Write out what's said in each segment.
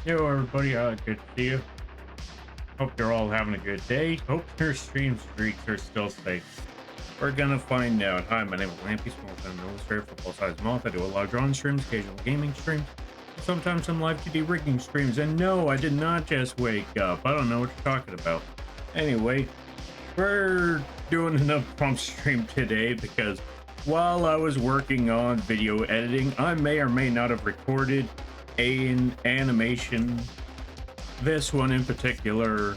Yo, everybody, good to see you. Hope you're all having a good day. Hope your stream streaks are still safe. We're gonna find out. Hi, my name is Lampy, small time illustrator for full size moth. I do a lot of drawing streams, occasional gaming streams, sometimes some live 2D rigging streams. And no, I did not just wake up. I don't know what you're talking about. Anyway, we're doing another prompt stream today because while I was working on video editing, I may or may not have recorded an animation. This one in particular,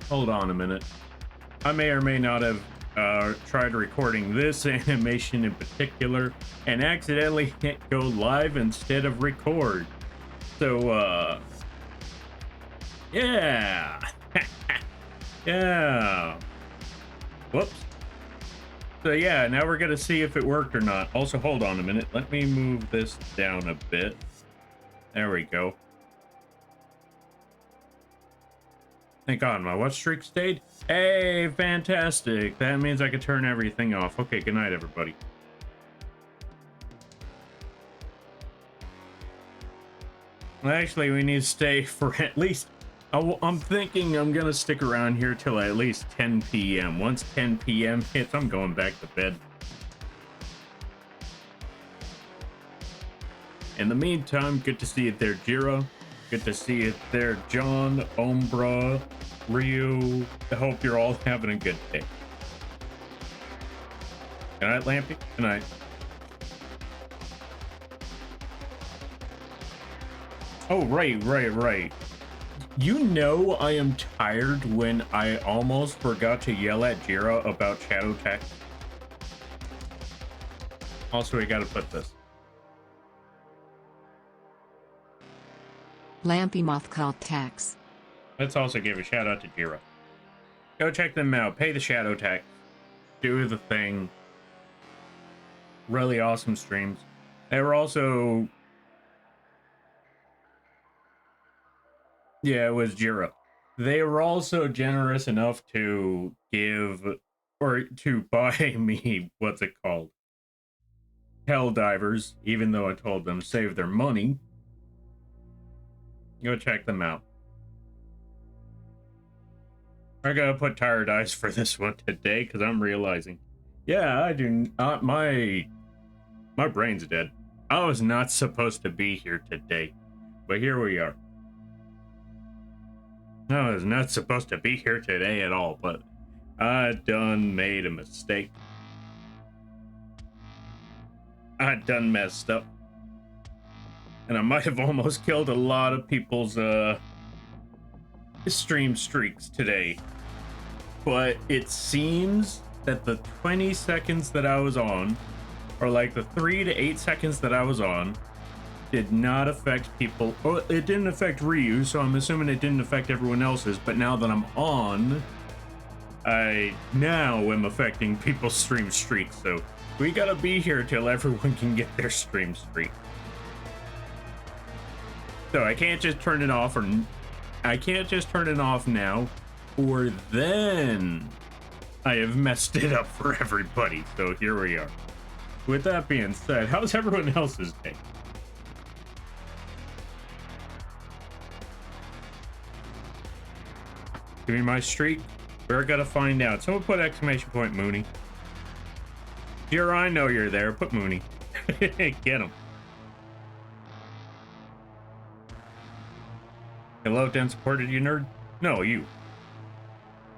hold on a minute. I may or may not have tried recording this animation in particular and accidentally hit go live instead of record. So, yeah. Yeah. Whoops. So yeah, now we're gonna see if it worked or not. Also, hold on a minute. Let me move this down a bit. There we go. Thank God, my what streak stayed? Hey, fantastic. That means I can turn everything off. Okay, good night, everybody. Actually, we need to stay for at least... I'm thinking I'm going to stick around here till at least 10 p.m. Once 10 p.m. hits, I'm going back to bed. In the meantime, good to see you there, Jiro. Good to see you there, John, Ombra, Ryu. I hope you're all having a good day. Good night, Lampy. Good night. Oh, right. You know I am tired when I almost forgot to yell at Jiro about shadow text. Also, we gotta put this. Lampy Moth called tax. Let's also give a shout out to Jiro. Go check them out. Pay the shadow tax. Do the thing. Really awesome streams. They were also... Yeah, it was Jiro. They were also generous enough to give... or to buy me... what's it called? Helldivers, even though I told them to save their money. Go check them out. I gotta put tired eyes for this one today because I'm realizing, yeah, I do not. My brain's dead. I was not supposed to be here today, but here we are. I was not supposed to be here today at all, but I done made a mistake. I done messed up. And I might have almost killed a lot of people's stream streaks today. But it seems that the 20 seconds that I was on, or like the 3 to 8 seconds that I was on, did not affect people. Well, it didn't affect Ryu, so I'm assuming it didn't affect everyone else's. But now that I'm on, I now am affecting people's stream streaks. So we gotta be here till everyone can get their stream streak. So I can't just turn it off, or I can't just turn it off now, or then I have messed it up for everybody. So here we are. With that being said, how's everyone else's day? Give me my streak. We're gonna find out. Someone put exclamation point Mooney. Here, I know you're there. Put Mooney. Get him. Hello, Dan supported you, nerd? No, you.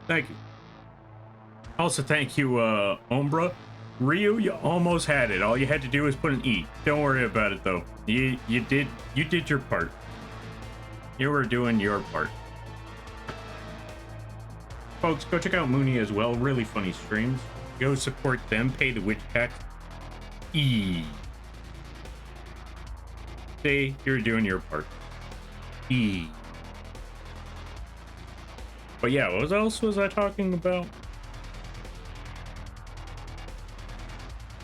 Thank you. Also, thank you, Ombra. Ryu, you almost had it. All you had to do was put an E. Don't worry about it, though. You did your part. You were doing your part. Folks, go check out Mooney as well. Really funny streams. Go support them. Pay the witch tax. E. See, you're doing your part. E. But yeah, what else was I talking about?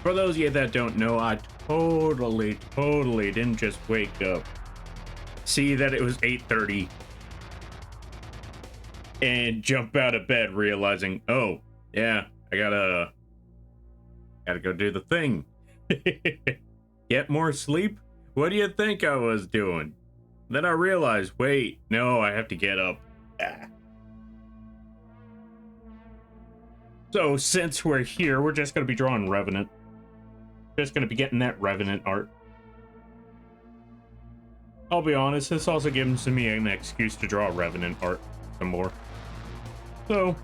For those of you that don't know, I totally didn't just wake up, see that it was 8:30, and jump out of bed realizing, oh, yeah, I gotta go do the thing. Get more sleep? What do you think I was doing? Then I realized, wait, no, I have to get up. Ah. So since we're here, we're just going to be drawing Revenant. Just going to be getting that Revenant art. I'll be honest, this also gives me an excuse to draw Revenant art some more. So,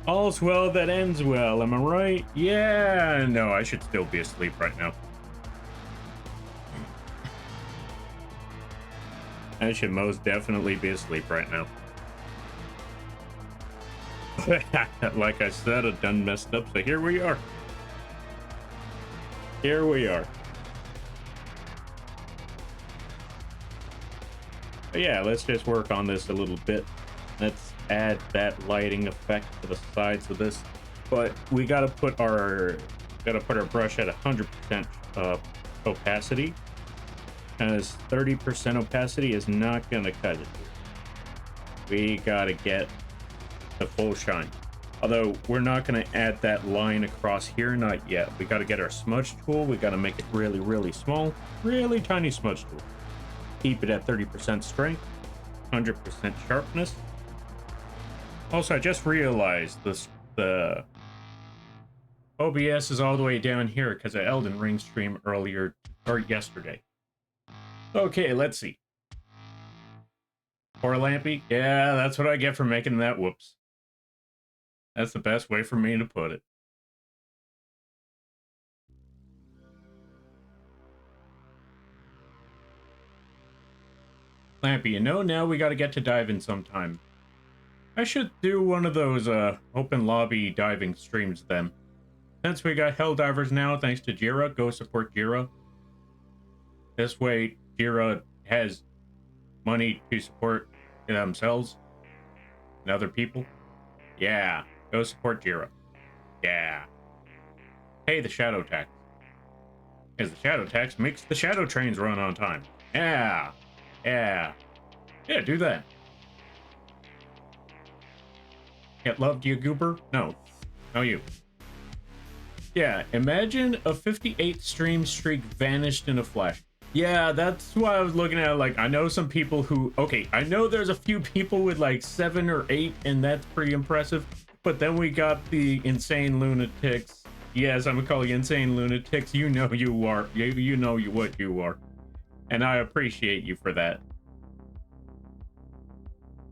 all's well that ends well, am I right? Yeah, no, I should still be asleep right now. I should most definitely be asleep right now. Like I said, I done messed up, so here we are. Here we are. But yeah, let's just work on this a little bit. Let's add that lighting effect to the sides of this. But we gotta put our brush at 100% opacity, as 30% opacity is not gonna cut it. We gotta get the full shine. Although we're not gonna add that line across here, not yet. We gotta get our smudge tool. We gotta make it really, really small, really tiny smudge tool. Keep it at 30% strength, 100% sharpness. Also, I just realized the OBS is all the way down here because of Elden Ring stream earlier or yesterday. Okay, let's see. Poor Lampy. Yeah, that's what I get for making that. Whoops. That's the best way for me to put it. Lampy, you know, now we got to get to diving sometime. I should do one of those open lobby diving streams then. Since we got Helldivers now, thanks to Jira, go support Jira. This way, Jira has money to support themselves and other people. Yeah, go support Jira. Yeah. Pay the shadow tax. Because the shadow tax makes the shadow trains run on time. Yeah. Yeah. Yeah, do that. Get loved, you goober? No. No, you. Yeah, imagine a 58 stream streak vanished in a flash. Yeah, that's why I was looking at it. Like, I know some people who... Okay, I know there's a few people with like 7 or 8, and that's pretty impressive. But then we got the insane lunatics. Yes, I'm gonna call you insane lunatics. You know you are. You know what you are. And I appreciate you for that.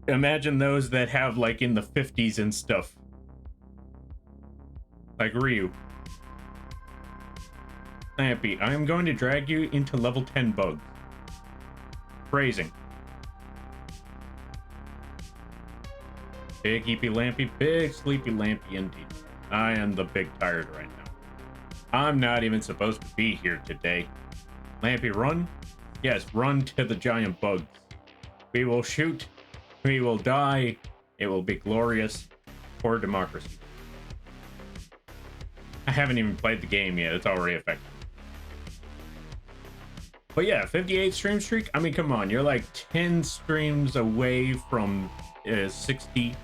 Imagine those that have like in the 50s and stuff. Like Ryu. Lampy, I am going to drag you into level 10 bugs. Phrasing. Big heapy Lampy, big sleepy Lampy indeed. I am the big tired right now. I'm not even supposed to be here today. Lampy, run. Yes, run to the giant bugs. We will shoot. We will die. It will be glorious for democracy. I haven't even played the game yet. It's already effective. But yeah, 58 stream streak. I mean, come on. You're like 10 streams away from 60.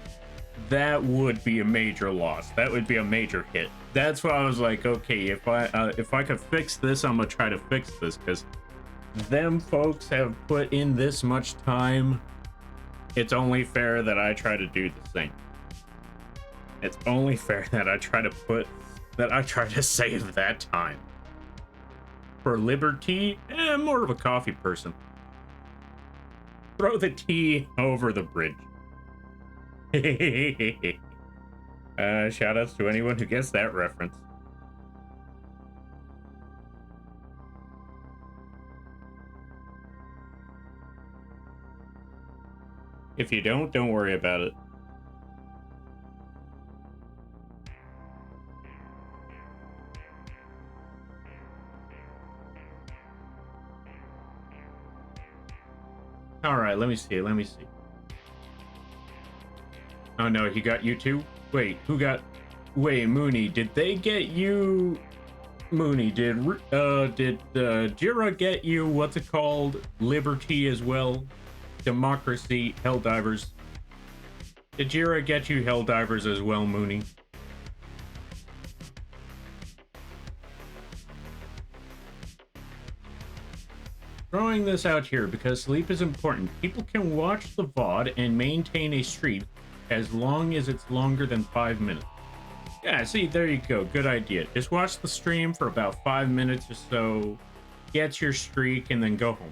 That would be a major loss. That would be a major hit. That's why I was like, okay, if I could fix this, I'm gonna try to fix this, because them folks have put in this much time. It's only fair that I try to do the same. It's only fair that I try to save that time. For liberty, I'm more of a coffee person. Throw the tea over the bridge. Shout outs to anyone who gets that reference. If you don't worry about it. All right, let me see. Oh no, he got you too? Wait, who got... Wait, Mooney, did they get you... Mooney, did Jira get you, what's it called? Liberty as well? Democracy, Helldivers. Did Jira get you Helldivers as well, Mooney? Throwing this out here because sleep is important. People can watch the VOD and maintain a streak as long as it's longer than 5 minutes. Yeah, see, there you go. Good idea. Just watch the stream for about 5 minutes or so, get your streak, and then go home.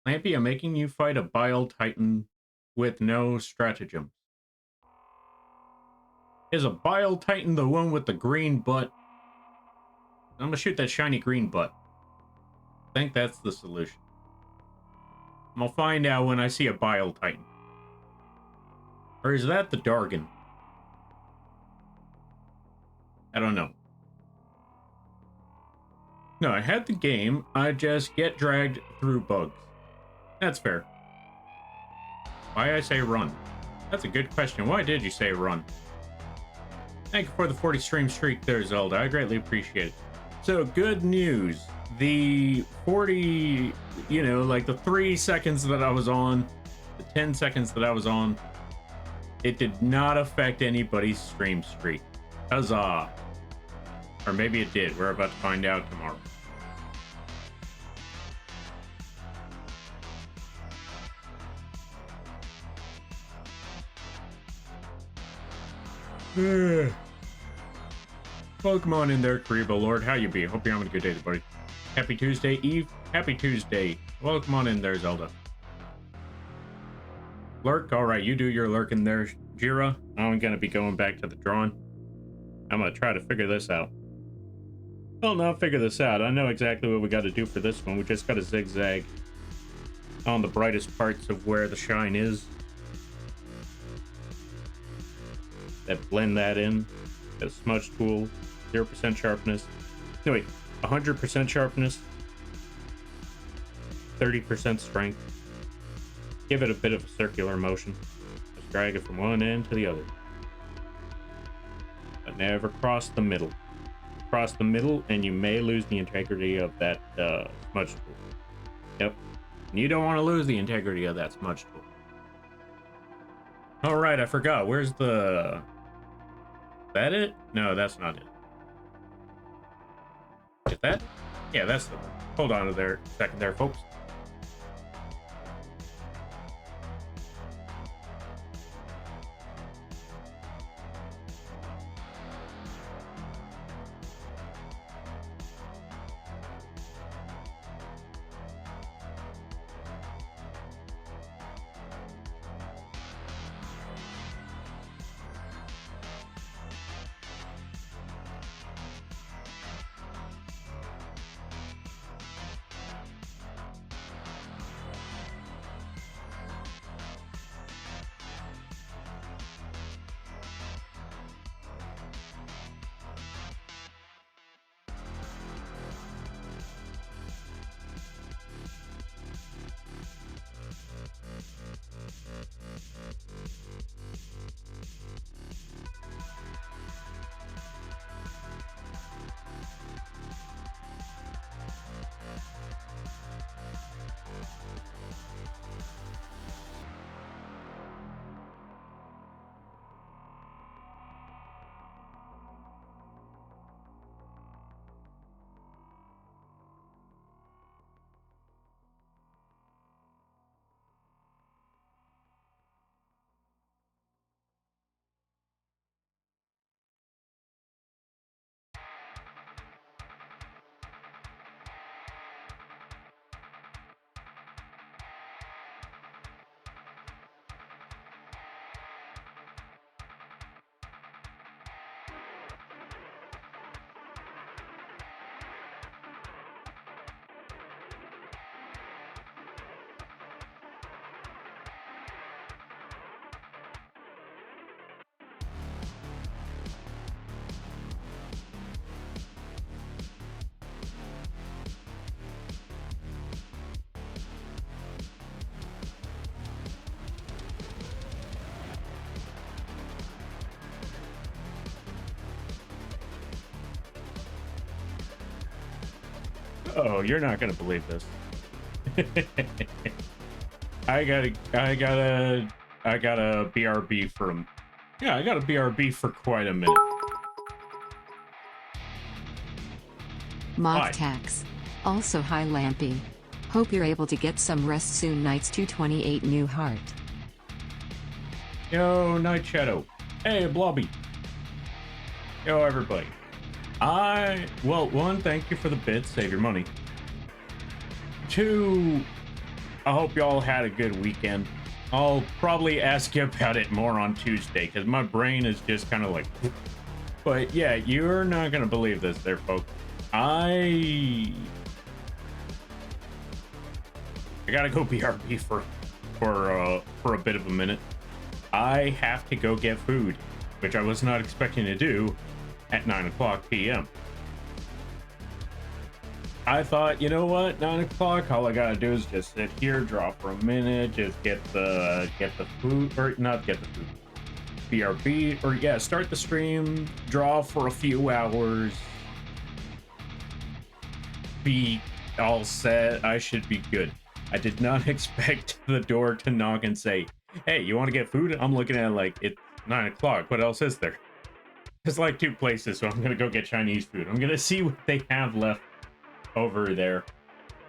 Lampy, I'm making you fight a Bile Titan with no stratagem. Is a Bile Titan the one with the green butt? I'm gonna shoot that shiny green butt. I think that's the solution. I'll find out when I see a Bile Titan. Or is that the Dargon? I don't know. No, I had the game. I just get dragged through bugs. That's fair. Why I say run? That's a good question. Why did you say run? Thank you for the 40 stream streak there, Zelda. I greatly appreciate it. So, good news. The 40, you know, like the 3 seconds that I was on, the 10 seconds that I was on, it did not affect anybody's stream streak. Huzzah. Or maybe it did. We're about to find out tomorrow. Welcome on in there, Kariba Lord. How you be? Hope you're having a good day, buddy. Happy Tuesday, Eve. Happy Tuesday. Welcome on in there, Zelda. Lurk. All right, you do your lurking there, Jira. I'm gonna be going back to the drawing. I'm gonna try to figure this out. Well, not figure this out. I know exactly what we got to do for this one. We just got to zigzag on the brightest parts of where the shine is. That blend that in. Got a smudge tool. 0% sharpness. No, wait. 100% sharpness. 30% strength. Give it a bit of a circular motion. Just drag it from one end to the other. But never cross the middle. Cross the middle and you may lose the integrity of that smudge tool. Yep. And you don't want to lose the integrity of that smudge tool. All right, I forgot. Where's the... Is that it? No, that's not it. Is that? Yeah, that's the one. Hold on to there a second there, folks. Oh, you're not gonna believe this. I gotta I got a BRB for yeah, I got a BRB for quite a minute. Moth Why? tax. Also hi Lampy. Hope you're able to get some rest soon. Knights 228 new heart. Yo, Night Shadow. Hey, Blobby. Yo, everybody. Well, one, thank you for the bits. Save your money. Two, I hope y'all had a good weekend. I'll probably ask you about it more on Tuesday because my brain is just kind of like. But yeah, you're not gonna believe this, there, folks. I gotta go BRB for a bit of a minute. I have to go get food, which I was not expecting to do at 9:00 p.m. I thought, you know what, 9 o'clock, all I gotta do is just sit here, draw for a minute, just get the food, or not get the food, BRB, or yeah, start the stream, draw for a few hours, be all set. I should be good. I did not expect the door to knock and say, hey, you want to get food? I'm looking at it like, it's 9 o'clock. What else is there? There's like 2 places, so I'm gonna go get Chinese food. I'm gonna see what they have left over there.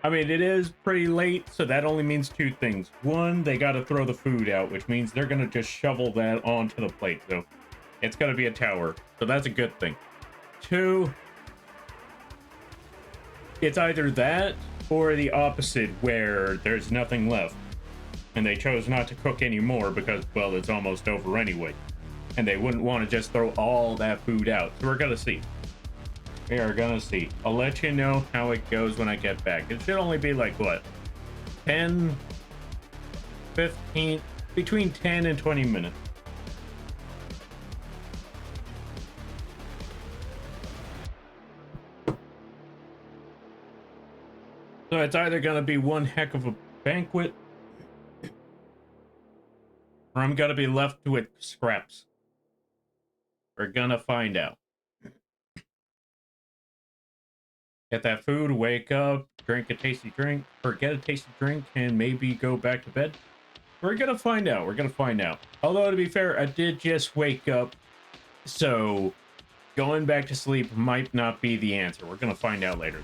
I mean, it is pretty late, so that only means 2 things. One, they gotta throw the food out, which means they're gonna just shovel that onto the plate. So it's gonna be a tower. So that's a good thing. 2, it's either that or the opposite, where there's nothing left and they chose not to cook anymore because, well, it's almost over anyway, and they wouldn't want to just throw all that food out. So we're gonna see. We are gonna see. I'll let you know how it goes when I get back. It should only be like, what, 10, 15, between 10 and 20 minutes. So it's either gonna be one heck of a banquet, or I'm gonna be left with scraps. We're gonna find out. Get that food, wake up, drink a tasty drink, or get a tasty drink, and maybe go back to bed. We're gonna find out. We're gonna find out. Although, to be fair, I did just wake up, so going back to sleep might not be the answer. We're gonna find out later.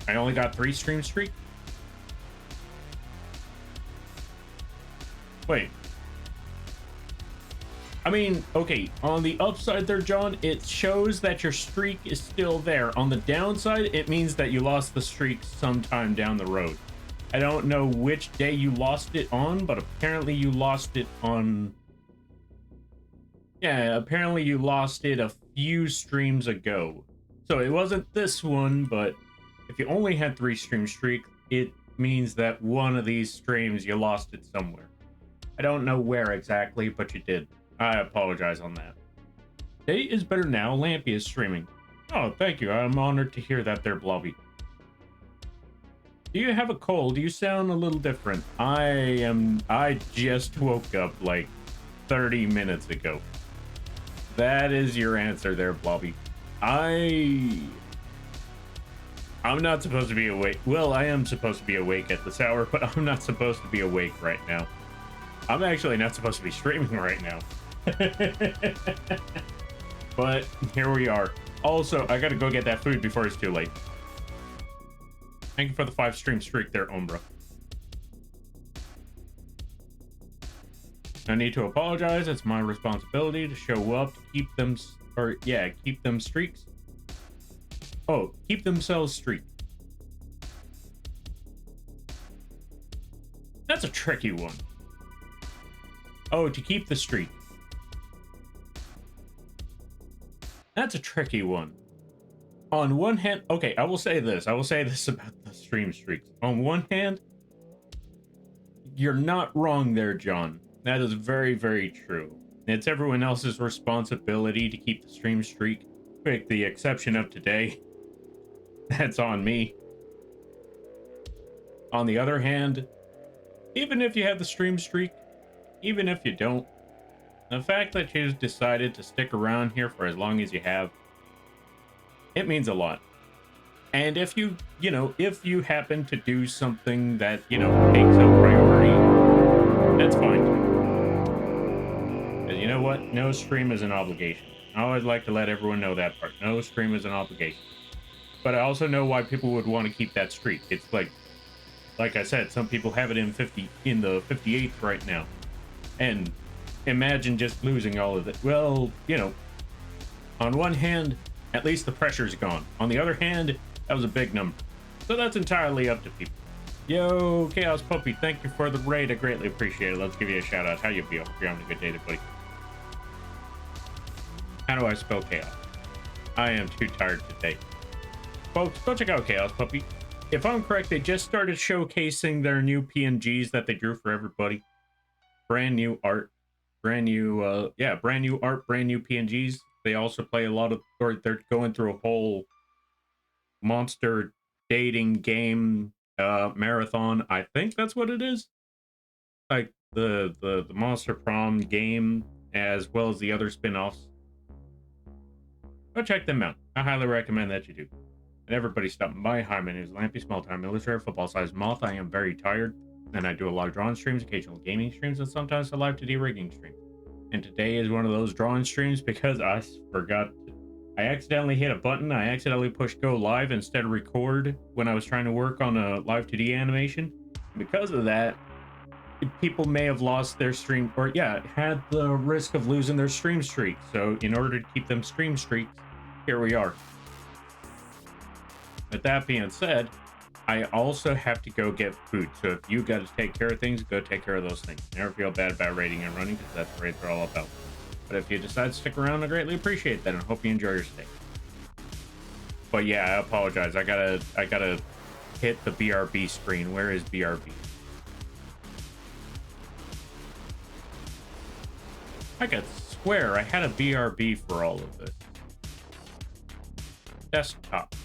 I only got 3 stream streak. Wait. I mean, okay, on the upside there, John, it shows that your streak is still there. On the downside, it means that you lost the streak sometime down the road. I don't know which day you lost it on, but apparently you lost it on... Yeah, apparently you lost it a few streams ago. So it wasn't this one, but if you only had 3 stream streak, it means that one of these streams you lost it somewhere. I don't know where exactly, but you did. I apologize on that. Day is better now. Lampy is streaming. Oh, thank you. I'm honored to hear that there, Blobby. Do you have a cold? You sound a little different. I just woke up like 30 minutes ago. That is your answer there, Blobby. I'm not supposed to be awake. Well, I am supposed to be awake at this hour, but I'm not supposed to be awake right now. I'm actually not supposed to be streaming right now. But here we are. Also, I gotta go get that food before it's too late. Thank you for the 5 stream streak there, Umbra. No need to apologize. It's my responsibility to show up to keep them, keep them streaks. Oh, keep themselves streak. That's a tricky one. Oh, to keep the streak. That's a tricky one. On one hand, okay, I will say this about the stream streaks. On one hand, you're not wrong there, John. That is very, very true. It's everyone else's responsibility to keep the stream streak, with the exception of today. That's on me. On the other hand, even if you have the stream streak, even if you don't, the fact that you've decided to stick around here for as long as you have, it means a lot. And if if you happen to do something that, takes up priority, that's fine too. 'Cause you know what? No stream is an obligation. I always like to let everyone know that part. No stream is an obligation. But I also know why people would want to keep that streak. It's like I said, some people have it in the 58th right now. And imagine just losing all of it. Well, on one hand, at least the pressure's gone. On the other hand, that was a big number. So that's entirely up to people. Yo, Chaos Puppy, thank you for the raid. I greatly appreciate it. Let's give you a shout out. How you feel? Hope you're having a good day there, buddy. How do I spell chaos? I am too tired today. Folks, go check out Chaos Puppy. If I'm correct, they just started showcasing their new PNGs that they drew for everybody. Brand new art. Brand new art, brand new PNGs. They also play a lot of, or they're going through a whole monster dating game marathon. I think that's what it is. Like the Monster Prom game, as well as the other spin-offs. Go check them out. I highly recommend that you do. And everybody stopping by. Hi, my name is Lampy, small-time illustrator, football-sized moth. I am very tired, and I do a lot of drawing streams, occasional gaming streams, and sometimes a live 2D rigging stream. And today is one of those drawing streams because I forgot. I accidentally hit a button. I accidentally pushed go live instead of record when I was trying to work on a live 2D animation. Because of that, people may have lost their stream, or had the risk of losing their stream streak. So in order to keep them stream streaks, here we are. With that being said, I also have to go get food. So if you got to take care of things, go take care of those things. Never feel bad about raiding and running, because that's what raids are all about. But if you decide to stick around, I greatly appreciate that, and hope you enjoy your stay. But yeah, I apologize. I gotta hit the BRB screen. Where is BRB? I could swear I had a BRB for all of this. Desktop.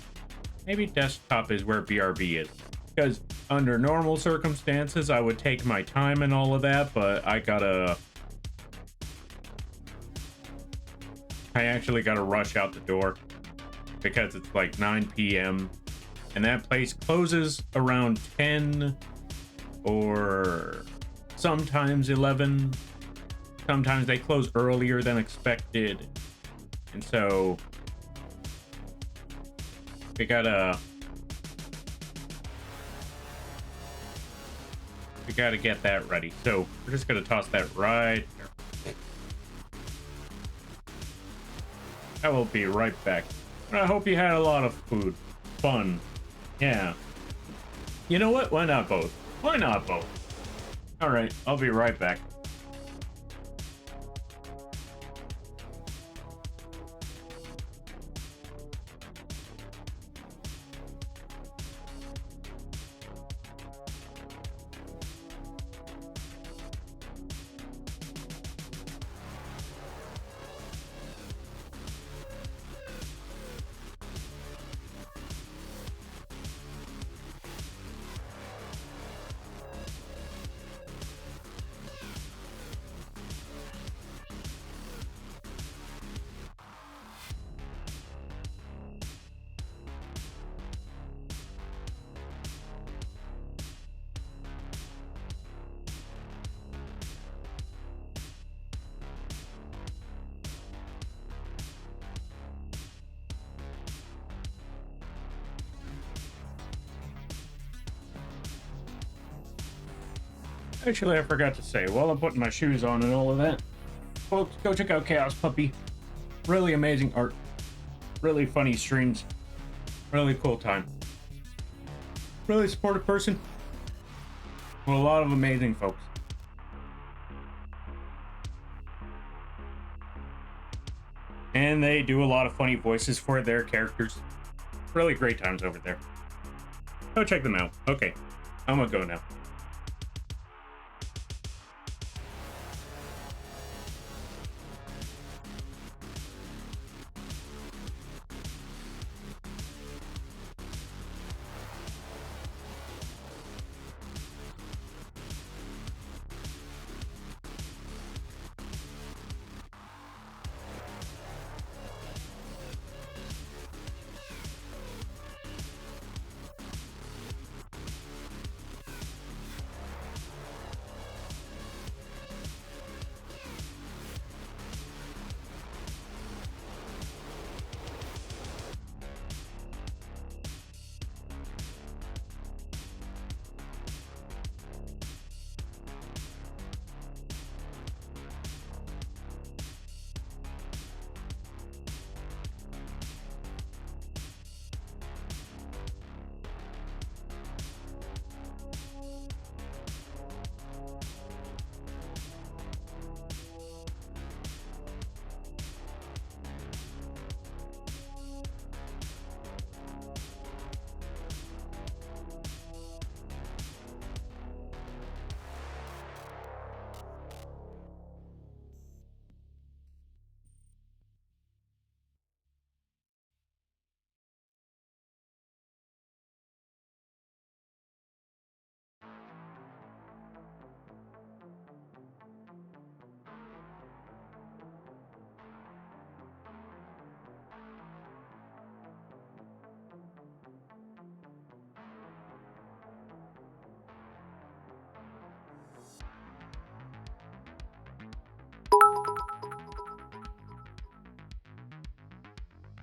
Maybe desktop is where BRB is. Because under normal circumstances, I would take my time and all of that, but I actually gotta rush out the door because it's like 9 p.m. and that place closes around 10 or sometimes 11. Sometimes they close earlier than expected. And so we gotta get that ready. So we're just gonna toss that right there. I will be right back. I hope you had a lot of food. Fun. Yeah. You know what? Why not both? Why not both? All right, I'll be right back. Actually, I forgot to say, while I'm putting my shoes on and all of that, folks, go check out Chaos Puppy. Really amazing art. Really funny streams. Really cool time. Really supportive person. With a lot of amazing folks. And they do a lot of funny voices for their characters. Really great times over there. Go check them out. Okay, I'm gonna go now.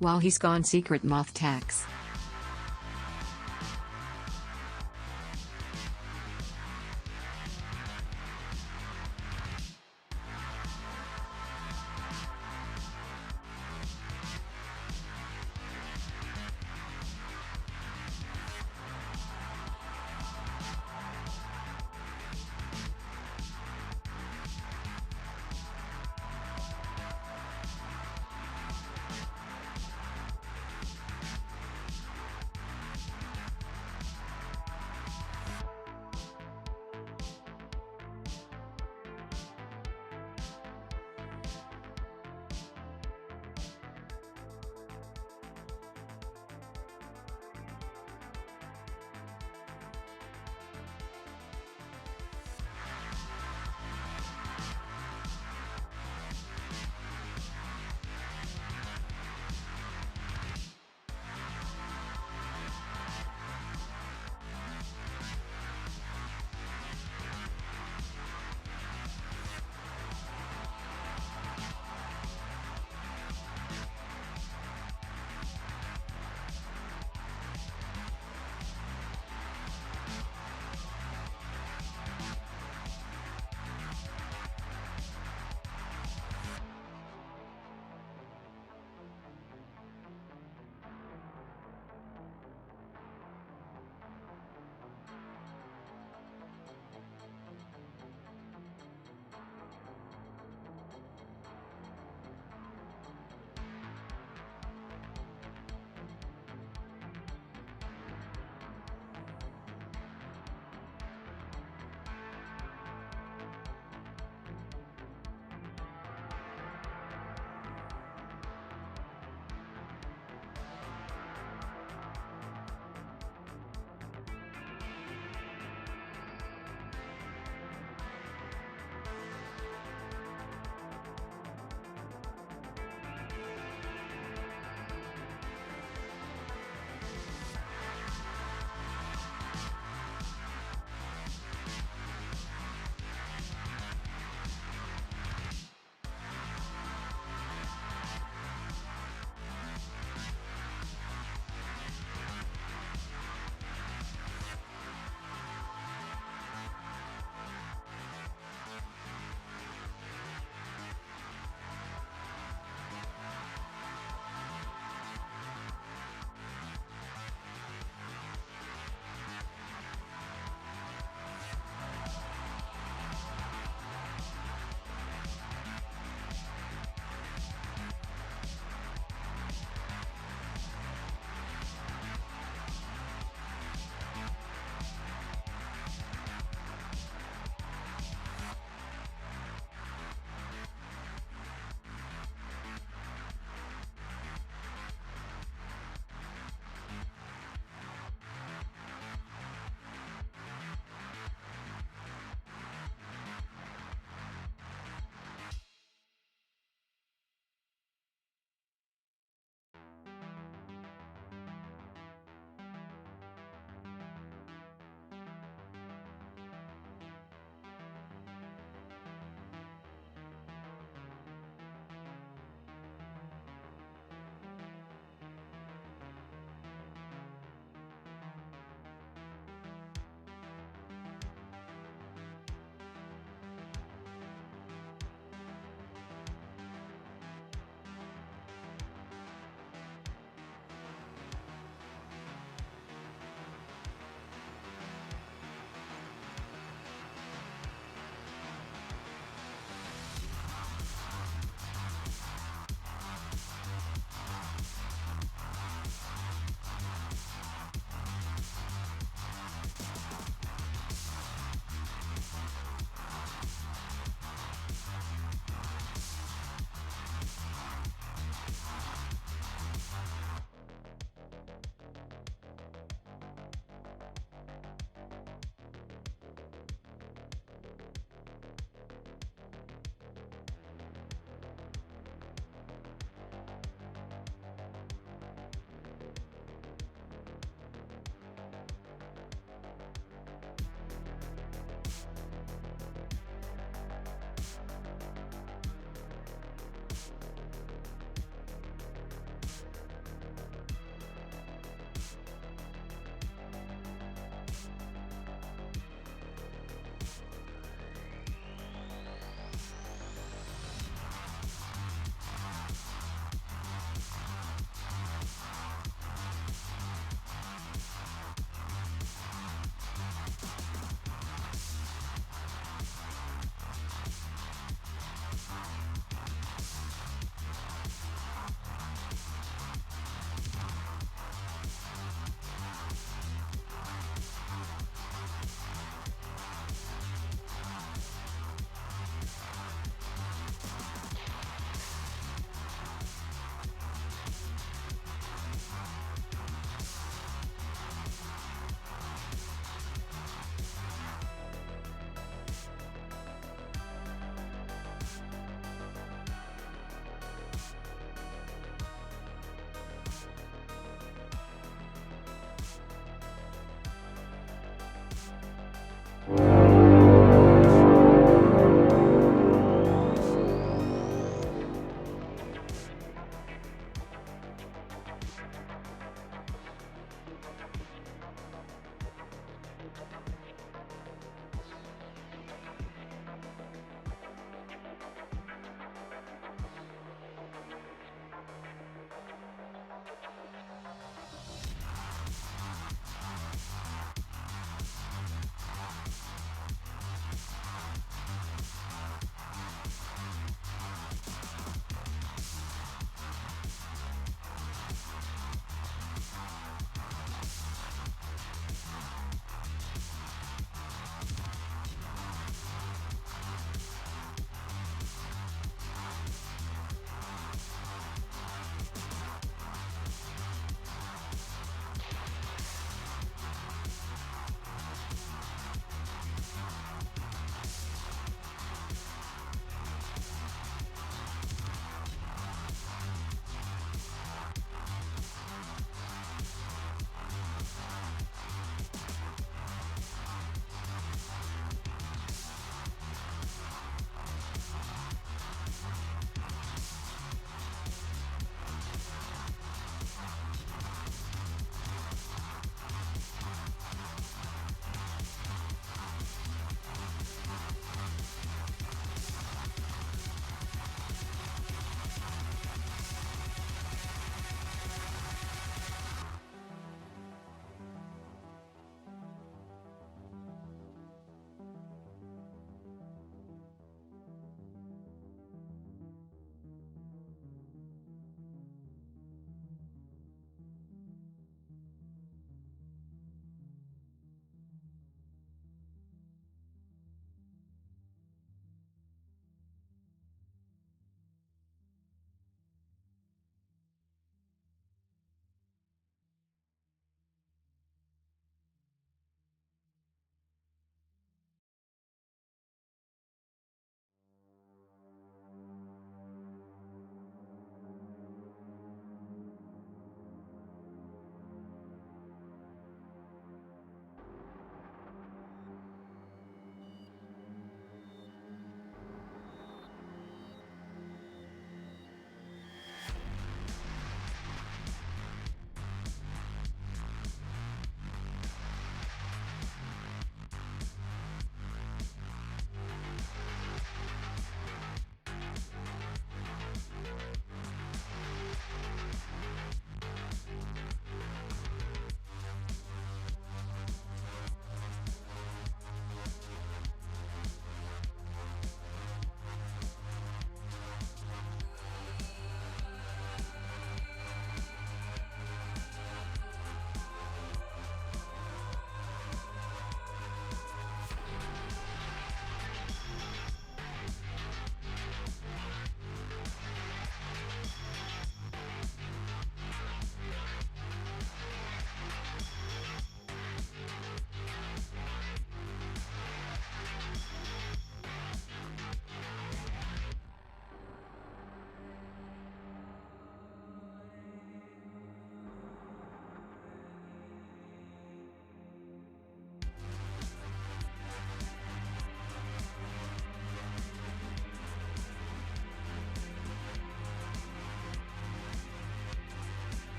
While he's gone, secret moth tax.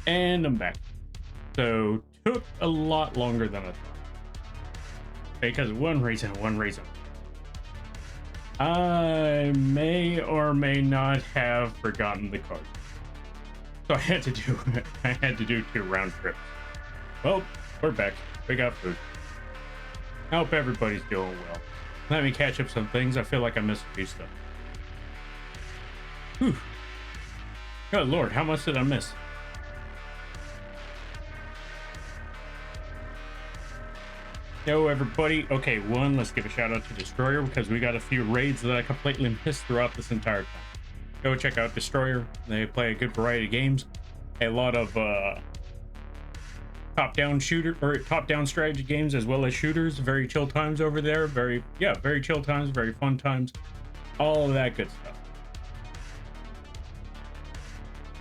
And I'm back. So, took a lot longer than I thought. Because of one reason. I may or may not have forgotten the card. So I had to do 2 round trips. Well, we're back. We got food. I hope everybody's doing well. Let me catch up some things. I feel like I missed a few stuff. Whew. Good Lord, how much did I miss? Yo, everybody. Okay, let's give a shout out to Destroyer because we got a few raids that I completely missed throughout this entire time. Go check out Destroyer. They play a good variety of games. A lot of top-down strategy games as well as shooters. Very chill times over there. Very chill times, very fun times. All of that good stuff.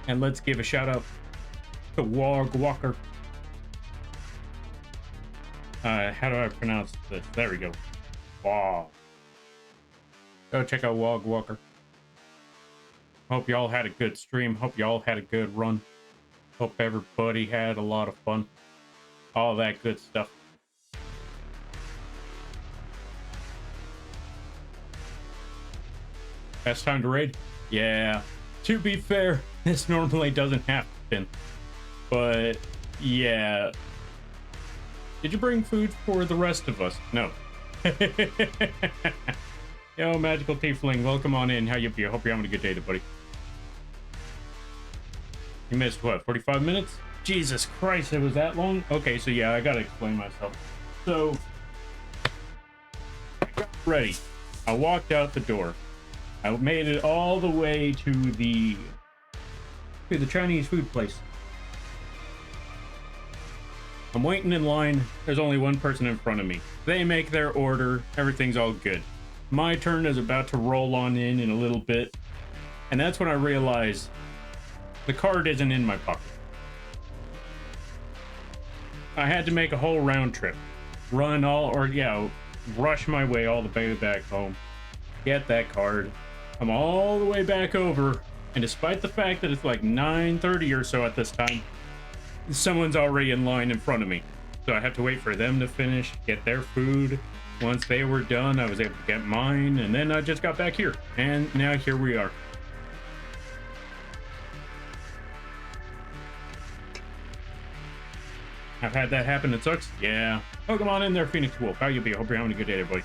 And let's give a shout out to Wog Walker. How do I pronounce this? There we go. Wow. Go check out Wog Walker. Hope y'all had a good stream. Hope y'all had a good run. Hope everybody had a lot of fun. All that good stuff. Best time to raid? Yeah. To be fair, this normally doesn't happen. But, yeah. Did you bring food for the rest of us? No. Yo, Magical Tiefling, welcome on in. How you be? I hope you're having a good day, buddy. You missed what, 45 minutes? Jesus Christ, it was that long? Okay, so yeah, I gotta explain myself. So, I got ready. I walked out the door. I made it all the way to the Chinese food place. I'm waiting in line. There's only one person in front of me. They make their order. Everything's all good. My turn is about to roll on in a little bit. And that's when I realize the card isn't in my pocket. I had to make a whole round trip. Rush my way all the way back home. Get that card. I'm all the way back over. And despite the fact that it's like 9:30 or so at this time, someone's already in line in front of me. So I have to wait for them to finish, get their food. Once they were done, I was able to get mine, and then I just got back here. And now here we are. I've had that happen. It sucks. Yeah. Oh, come on in there, Phoenix Wolf. How you be? I hope you're having a good day, everybody.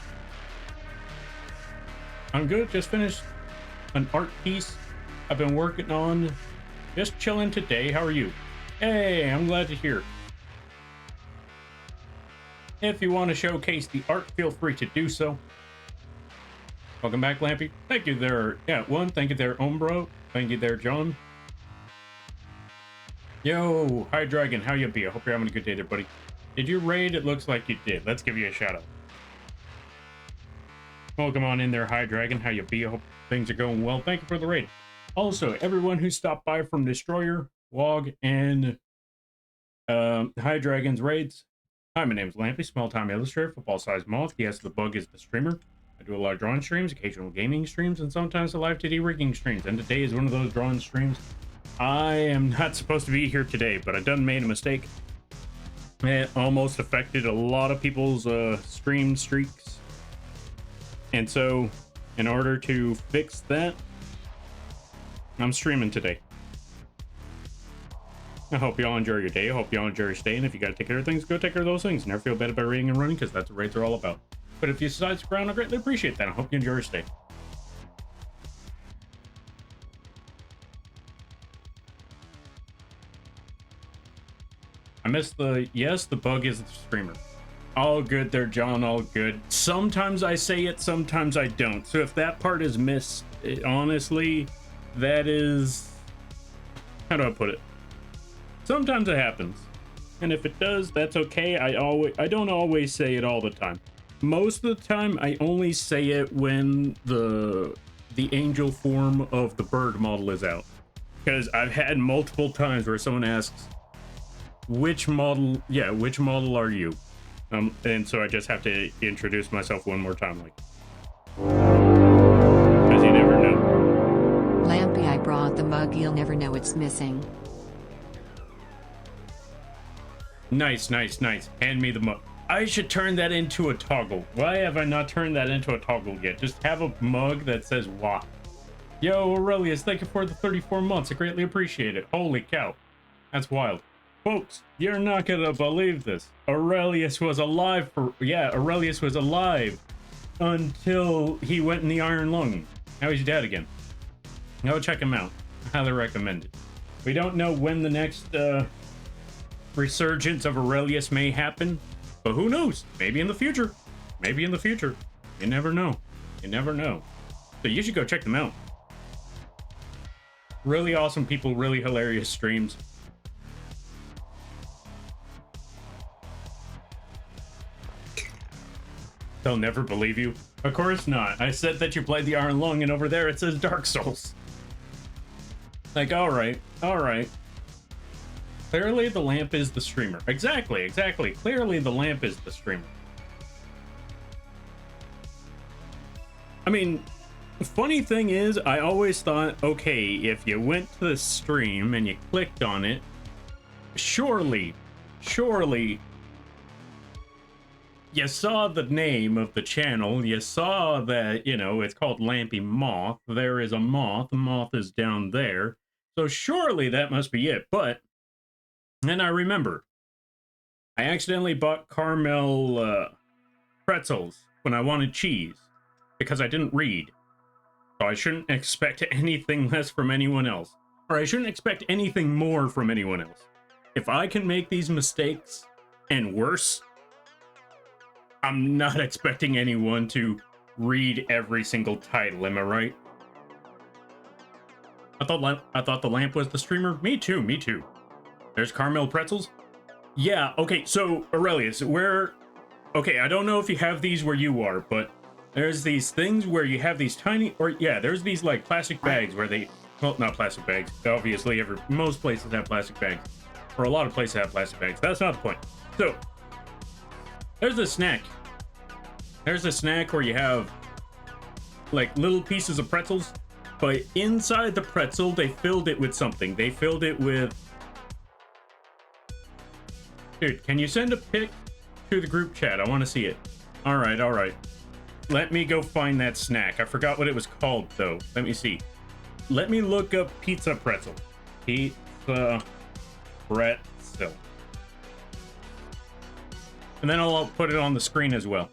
I'm good. Just finished an art piece I've been working on. Just chilling today. How are you? Hey, I'm glad to hear. If you want to showcase the art, feel free to do so. Welcome back, Lampy. Thank you there. Yeah, thank you there, Umbro. Thank you there, John. Yo, hi, Dragon. How you be? I hope you're having a good day there, buddy. Did you raid? It looks like you did. Let's give you a shout out. Welcome on in there, hi, Dragon. How you be? I hope things are going well. Thank you for the raid. Also, everyone who stopped by from Destroyer, Wog, and Hi Dragon's raids. Hi, my name is Lampy, small-time illustrator, football-sized moth. Yes, the bug is the streamer. I do a lot of drawing streams, occasional gaming streams, and sometimes the live 2D rigging streams. And today is one of those drawing streams. I am not supposed to be here today, but I done made a mistake. It almost affected a lot of people's stream streaks. And so, in order to fix that, I'm streaming today. I hope y'all enjoy your day. I hope y'all enjoy your stay. And if you gotta take care of things, go take care of those things. Never feel bad about raiding and running, because that's what raids are all about. But if you decide to stick around, I greatly appreciate that. I hope you enjoy your stay. I missed yes, the bug is the streamer. All good there, John, all good. Sometimes I say it, sometimes I don't. So if that part is missed, honestly, that is... How do I put it? Sometimes it happens. And if it does, that's okay. I don't always say it all the time. Most of the time, I only say it when the angel form of the bird model is out. Because I've had multiple times where someone asks, which model are you? And so I just have to introduce myself one more time, like, because you never know. Lampy, I brought the mug, you'll never know it's missing. Nice, nice, nice. Hand me the mug. I should turn that into a toggle. Why have I not turned that into a toggle yet? Just have a mug that says why. Yo, Aurelius, thank you for the 34 months. I greatly appreciate it. Holy cow. That's wild. Folks, you're not gonna believe this. Aurelius was alive for... Yeah, Aurelius was alive until he went in the Iron Lung. Now he's dead again. Go check him out. Highly recommend it. We don't know when the next resurgence of Aurelius may happen, but who knows? Maybe in the future. Maybe in the future. You never know. You never know. So you should go check them out. Really awesome people, really hilarious streams. They'll never believe you. Of course not. I said that you played the Iron Lung, and over there it says Dark Souls. Like, alright, alright. Clearly the lamp is the streamer. Exactly, exactly. Clearly the lamp is the streamer. I mean, the funny thing is, I always thought, okay, if you went to the stream and you clicked on it, surely you saw the name of the channel, you saw that, you know, it's called Lampy Moth. There is a moth, the moth is down there. So surely that must be it. But then I remember, I accidentally bought caramel pretzels when I wanted cheese because I didn't read. So I shouldn't expect anything less from anyone else. Or I shouldn't expect anything more from anyone else. If I can make these mistakes and worse, I'm not expecting anyone to read every single title, am I right? I thought the lamp was the streamer. Me too, me too. There's caramel pretzels? Yeah, okay, so Aurelius, where... Okay, I don't know if you have these where you are, but there's these things where you have these tiny... Or, yeah, there's these, like, plastic bags where they... Well, not plastic bags. Obviously, most places have plastic bags. Or a lot of places have plastic bags. That's not the point. So, there's a snack. There's a snack where you have, like, little pieces of pretzels, but inside the pretzel, they filled it with something. They filled it with... Dude, can you send a pic to the group chat? I want to see it. All right, all right. Let me go find that snack. I forgot what it was called, though. Let me see. Let me look up pizza pretzel. Pizza pretzel. And then I'll put it on the screen as well.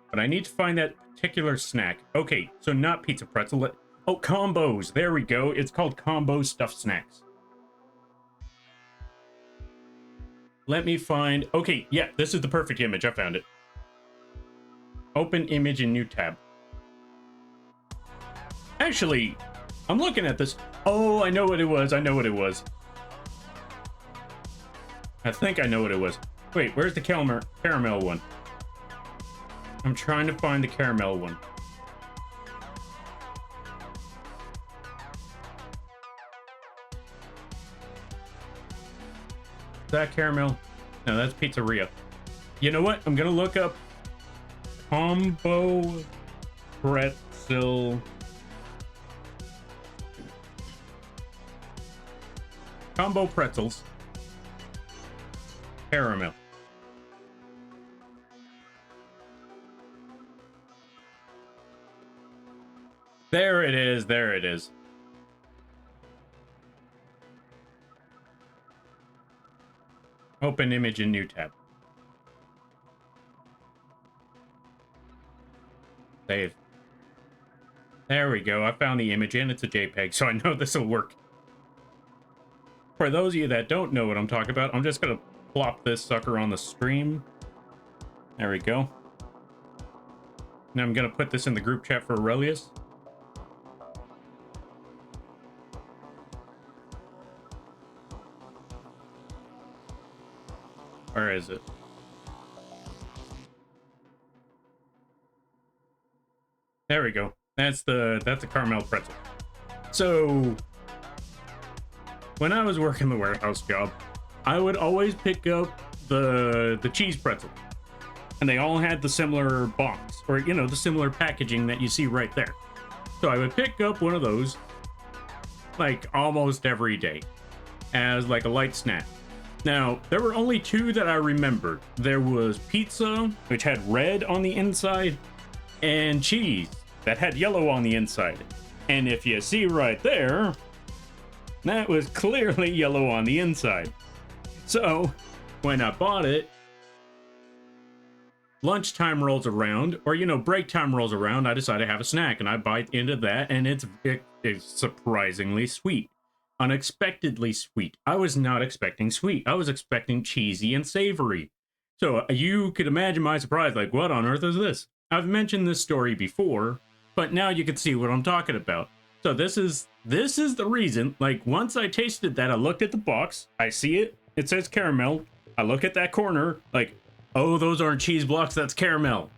But I need to find that particular snack. Okay, so not pizza pretzel. Oh, combos. There we go. It's called combo stuffed snacks. Let me find... Okay, yeah, this is the perfect image. I found it. Open image in new tab. Actually, I'm looking at this. Oh, I know what it was. I know what it was. I think I know what it was. Wait, where's the caramel one? I'm trying to find the caramel one. Is that caramel? No, that's pizzeria. You know what? I'm gonna look up combo pretzel. Combo pretzels. Caramel. There it is. There it is. Open image in new tab. Save. There we go. I found the image and it's a JPEG, so I know this will work. For those of you that don't know what I'm talking about, I'm just going to plop this sucker on the stream. There we go. Now I'm going to put this in the group chat for Aurelius. Where is it? There we go. That's the caramel pretzel. So when I was working the warehouse job, I would always pick up the cheese pretzel. And they all had the similar box, or you know, the similar packaging that you see right there. So I would pick up one of those like almost every day as like a light snack. Now, there were only two that I remembered. There was pizza, which had red on the inside, and cheese that had yellow on the inside. And if you see right there, that was clearly yellow on the inside. So, when I bought it, lunchtime rolls around, or break time rolls around, I decide to have a snack, and I bite into that, and it's surprisingly sweet. Unexpectedly sweet. I was not expecting sweet. I was expecting cheesy and savory. So you could imagine my surprise, like, what on earth is this? I've mentioned this story before, but now you can see what I'm talking about. So this is the reason. Like, once I tasted that, I looked at the box, I see it, it says caramel. I look at that corner, like, oh, those aren't cheese blocks, that's caramel.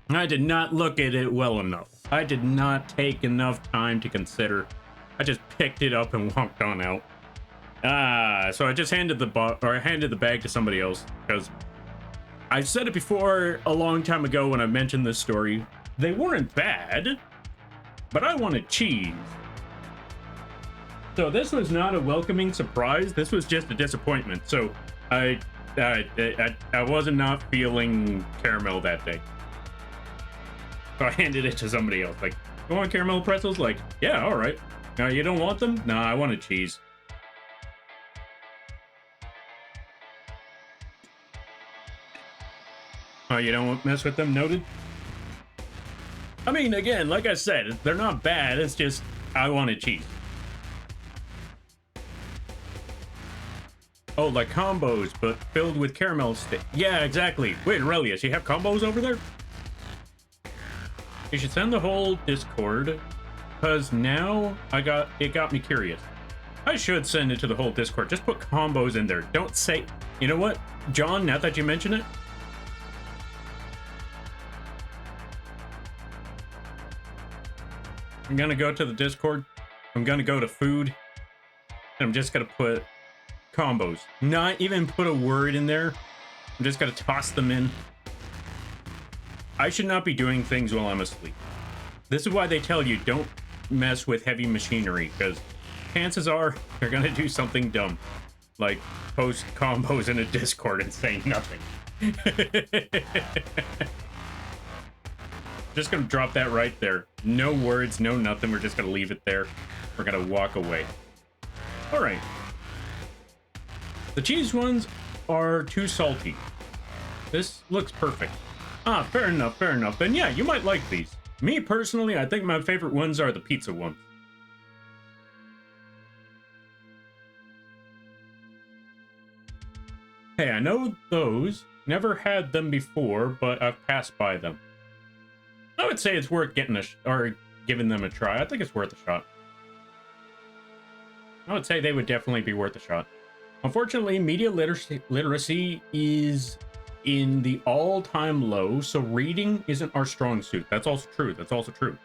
I did not look at it well enough. I did not take enough time to consider. I just picked it up and walked on out. So I just handed the bag to somebody else, because I've said it before a long time ago when I mentioned this story. They weren't bad, but I wanted cheese. So this was not a welcoming surprise. This was just a disappointment. So I wasn't not feeling caramel that day. So I handed it to somebody else. Like, you want caramel pretzels? Like, yeah, all right. No, you don't want them? Nah, I wanted cheese. Oh, you don't mess with them? Noted. I mean, again, like I said, they're not bad. It's just, I wanted cheese. Oh, like combos, but filled with caramel stick. Yeah, exactly. Wait, Aurelius, you have combos over there? You should send the whole Discord, because now it got me curious. I should send it to the whole Discord. Just put combos in there. Don't say, you know what, John, now that you mention it, I'm gonna go to the Discord. I'm gonna go to food, and I'm just gonna put combos. Not even put a word in there. I'm just gonna toss them in. I should not be doing things while I'm asleep. This is why they tell you don't mess with heavy machinery, because chances are they're gonna do something dumb, like post combos in a Discord and say nothing. Just gonna drop that right there. No words, no nothing. We're just gonna leave it there. We're gonna walk away. All right. The cheese ones are too salty. This looks perfect. Ah, fair enough, fair enough. Then yeah, you might like these. Me personally, I think my favorite ones are the pizza ones. Hey, I know those. Never had them before, but I've passed by them. I would say it's worth getting giving them a try. I think it's worth a shot. I would say they would definitely be worth a shot. Unfortunately, media literacy is in the all-time low, so reading isn't our strong suit. That's also true. That's also true.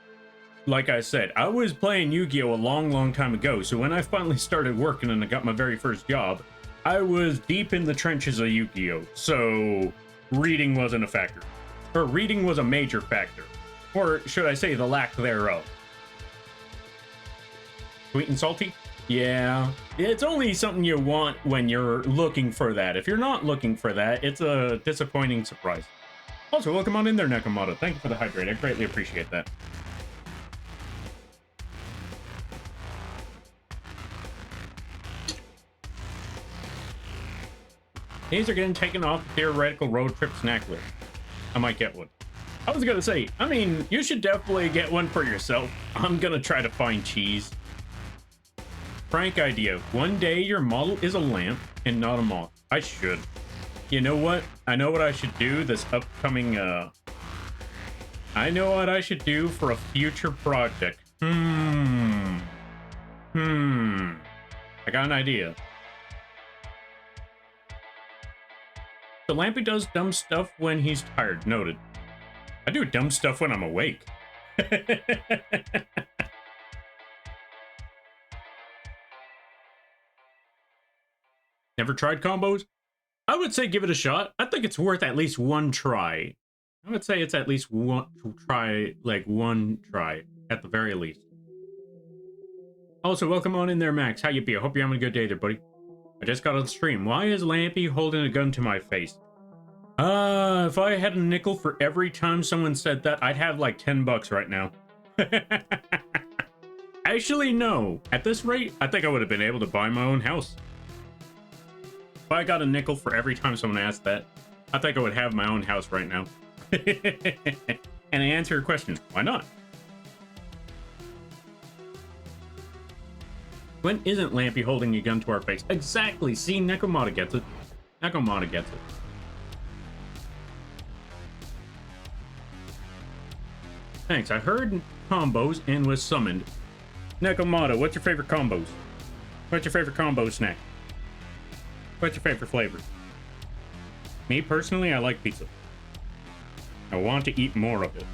Like I said, I was playing Yu-Gi-Oh! A long, long time ago, so when I finally started working and I got my very first job, I was deep in the trenches of Yu-Gi-Oh! So reading wasn't a factor. Or reading was a major factor. Or should I say the lack thereof. Sweet and salty? Yeah, it's only something you want when you're looking for that. If you're not looking for that, it's a disappointing surprise. Also, welcome on in there, Nakamoto. Thank you for the hydrate. I greatly appreciate that. These are getting taken off the theoretical road trip snack list. I might get one. I was gonna say, I mean, you should definitely get one for yourself. I'm gonna try to find cheese. Frank idea. One day your model is a lamp and not a moth. I should. You know what? I know what I should do this upcoming, I know what I should do for a future project. I got an idea. The Lampy does dumb stuff when he's tired. Noted. I do dumb stuff when I'm awake. Never tried combos? I would say give it a shot. I think it's worth at least one try. I would say it's at least one try at the very least. Also, welcome on in there, Max. How you be? I hope you're having a good day there, buddy. I just got on stream. Why is Lampy holding a gun to my face? If I had a nickel for every time someone said that, I'd have like 10 bucks right now. Actually, no. At this rate, I think I would have been able to buy my own house. If I got a nickel for every time someone asked that, I think I would have my own house right now. And I answer your question, why not? When isn't Lampy holding a gun to our face? Exactly. See, Nekomata gets it. Nekomata gets it. Thanks. I heard combos and was summoned. Nekomata, what's your favorite combos? What's your favorite combo snack? What's your favorite flavor? Me personally, I like pizza. I want to eat more of it.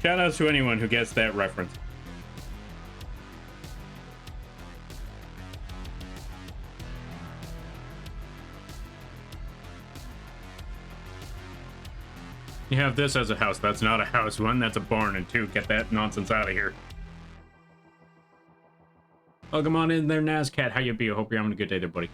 Shout out to anyone who gets that reference. You have this as a house. That's not a house. One, that's a barn. And two, get that nonsense out of here. Welcome on in there, Nazcat. How you be? I hope you're having a good day there, buddy.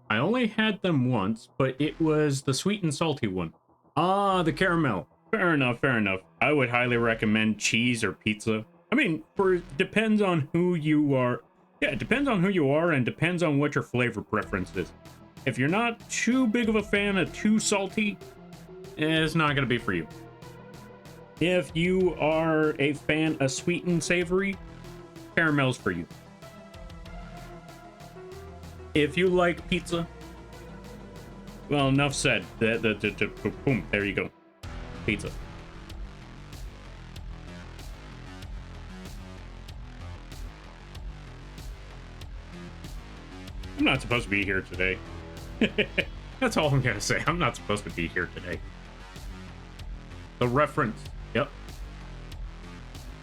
I only had them once, but it was the sweet and salty one. Ah, the caramel. Fair enough, fair enough. I would highly recommend cheese or pizza. I mean, depends on who you are. Yeah, it depends on who you are and depends on what your flavor preference is. If you're not too big of a fan of too salty, it's not going to be for you. If you are a fan of sweet and savory, caramel's for you. If you like pizza, well, enough said. Boom, there you go. Pizza. I'm not supposed to be here today. That's all I'm gonna say. I'm not supposed to be here today. The reference. Yep.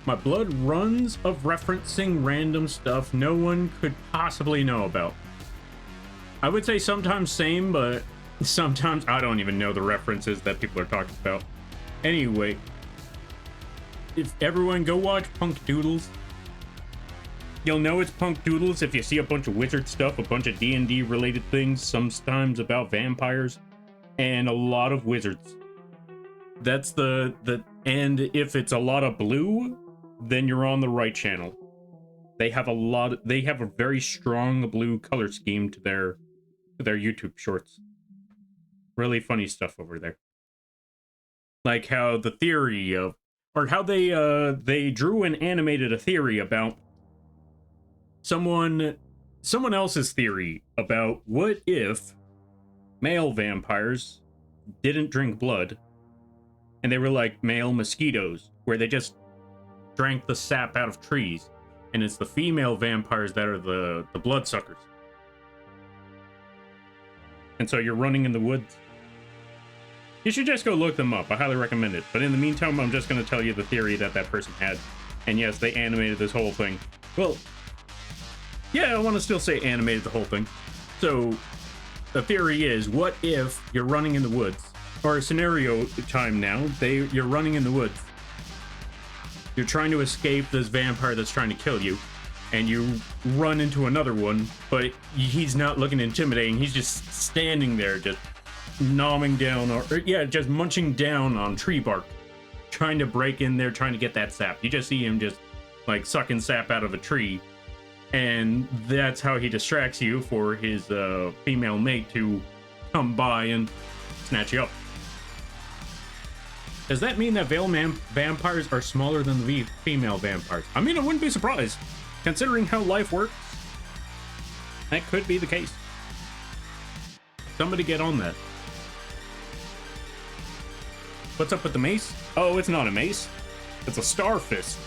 My blood runs of referencing random stuff no one could possibly know about. I would say sometimes same, but sometimes I don't even know the references that people are talking about. Anyway, if everyone go watch Punk Doodles, you'll know it's Punk Doodles if you see a bunch of wizard stuff, a bunch of D&D related things, sometimes about vampires, and a lot of wizards. That's and if it's a lot of blue, then you're on the right channel. They have a very strong blue color scheme to their YouTube shorts. Really funny stuff over there. Like how the theory of, or how they drew and animated a theory about someone else's theory about what if male vampires didn't drink blood, and they were like male mosquitoes, where they just drank the sap out of trees, and it's the female vampires that are the bloodsuckers. And so you're running in the woods. You should just go look them up. I highly recommend it. But in the meantime, I'm just going to tell you the theory that person had. And yes, they animated this whole thing. Well, yeah, I want to still say animated the whole thing. So the theory is, what if you're running in the woods? Or scenario time now, you're running in the woods. You're trying to escape this vampire that's trying to kill you. And you run into another one, but he's not looking intimidating. He's just standing there, just gnawing down, or just munching down on tree bark, trying to break in there, trying to get that sap. You just see him just like sucking sap out of a tree, and that's how he distracts you for his female mate to come by and snatch you up. Does that mean that Veil vampires are smaller than the female vampires? I mean, I wouldn't be surprised. Considering how life works, that could be the case. Somebody get on that. What's up with the mace? Oh, it's not a mace. It's a star fist.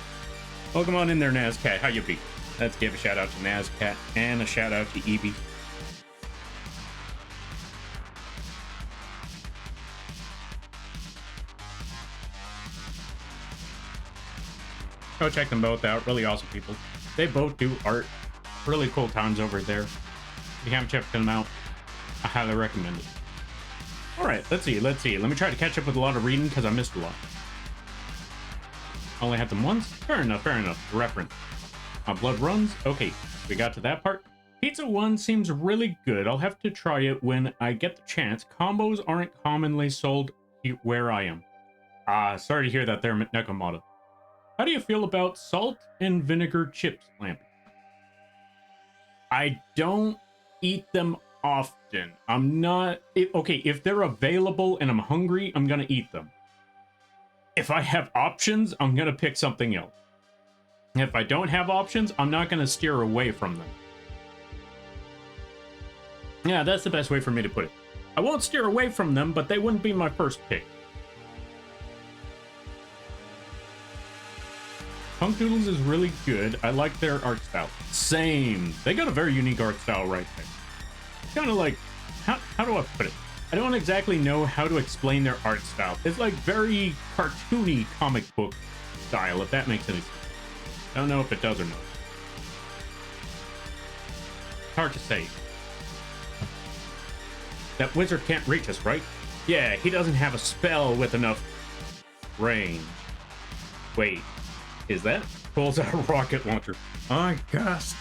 Welcome on in there, Nazcat. How you be? Let's give a shout out to Nazcat and a shout out to Eevee. Go check them both out. Really awesome people. They both do art. Really cool times over there. If you haven't checked them out, I highly recommend it. Alright, let's see. Let me try to catch up with a lot of reading because I missed a lot. Only had them once? Fair enough. Reference. Blood runs. Okay, we got to that part. Pizza 1 seems really good. I'll have to try it when I get the chance. Combos aren't commonly sold where I am. Sorry to hear that there, Nekomata. How do you feel about salt and vinegar chips, Lampy? I don't eat them often. I'm not... Okay, if they're available and I'm hungry, I'm gonna eat them. If I have options, I'm gonna pick something else. If I don't have options, I'm not gonna steer away from them. Yeah, that's the best way for me to put it. I won't steer away from them, but they wouldn't be my first pick. Punk Doodles is really good. I like their art style. Same. They got a very unique art style right there. Kind of like, how do I put it? I don't exactly know how to explain their art style. It's like very cartoony comic book style, if that makes any sense. I don't know if it does or not. Hard to say. That wizard can't reach us, right? Yeah, he doesn't have a spell with enough range. Wait, is that? Pulls out a rocket launcher. I cast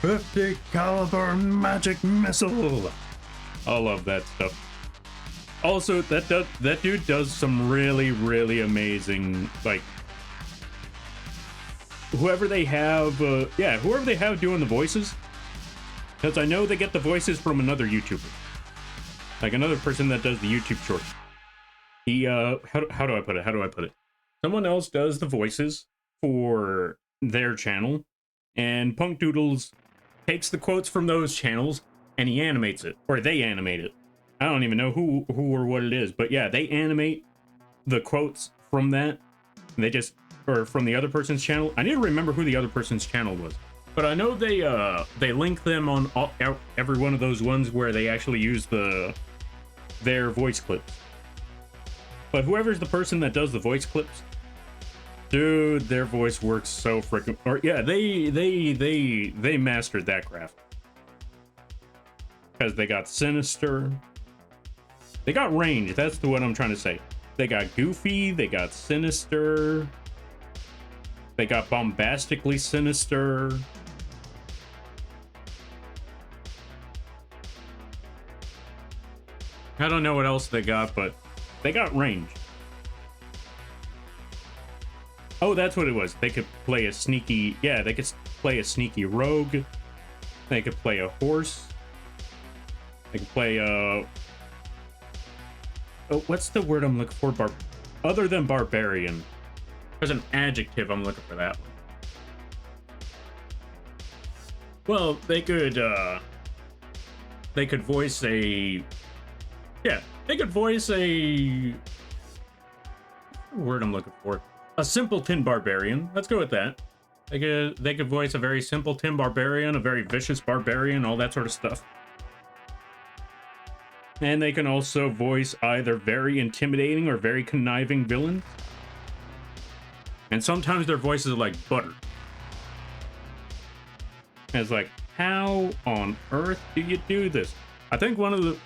50 caliber magic missile. I love that stuff. Also, that dude does some really, really amazing, like, whoever they have doing the voices, because I know they get the voices from another YouTuber, like another person that does the YouTube short. He how do I put it? Someone else does the voices for their channel, and Punk Doodles takes the quotes from those channels and he animates it, or they animate it. I don't even know who or what it is, but yeah, they animate the quotes from that. They just, or from the other person's channel. I need to remember who the other person's channel was, but I know they link them on every one of those ones where they actually use their voice clips. But whoever's the person that does the voice clips, dude, their voice works so freaking. Or yeah, they mastered that craft, because they got sinister, they got range. That's the what I'm trying to say. They got goofy, they got sinister, they got bombastically sinister. I don't know what else they got, but they got range. Oh, that's what it was. They could play a sneaky... Yeah, they could play a sneaky rogue. They could play a horse. They could play a... Oh, what's the word I'm looking for? Other than barbarian. There's an adjective I'm looking for that one. Well, they could voice a... Yeah, they could voice a... What's the word I'm looking for? A simpleton barbarian. Let's go with that. They could voice a very simpleton barbarian, a very vicious barbarian, all that sort of stuff. And they can also voice either very intimidating or very conniving villains. And sometimes their voices are like butter. And it's like, how on earth do you do this? I think one of the...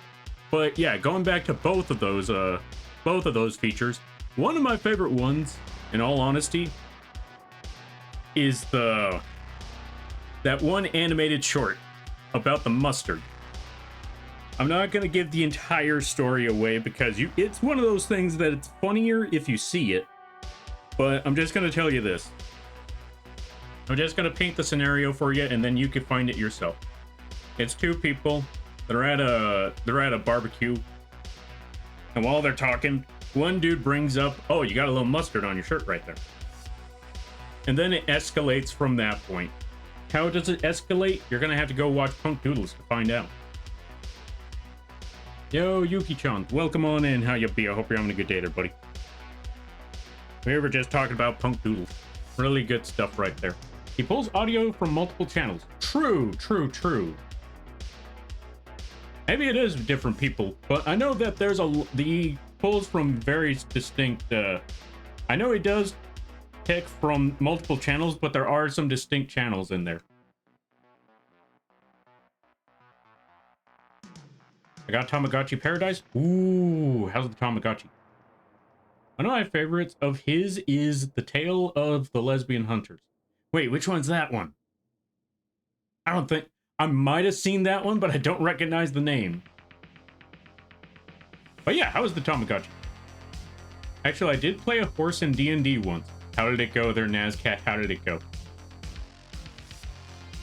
But yeah, going back to both of those features, one of my favorite ones, in all honesty, is that one animated short about the mustard. I'm not going to give the entire story away because it's one of those things that it's funnier if you see it. But I'm just going to tell you this. I'm just going to paint the scenario for you, and then you can find it yourself. It's two people. They're at a barbecue. And while they're talking, one dude brings up, oh, you got a little mustard on your shirt right there. And then it escalates from that point. How does it escalate? You're going to have to go watch Punk Doodles to find out. Yo, Yuki-chan, welcome on in. How you be? I hope you're having a good day there, buddy. We were just talking about Punk Doodles. Really good stuff right there. He pulls audio from multiple channels. True, true, true. Maybe it is different people, but I know that he pulls from very distinct, I know he does pick from multiple channels, but there are some distinct channels in there. I got Tamagotchi Paradise. Ooh, how's the Tamagotchi? One of my favorites of his is The Tale of the Lesbian Hunters. Wait, which one's that one? I don't think I might have seen that one, but I don't recognize the name. But yeah, how was the Tamagotchi? Actually, I did play a horse in D&D once. How did it go there, Nazcat? How did it go?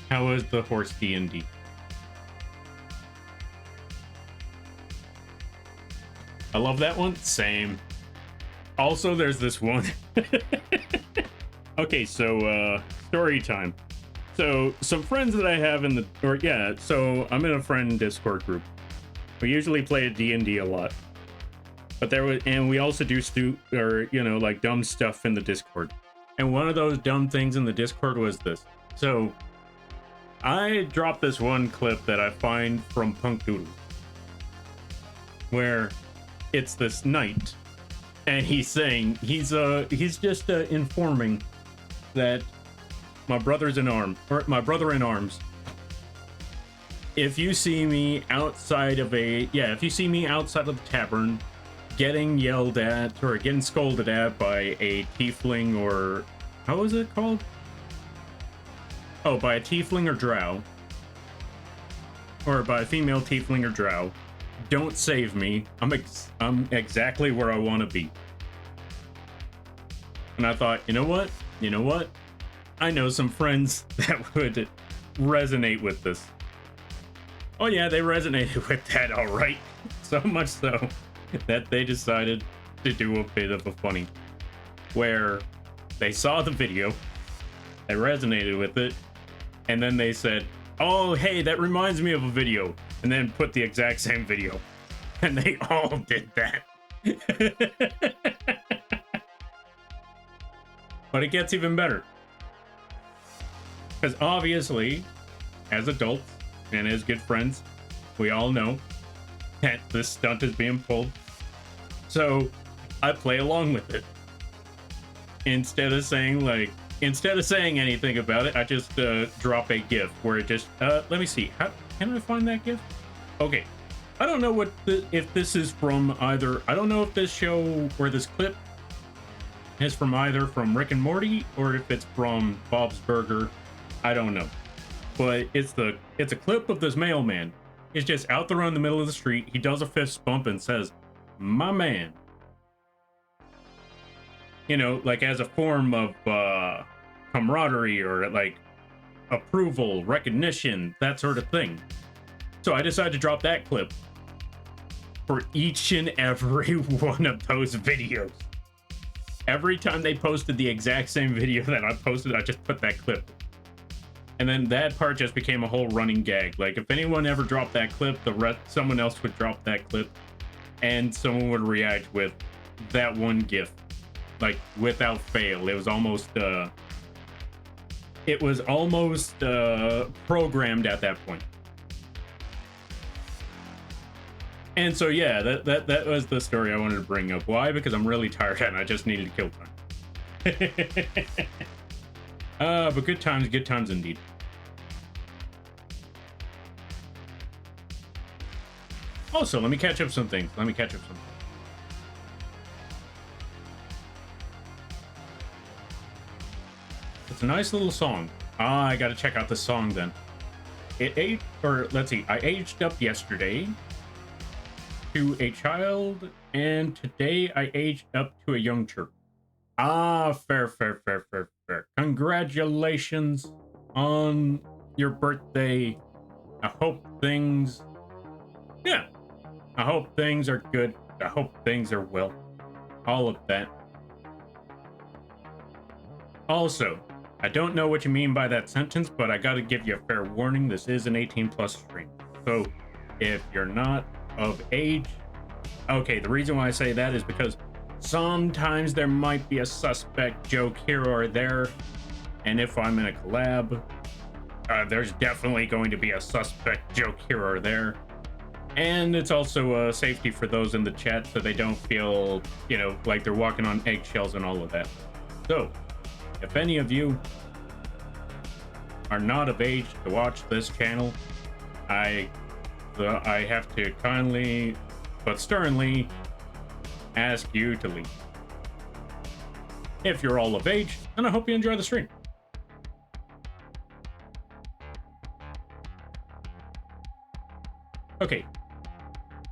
How was the horse D&D? I love that one. Same. Also, there's this one. Okay, so story time. So some friends that I have in the so I'm in a friend Discord group. We usually play a D&D a lot. But and we also do like dumb stuff in the Discord. And one of those dumb things in the Discord was this. So I dropped this one clip that I find from Punk Doodles, where it's this knight, and he's saying he's just informing that my brother in arms. If you see me outside of the tavern, getting yelled at or getting scolded at by a tiefling, or how was it called? Oh, by a tiefling or drow, or by a female tiefling or drow, don't save me. I'm exactly where I want to be. And I thought, you know what? I know some friends that would resonate with this. Oh yeah, they resonated with that, all right. So much so that they decided to do a bit of a funny, where they saw the video, they resonated with it, and then they said, oh hey, that reminds me of a video, and then put the exact same video. And they all did that. But it gets even better, because obviously, as adults and as good friends, we all know that this stunt is being pulled. So I play along with it. Instead of saying anything about it, I just drop a GIF where it just let me see. How can I find that GIF? Okay. I don't know if this is from either. I don't know if this show or this clip is from either from Rick and Morty or if it's from Bob's Burger. I don't know. But it's a clip of this mailman. He's just out there in the middle of the street. He does a fist bump and says, "My man." You know, like as a form of camaraderie or like approval, recognition, that sort of thing. So I decided to drop that clip for each and every one of those videos. Every time they posted the exact same video that I posted, I just put that clip. And then that part just became a whole running gag. Like if anyone ever dropped that clip, someone else would drop that clip, and someone would react with that one GIF, like without fail. It was almost programmed at that point. And so yeah, that was the story I wanted to bring up. Why? Because I'm really tired and I just needed to kill time. But good times indeed. Also, let me catch up some things. It's a nice little song. I gotta check out this song then. I aged up yesterday to a child, and today I aged up to a young church. Fair. Congratulations on your birthday. I hope things are good. I hope things are well. All of that. Also, I don't know what you mean by that sentence, but I gotta give you a fair warning. This is an 18+ stream. So if you're not of age, okay, the reason why I say that is because sometimes there might be a suspect joke here or there, and if I'm in a collab, there's definitely going to be a suspect joke here or there. And it's also a safety for those in the chat so they don't feel, like they're walking on eggshells and all of that. So if any of you are not of age to watch this channel, I have to kindly but sternly ask you to leave. If you're all of age, and I hope you enjoy the stream. Okay.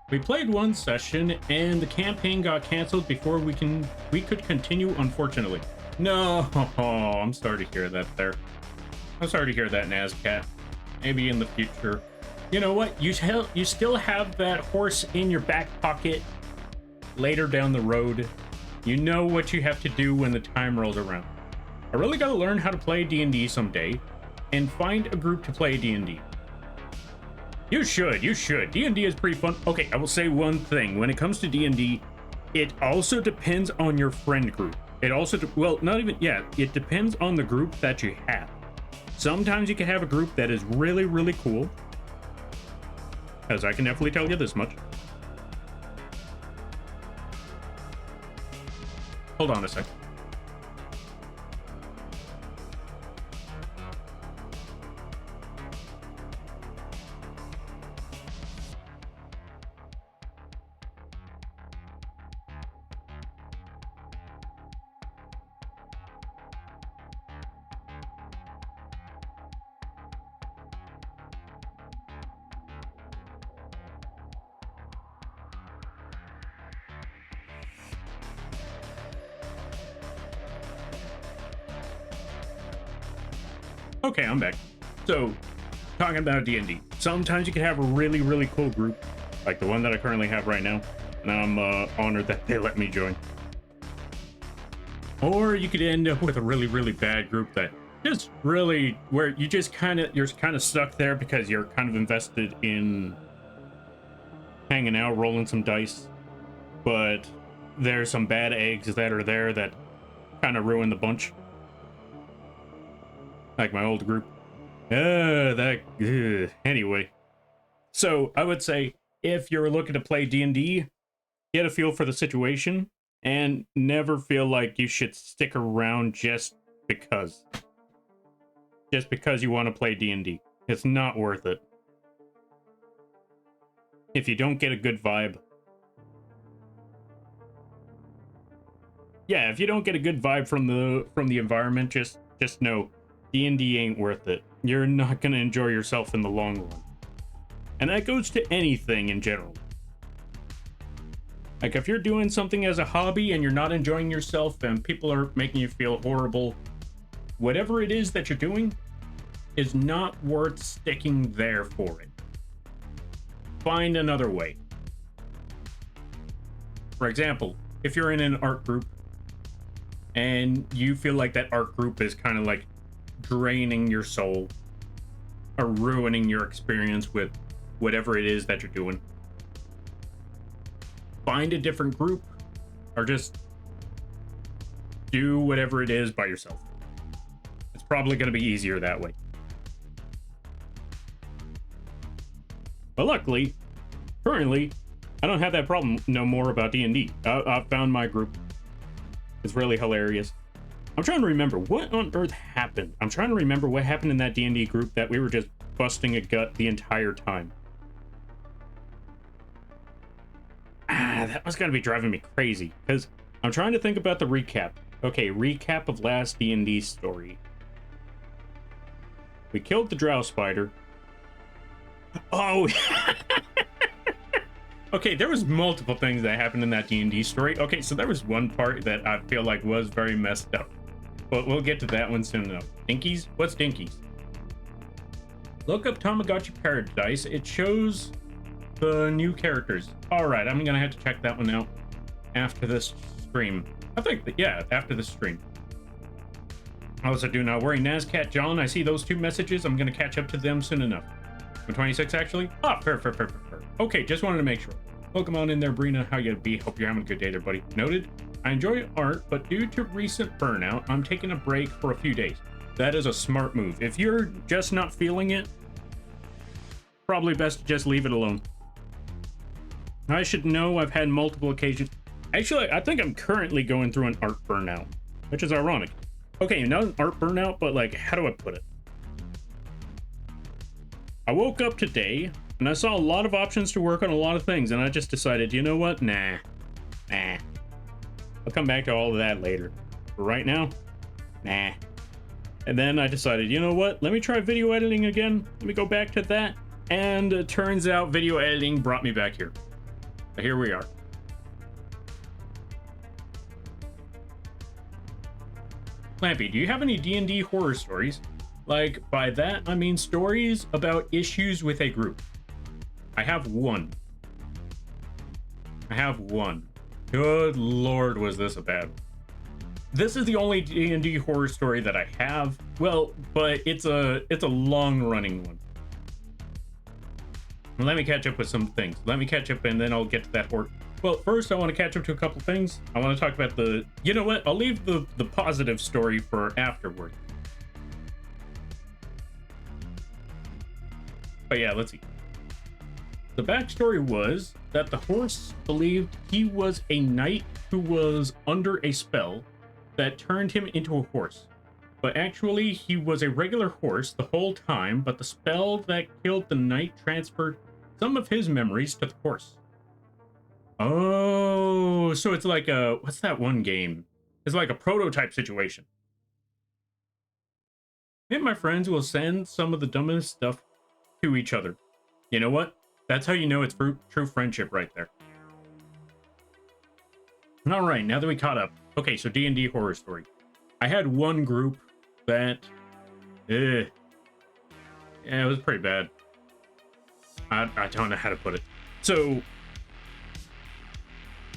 We played one session and the campaign got canceled before we could continue, unfortunately. No, I'm sorry to hear that there. I'm sorry to hear that, Nazcat. Maybe in the future. You know what? You still have that horse in your back pocket later down the road. You know what you have to do when the time rolls around. I really gotta learn how to play D&D someday and find a group to play D&D. You should. D&D is pretty fun. Okay, I will say one thing. When it comes to D&D, it also depends on your friend group. It also, well, not even, yeah, it depends on the group that you have. Sometimes you can have a group that is really, really cool. As I can definitely tell you this much. Hold on a sec. Okay, I'm back. So, talking about D&D. Sometimes you can have a really, really cool group, like the one that I currently have right now, and I'm honored that they let me join. Or you could end up with a really, really bad group that just really, where you're kind of stuck there because you're kind of invested in hanging out, rolling some dice, but there's some bad eggs that are there that kind of ruin the bunch. Like my old group. Anyway. So, I would say, if you're looking to play D&D, get a feel for the situation, and never feel like you should stick around just because. Just because you want to play D&D. It's not worth it. If you don't get a good vibe. Yeah, if you don't get a good vibe from the environment, just know D&D ain't worth it. You're not going to enjoy yourself in the long run. And that goes to anything in general. Like, if you're doing something as a hobby and you're not enjoying yourself and people are making you feel horrible, whatever it is that you're doing is not worth sticking there for it. Find another way. For example, if you're in an art group and you feel like that art group is kind of like draining your soul or ruining your experience with whatever it is that you're doing, find a different group or just do whatever it is by yourself. It's probably going to be easier that way. But luckily, currently, I don't have that problem no more about D&D. I've found my group. It's really hilarious. I'm trying to remember what on earth happened. I'm trying to remember what happened in that D&D group that we were just busting a gut the entire time. That was gotta be driving me crazy because I'm trying to think about the recap. Okay, recap of last D&D story. We killed the drow spider. Oh, okay, there was multiple things that happened in that D&D story. Okay, so there was one part that I feel like was very messed up. But we'll get to that one soon enough. Dinkies? What's Dinkies? Look up Tamagotchi Paradise. It shows the new characters. Alright, I'm gonna have to check that one out after this stream. I think that, yeah, after this stream. Also, do not worry, Nazcat John. I see those two messages. I'm gonna catch up to them soon enough. I'm 26 actually? Ah, fair. Okay, just wanted to make sure. Welcome on in there, Brina. How you be? Hope you're having a good day there, buddy. Noted. I enjoy art, but due to recent burnout, I'm taking a break for a few days. That is a smart move. If you're just not feeling it, probably best to just leave it alone. I should know I've had multiple occasions. Actually, I think I'm currently going through an art burnout, which is ironic. Okay, not an art burnout, but like, how do I put it? I woke up today and I saw a lot of options to work on a lot of things, and I just decided, you know what? Nah. I'll come back to all of that later. But right now, nah. And then I decided, you know what? Let me try video editing again. Let me go back to that. And it turns out video editing brought me back here. So here we are. Lampy, do you have any D&D horror stories? Like, by that, I mean stories about issues with a group. I have one. Good lord, was this a bad one. This is the only D&D horror story that I have. Well, but it's a long-running one. Let me catch up with some things. Let me catch up and then I'll get to that horror. Well, first I want to catch up to a couple things. I want to talk about the... You know what? I'll leave the positive story for afterward. But yeah, let's see. The backstory was that the horse believed he was a knight who was under a spell that turned him into a horse. But actually, he was a regular horse the whole time, but the spell that killed the knight transferred some of his memories to the horse. Oh, so it's like a... What's that one game? It's like a prototype situation. Me and my friends will send some of the dumbest stuff to each other. You know what? That's how you know it's true friendship right there. All right, now that we caught up. Okay, so D&D horror story. I had one group that... yeah, it was pretty bad. I don't know how to put it. So,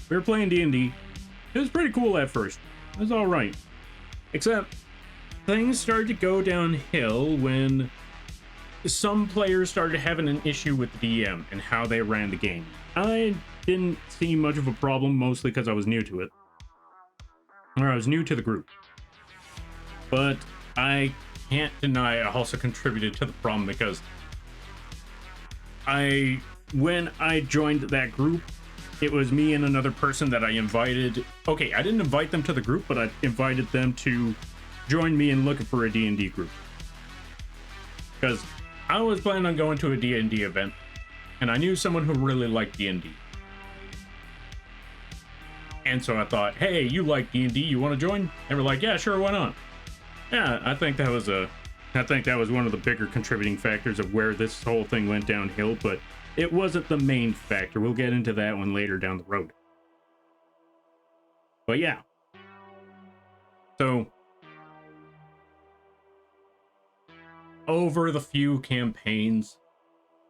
we were playing D&D. It was pretty cool at first. It was all right. Except, things started to go downhill when some players started having an issue with the DM and how they ran the game. I didn't see much of a problem, mostly because I was new to it. Or I was new to the group. But I can't deny I also contributed to the problem because when I joined that group, it was me and another person that I invited. Okay, I didn't invite them to the group, but I invited them to join me in looking for a D&D group. Because I was planning on going to a D&D event, and I knew someone who really liked D&D. And so I thought, hey, you like D&D, you want to join? They were like, yeah, sure, why not? Yeah, I think that was one of the bigger contributing factors of where this whole thing went downhill, but it wasn't the main factor. We'll get into that one later down the road. But yeah. So, over the few campaigns,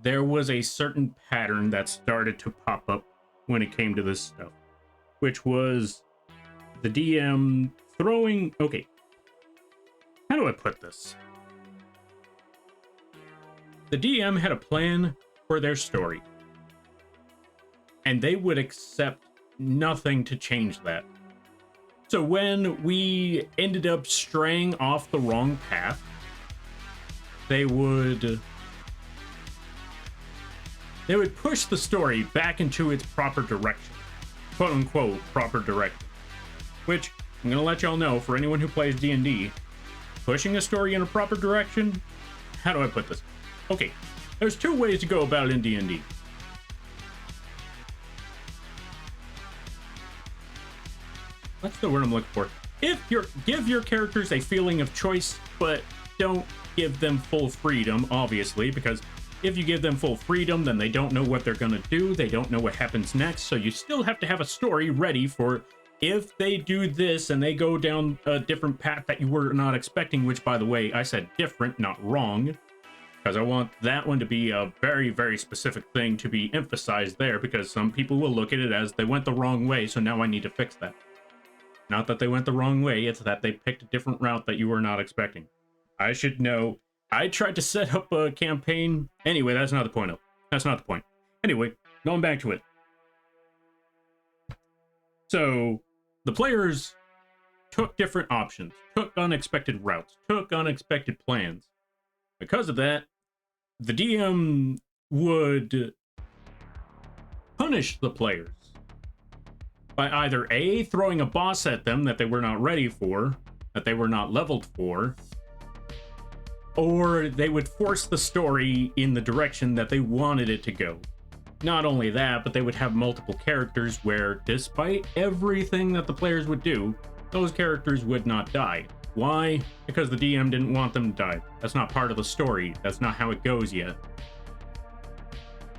there was a certain pattern that started to pop up when it came to this stuff, which was the DM throwing... Okay, how do I put this? The DM had a plan for their story, and they would accept nothing to change that. So when we ended up straying off the wrong path, they would push the story back into its proper direction, quote unquote proper direction, which I'm gonna let y'all know, for anyone who plays D&D, pushing a story in a proper direction, how do I put this? Okay, there's two ways to go about it in D&D. What's the word I'm looking for? Give your characters a feeling of choice, but don't give them full freedom, obviously, because if you give them full freedom, then they don't know what they're gonna do, they don't know what happens next, so you still have to have a story ready for if they do this and they go down a different path that you were not expecting, which, by the way, I said different, not wrong, because I want that one to be a very, very specific thing to be emphasized there, because some people will look at it as they went the wrong way, so now I need to fix that. Not that they went the wrong way, it's that they picked a different route that you were not expecting. I should know. I tried to set up a campaign. Anyway, that's not the point. That's not the point. Anyway, going back to it. So, the players took different options, took unexpected routes, took unexpected plans. Because of that, the DM would punish the players by either A, throwing a boss at them that they were not ready for, that they were not leveled for, or they would force the story in the direction that they wanted it to go. Not only that, but they would have multiple characters where, despite everything that the players would do, those characters would not die. Why? Because the DM didn't want them to die. That's not part of the story. That's not how it goes yet.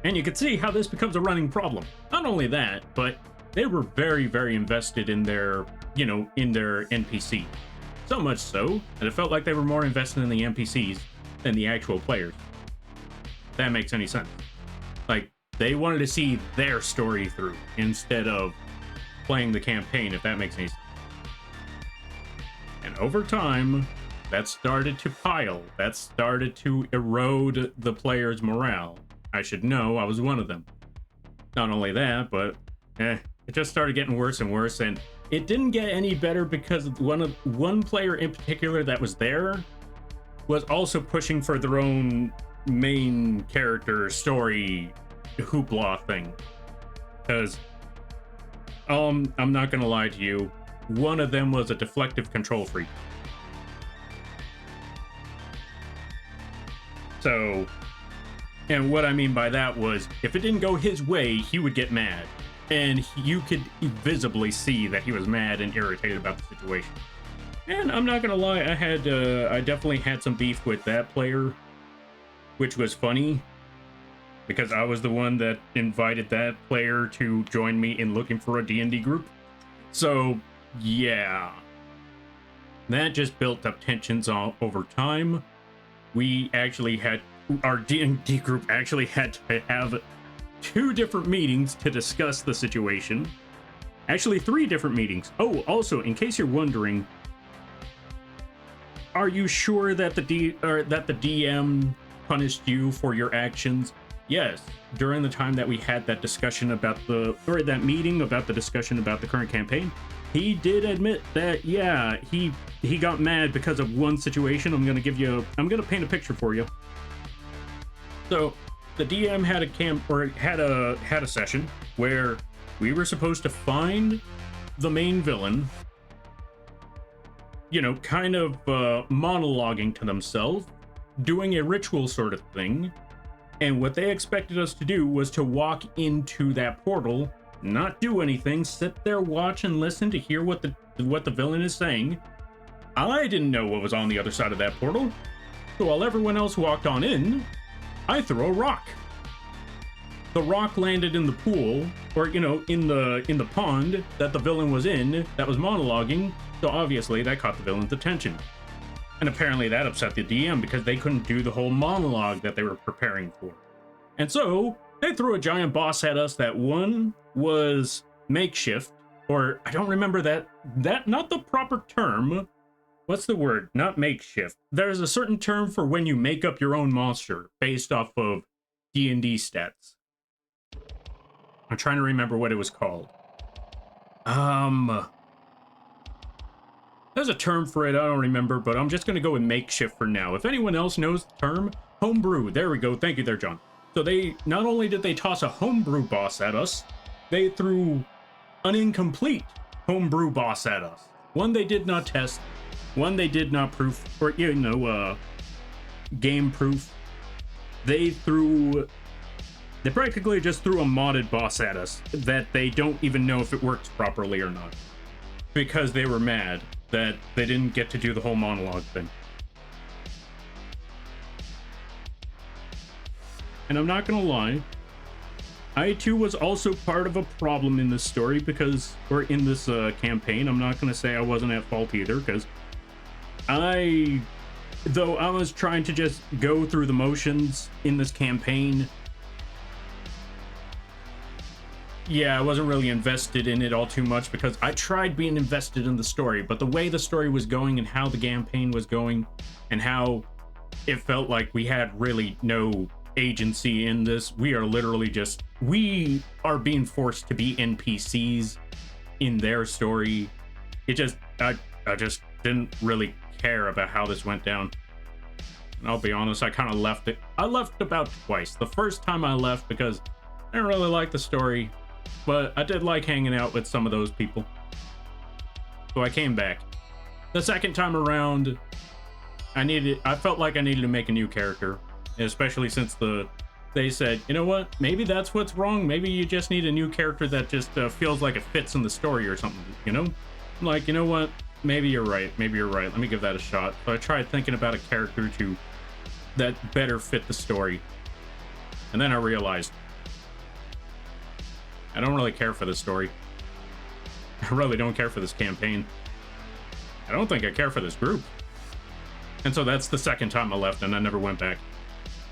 And you could see how this becomes a running problem. Not only that, but they were very, very invested in their, in their NPC. So much so that it felt like they were more invested in the NPCs than the actual players. If that makes any sense. Like, they wanted to see their story through instead of playing the campaign, if that makes any sense. And over time, that started to pile. That started to erode the players' morale. I should know, I was one of them. Not only that, but it just started getting worse and worse, and it didn't get any better because one player in particular that was there was also pushing for their own main character story hoopla thing. Because, I'm not gonna lie to you, one of them was a deflective control freak. So, and what I mean by that was, if it didn't go his way, he would get mad. And you could visibly see that he was mad and irritated about the situation. And I'm not gonna lie, I definitely had some beef with that player, which was funny, because I was the one that invited that player to join me in looking for a D&D group. So, yeah. That just built up tensions over time. We actually had, our D&D group actually had to have 2 different meetings to discuss the situation. Actually, 3 different meetings. Oh, also, in case you're wondering, are you sure that the DM punished you for your actions? Yes. During the time that we had that discussion about that meeting about the discussion about the current campaign, he did admit that, yeah, he got mad because of one situation. I'm gonna paint a picture for you. So, the DM had a session where we were supposed to find the main villain, kind of monologuing to themselves, doing a ritual sort of thing. And what they expected us to do was to walk into that portal, not do anything, sit there, watch, and listen to hear what the villain is saying. I didn't know what was on the other side of that portal, so while everyone else walked on in, I threw a rock. The rock landed in the pool, or in the pond that the villain was in, that was monologuing. So obviously that caught the villain's attention. And apparently that upset the DM because they couldn't do the whole monologue that they were preparing for. And so they threw a giant boss at us that one was makeshift, or I don't remember that not the proper term. What's the word? Not makeshift. There's a certain term for when you make up your own monster based off of D&D stats. I'm trying to remember what it was called. There's a term for it, I don't remember, but I'm just going to go with makeshift for now. If anyone else knows the term, homebrew. There we go. Thank you there, John. So not only did they toss a homebrew boss at us, they threw an incomplete homebrew boss at us. One they did not test, one they did not proof, or, game proof. They practically just threw a modded boss at us that they don't even know if it works properly or not. Because they were mad that they didn't get to do the whole monologue thing. And I'm not gonna lie, I too was also part of a problem in this story or in this campaign. I'm not gonna say I wasn't at fault either, because though I was trying to just go through the motions in this campaign, yeah, I wasn't really invested in it all too much because I tried being invested in the story, but the way the story was going and how the campaign was going and how it felt like we had really no agency in this, we are being forced to be NPCs in their story. I just didn't really care about how this went down. And I'll be honest, I kind of left it. I left about twice. The first time I left because I didn't really like the story, but I did like hanging out with some of those people. So I came back. The second time around, I felt like I needed to make a new character, especially since they said, you know what, maybe that's what's wrong. Maybe you just need a new character that just feels like it fits in the story or something, I'm like, you know what, maybe you're right. Let me give that a shot. So I tried thinking about a character that better fit the story. And then I realized, I don't really care for this story. I really don't care for this campaign. I don't think I care for this group. And so that's the second time I left, and I never went back.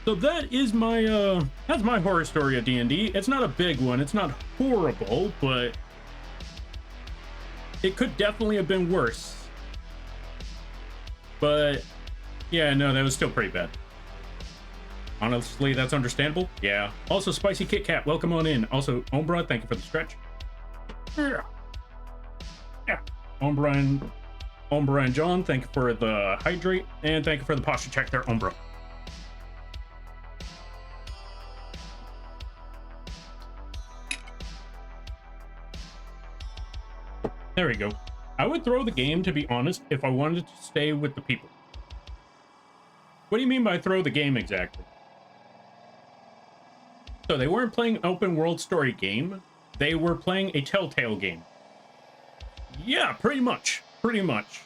So that is my, that's my horror story of D&D. It's not a big one. It's not horrible, but it could definitely have been worse. But yeah, no, that was still pretty bad. Honestly, that's understandable. Yeah. Also, Spicy Kit Kat, welcome on in. Also, Ombra, thank you for the stretch. Yeah. Ombra and John, thank you for the hydrate, and thank you for the posture check there, Ombra. There we go. I would throw the game, to be honest, if I wanted to stay with the people. What do you mean by throw the game exactly? So they weren't playing an open world story game. They were playing a Telltale game. Yeah, pretty much. Pretty much.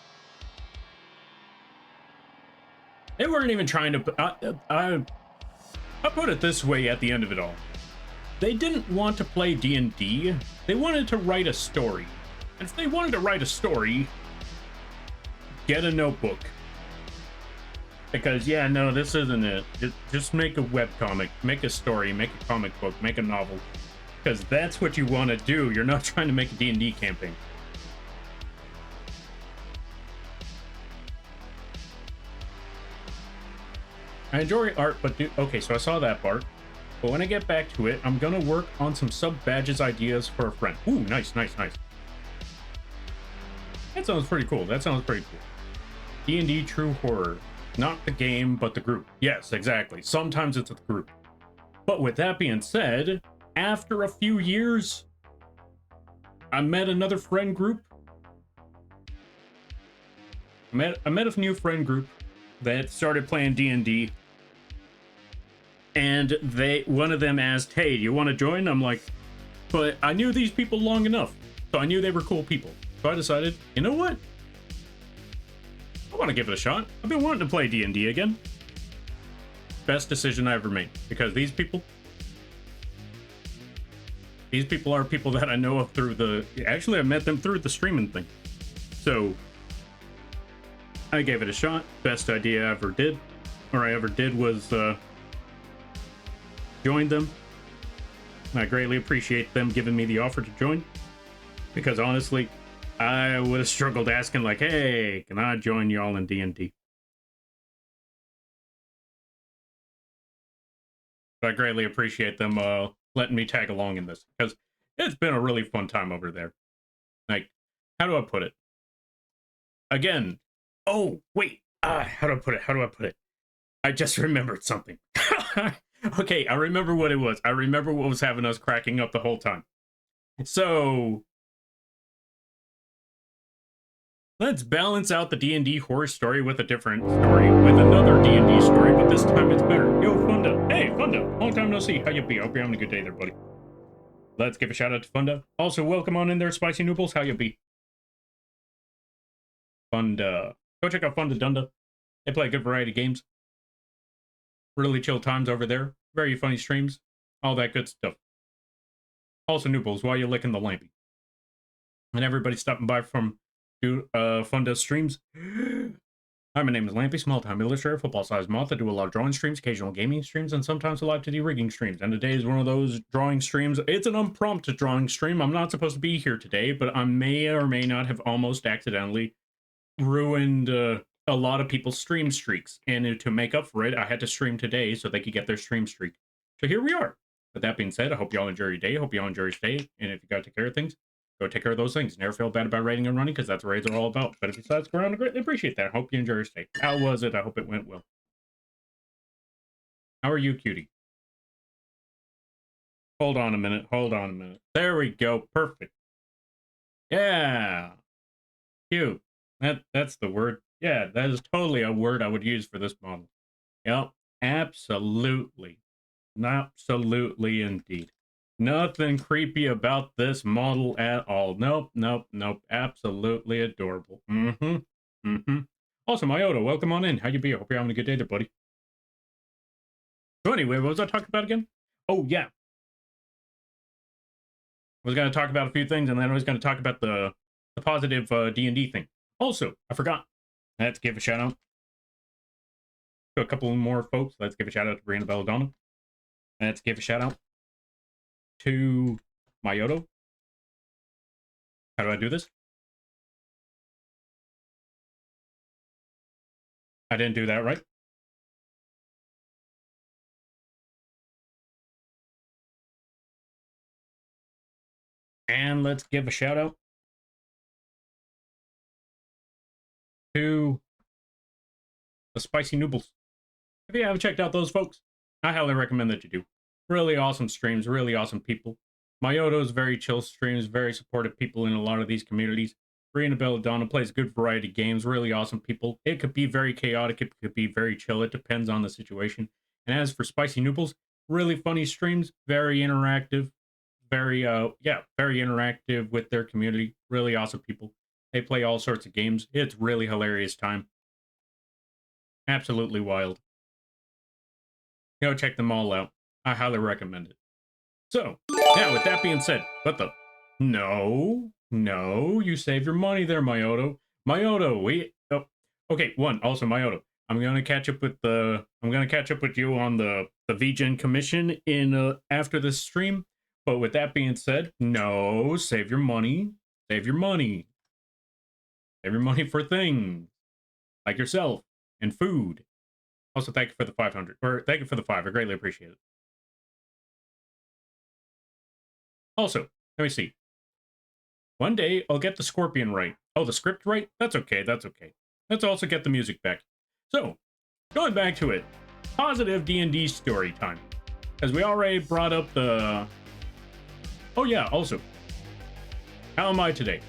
They weren't even trying to... I put it this way at the end of it all. They didn't want to play D&D. They wanted to write a story. And if they wanted to write a story, get a notebook. Because, yeah, no, this isn't it. Just make a webcomic, make a story, make a comic book, make a novel. Because that's what you want to do. You're not trying to make a D&D campaign. I enjoy art, but okay, so I saw that part. But when I get back to it, I'm gonna work on some sub-badges ideas for a friend. Ooh, nice, nice, nice. That sounds pretty cool. That sounds pretty cool. D&D True Horror. Not the game, but the group. Yes, exactly. Sometimes it's the group. But with that being said, after a few years, I met another friend group. I met a new friend group that started playing D&D. And one of them asked, hey, do you want to join? I'm like, but I knew these people long enough. So I knew they were cool people. So I decided, you know what? I want to give it a shot. I've been wanting to play D&D again. Best decision I ever made. Because these people are people that I know of through the... Actually, I met them through the streaming thing. So I gave it a shot. Best idea I ever did. Or I ever did was... joined them. I greatly appreciate them giving me the offer to join, because honestly, I would have struggled asking like, hey, can I join y'all in D&D? But I greatly appreciate them letting me tag along in this, because it's been a really fun time over there. Like, how do I put it? Again, oh, wait, how do I put it? I just remembered something. Okay, I remember what it was. I remember what was having us cracking up the whole time. So let's balance out the D&D horror story with a different story, with another D&D story, but this time it's better. Yo, Funda. Hey, Funda. Long time no see. How you be? Hope you're having a good day there, buddy. Let's give a shout out to Funda. Also, welcome on in there, Spicy Noodles. How you be? Funda. Go check out Funda Dunda. They play a good variety of games. Really chill times over there. Very funny streams. All that good stuff. Also, Noodles, while you're licking the lampy. And everybody stopping by from Funda streams. Hi, my name is Lampy, small-time illustrator, football-sized moth. I do a lot of drawing streams, occasional gaming streams, and sometimes a live 2D rigging streams. And today is one of those drawing streams. It's an unprompted drawing stream. I'm not supposed to be here today, but I may or may not have almost accidentally ruined a lot of people's stream streaks. And to make up for it, I had to stream today so they could get their stream streak. So here we are. With that being said, I hope y'all enjoy your day. I hope y'all enjoy your stay. And if you got to take care of things, go take care of those things. Never feel bad about raiding and running, because that's what raids are all about. But if you decide to go around, I greatly appreciate that. I hope you enjoy your stay. How was it? I hope it went well. How are you, cutie? Hold on a minute. Hold on a minute. There we go. Perfect. Yeah. Cute. That's the word. Yeah, that is totally a word I would use for this model. Yep. Absolutely. Absolutely indeed. Nothing creepy about this model at all. Nope, nope, nope. Absolutely adorable. Also, Myota, welcome on in. How you be? I hope you're having a good day there, buddy. So anyway, what was I talking about again? Oh, yeah. was going to talk about a few things, and then I was going to talk about the positive D&D thing. Also, I forgot. Let's give a shout out to a couple more folks. Let's give a shout out to Brianna Belladonna. Let's give a shout out to Mayoto. How do I do this? I didn't do that right. And let's give a shout out to the Spicy Noodles. If you haven't checked out those folks, I highly recommend that you do. Really awesome streams, really awesome people. Mayoto's very chill streams, very supportive people in a lot of these communities. Brianna Belladonna plays good variety games, really awesome people. It could be very chaotic, it could be very chill, it depends on the situation. And as for Spicy Noodles, really funny streams, very interactive, very interactive with their community. Really awesome people. They play all sorts of games. It's really hilarious time. Absolutely wild. Go check them all out. I highly recommend it. So, now with that being said, what the? No, you save your money there, Mayoto. Okay, also Mayoto. I'm gonna catch up with you on the vgen commission in after this stream. But with that being said, no, save your money. Save your money. Save your money for things like yourself and food. Also, thank you for the 500, or thank you for the 5. I greatly appreciate it. Also, let me see. One day I'll get the Scorpion right. Oh, the script right? That's okay. That's okay. Let's also get the music back. So, going back to it, positive D&D story time, because we already brought up the. Oh yeah. Also, how am I today?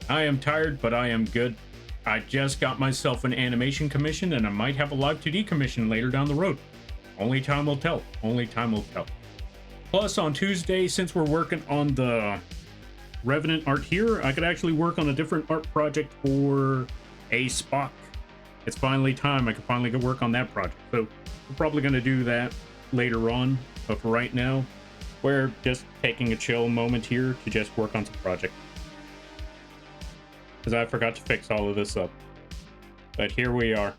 I am tired, but I am good. I just got myself an animation commission, and I might have a live 2D commission later down the road. Only time will tell. Only time will tell. Plus, on Tuesday, since we're working on the Revenant art here, I could actually work on a different art project for a Spock. It's finally time. I can finally go work on that project. So we're probably going to do that later on. But for right now, we're just taking a chill moment here to just work on some project. Because I forgot to fix all of this up. But here we are.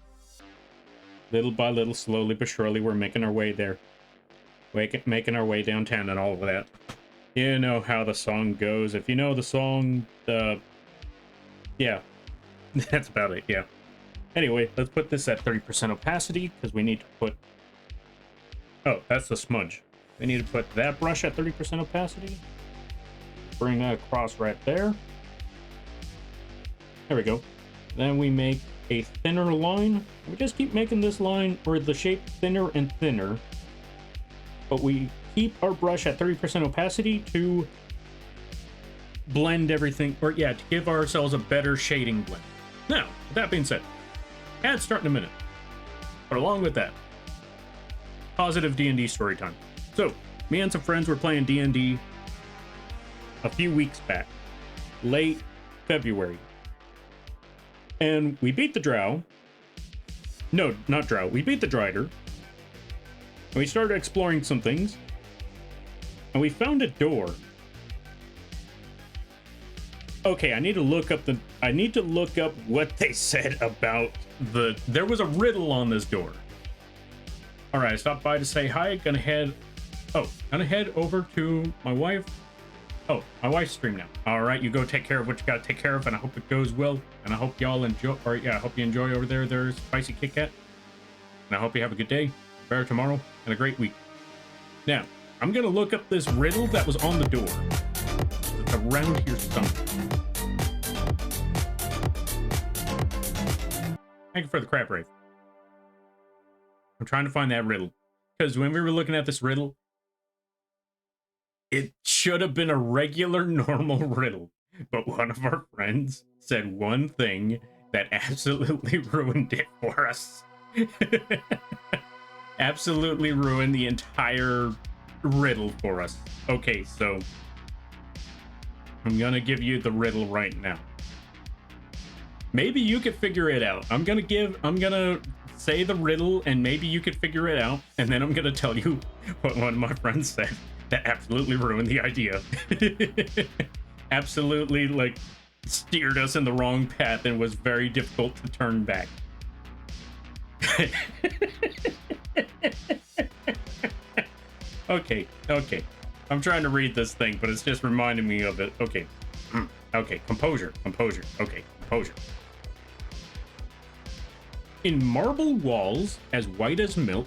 Little by little, slowly but surely, we're making our way there. Making our way downtown and all of that. You know how the song goes. If you know the song, yeah. That's about it, yeah. Anyway, let's put this at 30% opacity, because we need to put... Oh, that's the smudge. We need to put that brush at 30% opacity. Bring that across right there. There we go. Then we make a thinner line. We just keep making this line, or the shape, thinner and thinner. But we keep our brush at 30% opacity to blend everything, or yeah, to give ourselves a better shading blend. Now, with that being said, ads start in a minute. But along with that, positive D&D story time. So, me and some friends were playing D&D a few weeks back, late February. And we beat the drow. No, not drow. We beat the drider. And we started exploring some things. And we found a door. Okay, I need to look up what they said about there was a riddle on this door. Alright, I stopped by to say hi. Gonna head over to my wife. Oh, my wife's stream now. Alright, you go take care of what you gotta take care of, and I hope it goes well. And I hope y'all enjoy, or yeah, I hope you enjoy over there. There's Spicy Kit Kat. And I hope you have a good day, better tomorrow, and a great week. Now, I'm gonna look up this riddle that was on the door. It's around here somewhere. Thank you for the crab rave. I'm trying to find that riddle. Because when we were looking at this riddle, it should have been a regular, normal riddle. But one of our friends said one thing that absolutely ruined it for us. Absolutely ruined the entire riddle for us. Okay, so I'm gonna give you the riddle right now. Maybe you could figure it out. I'm gonna say the riddle, and maybe you could figure it out, and then I'm gonna tell you what one of my friends said. That absolutely ruined the idea. Absolutely, like, steered us in the wrong path and was very difficult to turn back. Okay, okay. I'm trying to read this thing, but it's just reminding me of it. Okay. Okay, composure, composure. Okay, composure. In marble walls as white as milk,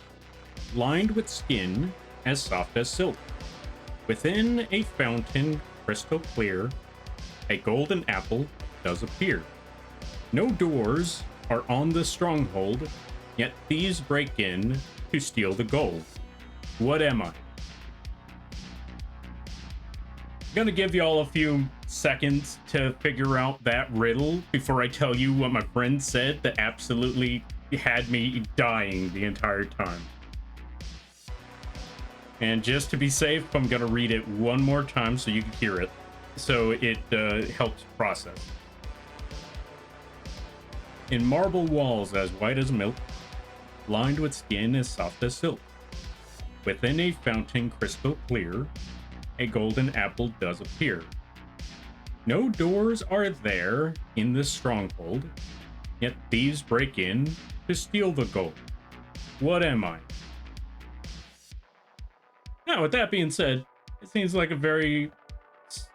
lined with skin as soft as silk. Within a fountain crystal clear, a golden apple does appear. No doors are on the stronghold, yet thieves break in to steal the gold. What am I? I'm gonna give y'all a few seconds to figure out that riddle before I tell you what my friend said that absolutely had me dying the entire time. And just to be safe, I'm gonna read it one more time so you can hear it, so it helps process. In marble walls as white as milk, lined with skin as soft as silk, within a fountain crystal clear, a golden apple does appear. No doors are there in this stronghold, yet thieves break in to steal the gold. What am I? Now, with that being said, it seems like a very,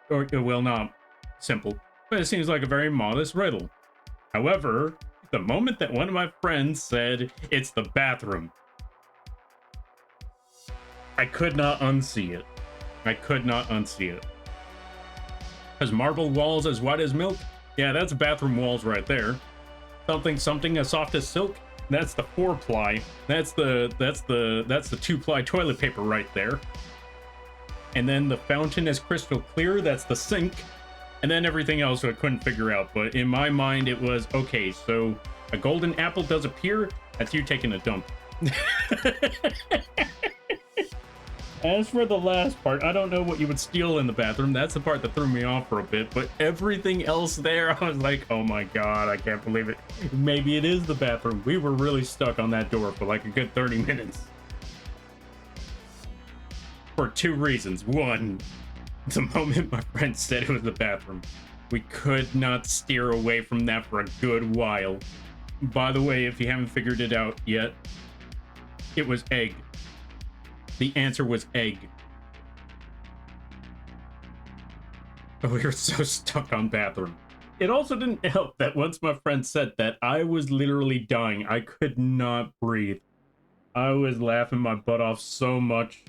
or well, not simple, but it seems like a very modest riddle. However, the moment that one of my friends said it's the bathroom, I could not unsee it. I could not unsee it. Because marble walls as white as milk? Yeah, that's bathroom walls right there. Something as soft as silk? That's the 4-ply. That's the 2-ply toilet paper right there. And then the fountain is crystal clear. That's the sink. And then everything else I couldn't figure out. But in my mind, it was, okay, so a golden apple does appear. That's you taking a dump. As for the last part, I don't know what you would steal in the bathroom. That's the part that threw me off for a bit. But everything else there, I was like, oh my god, I can't believe it. Maybe it is the bathroom. We were really stuck on that door for like a good 30 minutes. For 2 reasons. One, the moment my friend said it was the bathroom, we could not steer away from that for a good while. By the way, if you haven't figured it out yet, it was egg. The answer was egg. But we were so stuck on bathroom. It also didn't help that once my friend said that, I was literally dying. I could not breathe. I was laughing my butt off so much.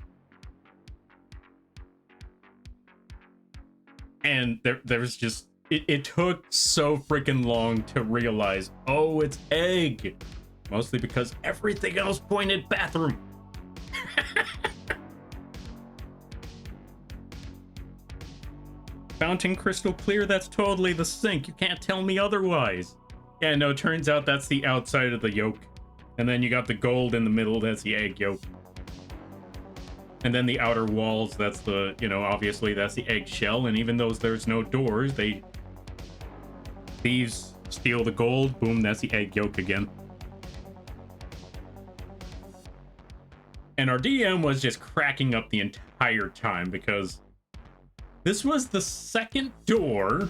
And there was just, it took so freaking long to realize, oh, it's egg. Mostly because everything else pointed bathroom. Fountain crystal clear, that's totally the sink. You can't tell me otherwise. Yeah, no, turns out that's the outside of the yolk. And then you got the gold in the middle, that's the egg yolk. And then the outer walls, that's the, you know, obviously that's the egg shell. And even though there's no doors, thieves steal the gold. Boom, that's the egg yolk again. And our DM was just cracking up the entire time because this was the second door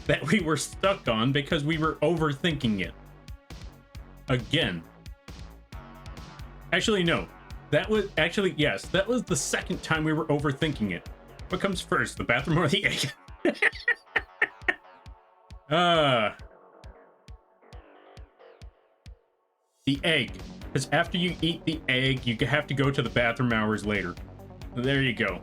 that we were stuck on because we were overthinking it. Again. Actually, no. That was actually, yes, that was the second time we were overthinking it. What comes first, the bathroom or the egg? The egg. Because after you eat the egg, you have to go to the bathroom hours later. There you go.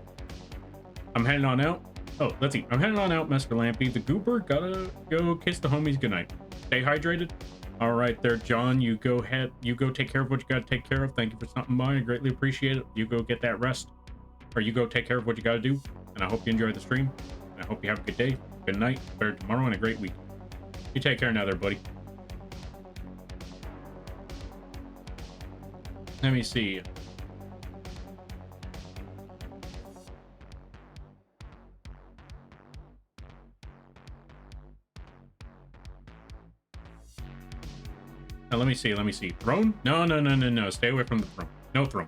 I'm heading on out. Oh, let's see. I'm heading on out, Mr. Lampy. The goober gotta go kiss the homies goodnight. Stay hydrated. All right there, John. You go ahead. You go take care of what you gotta take care of. Thank you for stopping by. I greatly appreciate it. You go get that rest. Or you go take care of what you gotta do. And I hope you enjoy the stream. And I hope you have a good day, good night, better tomorrow, and a great week. You take care now there, buddy. Let me see. Now, let me see. Throne? No. Stay away from the throne. No throne.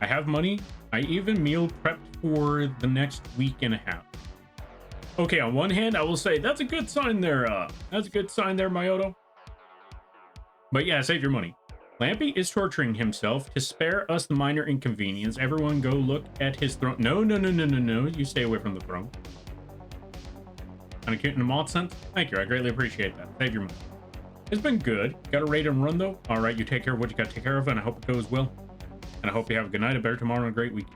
I have money. I even meal prepped for the next week and a half. Okay, on one hand, I will say that's a good sign there. That's a good sign there, Myoto. But yeah, save your money. Lampy is torturing himself to spare us the minor inconvenience. Everyone go look at his throne. No, no, no, no, no, no. You stay away from the throne. Kind of cute in a moth sense. Thank you. I greatly appreciate that. Save your money. It's been good. Got a raid and run, though. All right, you take care of what you got to take care of, and I hope it goes well. And I hope you have a good night, a better tomorrow, and a great week.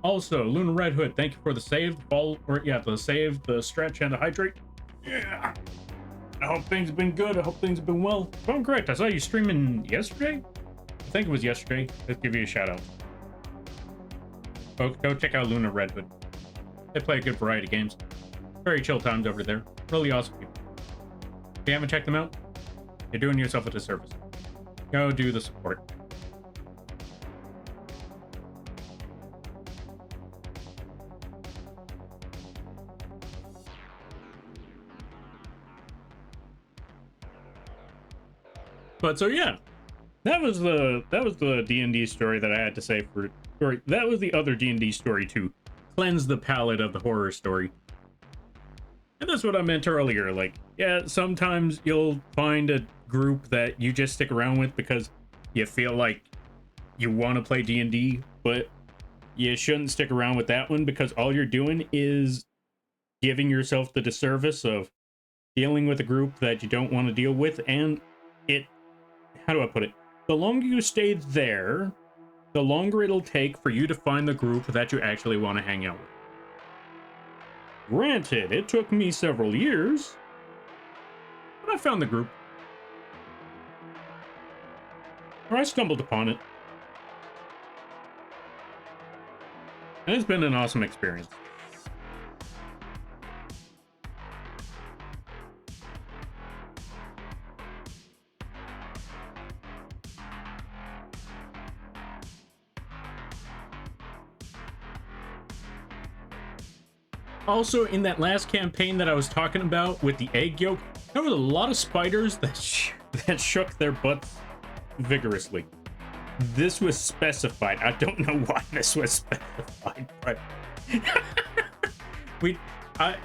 Also, Luna Red Hood, thank you for the save, the save, the stretch, and the hydrate. Yeah. I hope things have been good. I hope things have been well. If I'm correct, I saw you streaming yesterday? I think it was yesterday. Let's give you a shout out. Go check out Luna Red Hood. They play a good variety of games. Very chill times over there. Really awesome people. If you haven't checked them out, you're doing yourself a disservice. Go do the support. But so yeah, that was the D&D story that I had to say for, or that was the other D&D story to cleanse the palate of the horror story. And that's what I meant earlier. Like, yeah, sometimes you'll find a group that you just stick around with because you feel like you want to play D&D, but you shouldn't stick around with that one because all you're doing is giving yourself the disservice of dealing with a group that you don't want to deal with. And it, how do I put it? The longer you stay there, the longer it'll take for you to find the group that you actually want to hang out with. Granted, it took me several years, but I found the group. Or I stumbled upon it. And it's been an awesome experience. Also, in that last campaign that I was talking about with the egg yolk, there was a lot of spiders that shook their butts vigorously. This was specified. I don't know why this was specified, but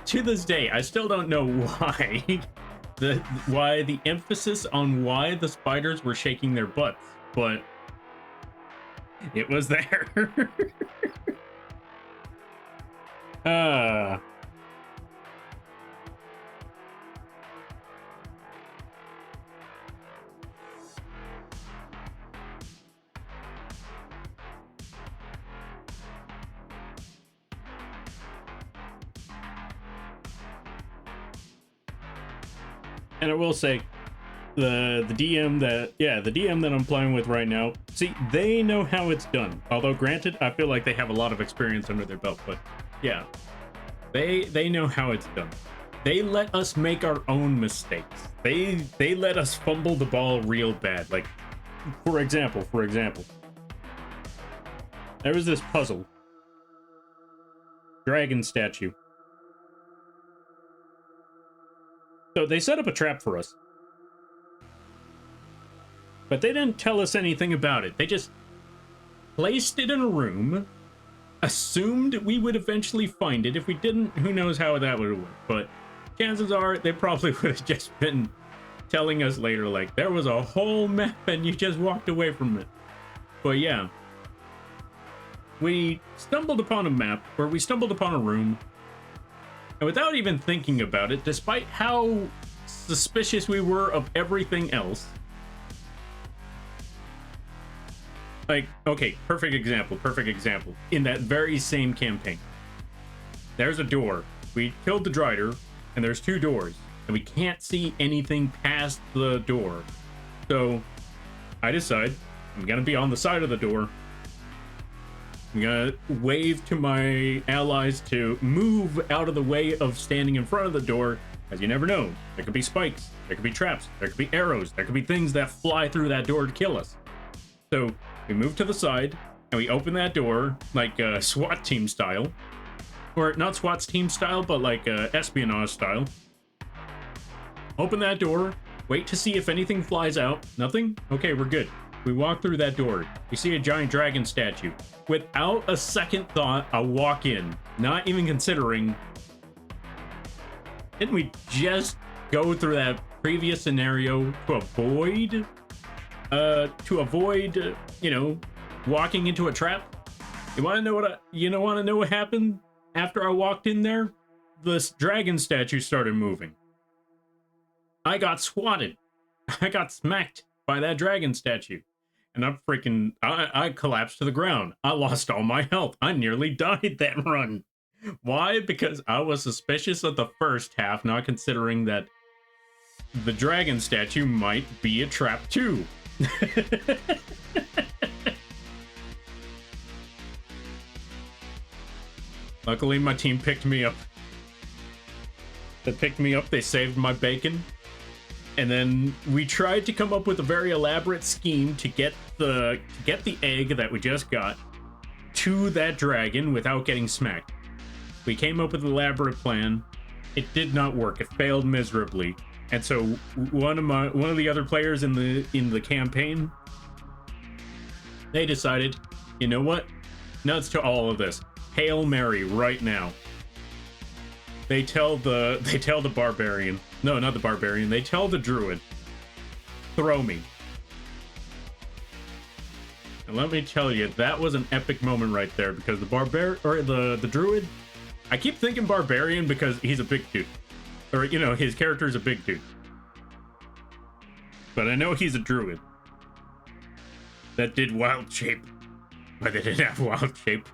to this day, I still don't know why the emphasis on why the spiders were shaking their butts, but it was there. And I will say, the DM that I'm playing with right now, see, they know how it's done. Although, granted, I feel like they have a lot of experience under their belt, but yeah, they know how it's done. They let us make our own mistakes. They let us fumble the ball real bad. Like, for example, there was this puzzle. Dragon statue. So they set up a trap for us. But they didn't tell us anything about it. They just placed it in a room, assumed we would eventually find it. If we didn't, who knows how that would have worked. But chances are they probably would have just been telling us later, like, there was a whole map and you just walked away from it. But yeah, we stumbled upon a map, or we stumbled upon a room, and without even thinking about it, despite how suspicious we were of everything else, like, okay, perfect example. In that very same campaign, there's a door. We killed the Drider, and there's two doors, and we can't see anything past the door. So I decide I'm gonna be on the side of the door. I'm gonna wave to my allies to move out of the way of standing in front of the door, as you never know. There could be spikes, there could be traps, there could be arrows, there could be things that fly through that door to kill us. So we move to the side, and we open that door like SWAT team style. Or not SWAT team style, but like espionage style. Open that door, wait to see if anything flies out. Nothing? Okay, we're good. We walk through that door. We see a giant dragon statue. Without a second thought, I walk in, not even considering. Didn't we just go through that previous scenario to avoid, you know, walking into a trap? You want to know what happened after I walked in there? This dragon statue started moving. I got swatted. I got smacked by that dragon statue. And I collapsed to the ground. I lost all my health. I nearly died that run. Why? Because I was suspicious of the first half, not considering that the dragon statue might be a trap too. Luckily, my team picked me up. They picked me up, they saved my bacon. And then we tried to come up with a very elaborate scheme to get the egg that we just got to that dragon without getting smacked. We came up with an elaborate plan. It did not work. It failed miserably. And so one of the other players in the campaign, they decided, you know what? Nuts to all of this. Hail Mary right now. They tell the barbarian. No, not the barbarian. They tell the druid, throw me. And let me tell you, that was an epic moment right there, because the druid, I keep thinking barbarian because he's a big dude. Or, you know, his character is a big dude. But I know he's a druid that did wild shape. But they didn't have wild shape.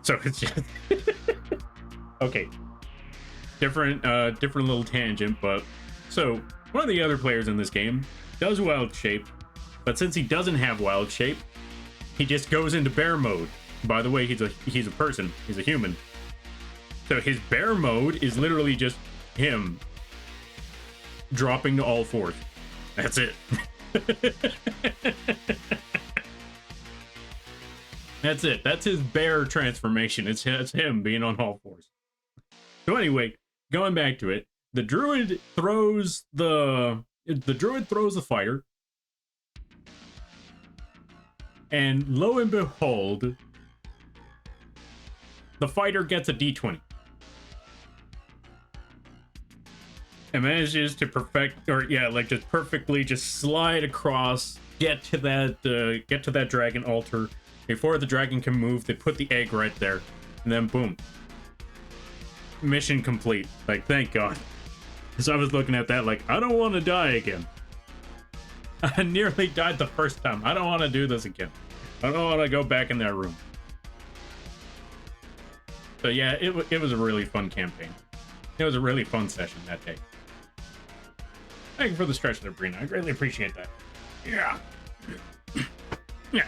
So it's just okay. Different little tangent, but so one of the other players in this game does wild shape, but since he doesn't have wild shape, he just goes into bear mode. By the way, he's a person, he's a human. So his bear mode is literally just him dropping to all fours. That's it. That's it. That's his bear transformation. It's him being on all fours. So anyway, going back to it, the druid throws the fighter, and lo and behold, the fighter gets a d20 and manages to just perfectly just slide across, get to that dragon altar. Before the dragon can move, they put the egg right there, and then boom. Mission complete. Like, thank God. So I was looking at that like, I don't want to die again. I nearly died the first time. I don't want to do this again. I don't want to go back in that room. So yeah, it was a really fun campaign. It was a really fun session that day. Thank you for the stretch there, Brina. I greatly appreciate that. Yeah. Yeah.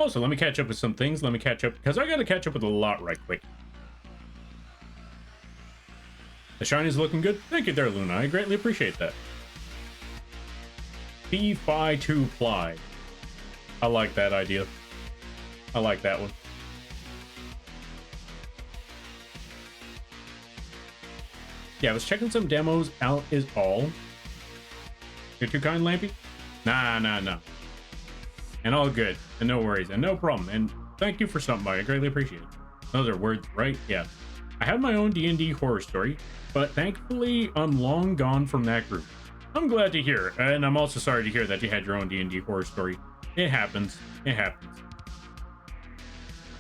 Also, let me catch up with some things. Let me catch up, because I gotta catch up with a lot right quick. The shiny's looking good. Thank you there, Luna. I greatly appreciate that. P-Fi 2 Ply. I like that idea. I like that one. Yeah, I was checking some demos out is all. You're too kind, Lampy? Nah. And all good, and no worries, and no problem, and thank you for stopping by. I greatly appreciate it. Those are words, right? Yeah. I have my own D&D horror story, but thankfully I'm long gone from that group. I'm glad to hear, and I'm also sorry to hear that you had your own D&D horror story. It happens. It happens.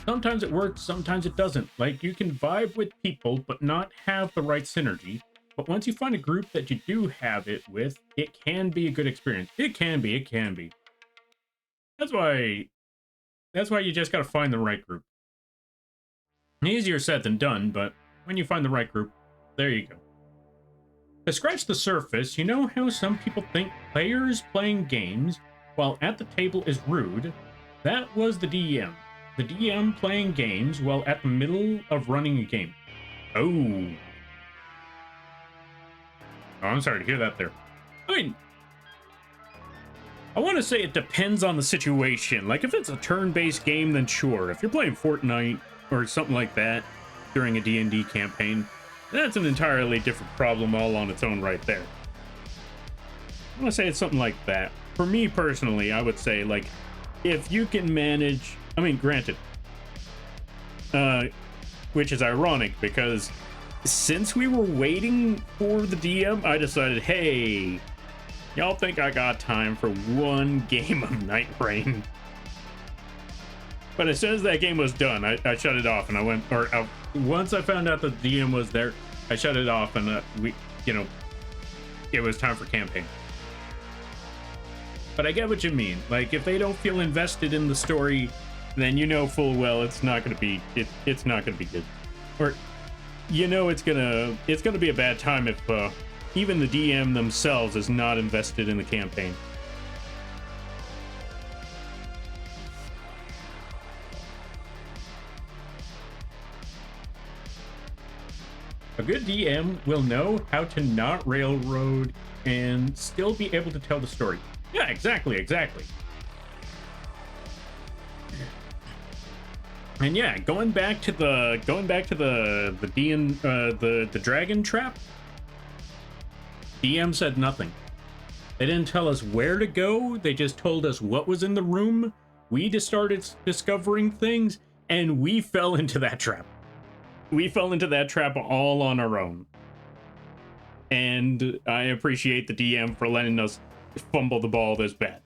Sometimes it works, sometimes it doesn't. Like, you can vibe with people, but not have the right synergy. But once you find a group that you do have it with, it can be a good experience. It can be. That's why you just gotta find the right group. Easier said than done, but when you find the right group, there you go. To scratch the surface, you know how some people think players playing games while at the table is rude? That was the DM. The DM playing games while at the middle of running a game. Oh, I'm sorry to hear that there. I mean, I want to say it depends on the situation. Like, if it's a turn-based game, then sure. If you're playing Fortnite or something like that during a D&D campaign, that's an entirely different problem all on its own right there. I want to say it's something like that. For me personally, I would say, like, if you can manage, I mean, granted, which is ironic because since we were waiting for the DM, I decided, hey, y'all think I got time for one game of Night Rain? But as soon as that game was done, I shut it off and I went, once I found out the DM was there, I shut it off and it was time for campaign. But I get what you mean. Like, if they don't feel invested in the story, then you know full well it's not going to be it's not going to be good, or it's gonna be a bad time if even the DM themselves is not invested in the campaign. A good DM will know how to not railroad and still be able to tell the story. Yeah, exactly. And yeah, going back to the dragon trap. DM said nothing. They didn't tell us where to go. They just told us what was in the room. We just started discovering things, and we fell into that trap. We fell into that trap all on our own. And I appreciate the DM for letting us fumble the ball this bad.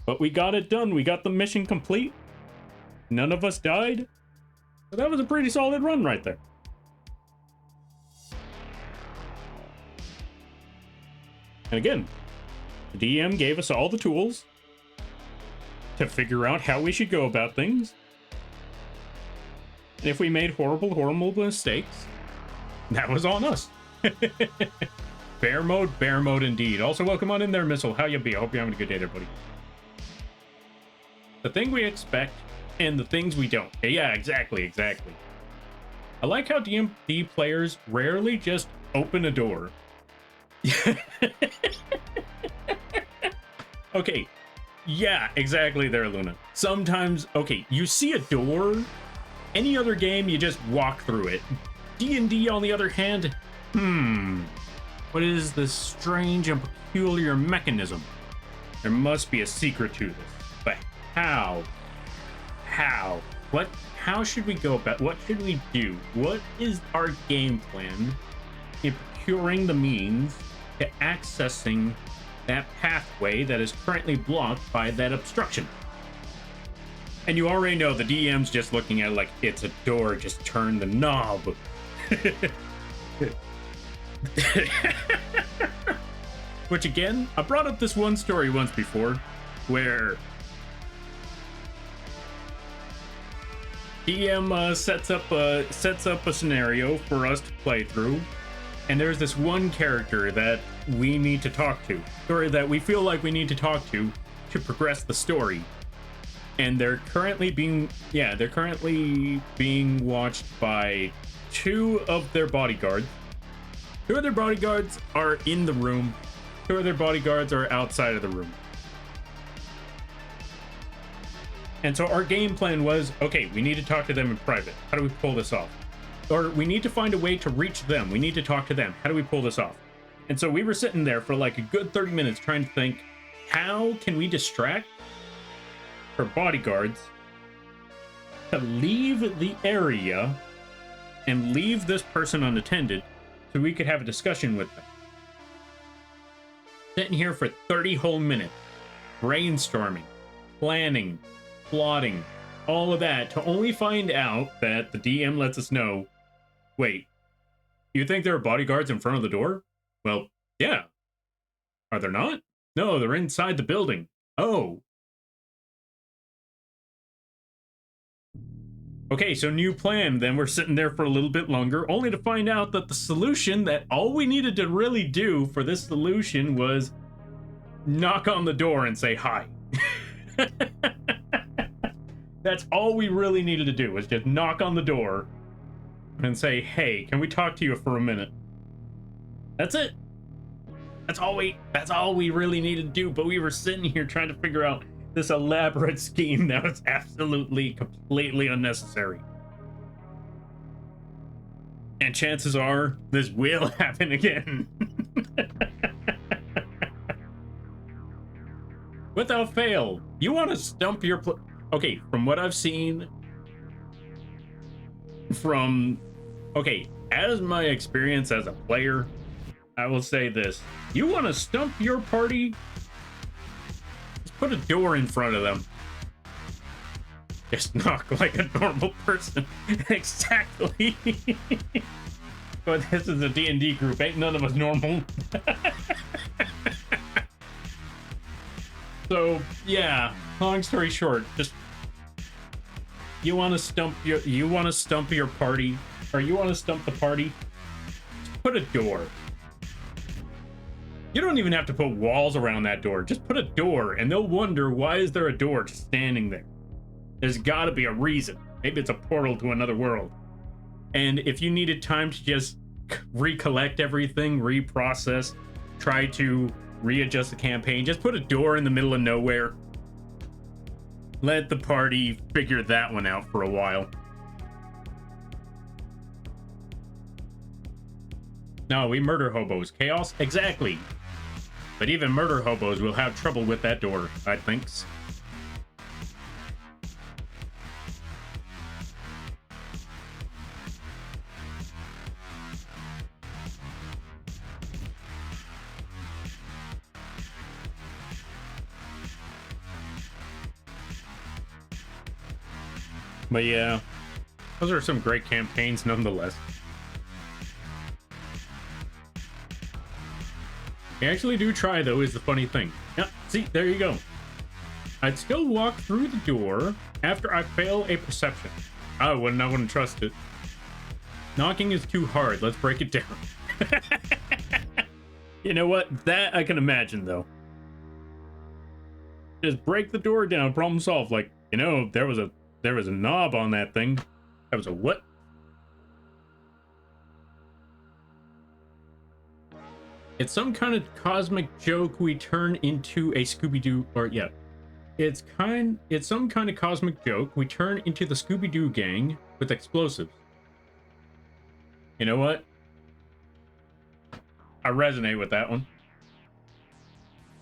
But we got it done. We got the mission complete. None of us died. So that was a pretty solid run right there. And again, the DM gave us all the tools to figure out how we should go about things. And if we made horrible mistakes, that was on us. Bear mode indeed. Also, welcome on in there, Missile. How you be? I hope you're having a good day there, buddy. The thing we expect and the things we don't. Yeah, exactly. I like how D&D players rarely just open a door. Okay, yeah, exactly there, Luna. Sometimes, okay, you see a door. Any other game, you just walk through it. D&D, on the other hand, what is this strange and peculiar mechanism? There must be a secret to this. But how? How should we go about? What should we do? What is our game plan in procuring the means to accessing that pathway that is currently blocked by that obstruction? And you already know the DM's just looking at it like it's a door, just turn the knob. Which again, I brought up this one story once before where DM sets up a scenario for us to play through, and there's this one character that we need to talk to, or that we feel like we need to talk to progress the story. And they're currently being watched by two of their bodyguards. Two of their bodyguards are in the room. Two of their bodyguards are outside of the room. And so our game plan was, okay, we need to talk to them in private. How do we pull this off? Or we need to find a way to reach them. We need to talk to them. How do we pull this off? And so we were sitting there for like a good 30 minutes trying to think, how can we distract her bodyguards to leave the area and leave this person unattended so we could have a discussion with them. Sitting here for 30 whole minutes, brainstorming, planning, plotting, all of that, to only find out that the DM lets us know, wait, you think there are bodyguards in front of the door? Well, yeah. Are there not? No, they're inside the building. Oh. Okay, so new plan. Then we're sitting there for a little bit longer, only to find out that the solution, that all we needed to really do for this solution was knock on the door and say hi. That's all we really needed to do, was just knock on the door and say, hey, can we talk to you for a minute? That's it. That's all we really needed to do. But we were sitting here trying to figure out this elaborate scheme that was absolutely, completely unnecessary. And chances are this will happen again. Without fail, you want to stump your okay, from what I've seen from as my experience as a player, I will say this. You want to stump your party? Just put a door in front of them. Just knock like a normal person. Exactly. But this is a D&D group. Ain't none of us normal. So, yeah, long story short, just you want to stump your party, or you want to stump the party, just put a door. You don't even have to put walls around that door. Just put a door, and they'll wonder, why is there a door just standing there? There's got to be a reason. Maybe it's a portal to another world. And if you needed time to just recollect everything, reprocess, try to readjust the campaign, just put a door in the middle of nowhere. Let the party figure that one out for a while. No, we murder hobos. Chaos? Exactly. But even murder hobos will have trouble with that door, I think. But yeah, those are some great campaigns nonetheless. They actually do try, though, is the funny thing. Yeah, see, there you go. I'd still walk through the door after I fail a perception. I wouldn't trust it. Knocking is too hard. Let's break it down. You know what? That I can imagine, though. Just break the door down, problem solved. Like, you know, there was a knob on that thing. That was a what? It's some kind of cosmic joke we turn into a Scooby-Doo, or yeah. It's some kind of cosmic joke we turn into the Scooby-Doo gang with explosives. You know what? I resonate with that one.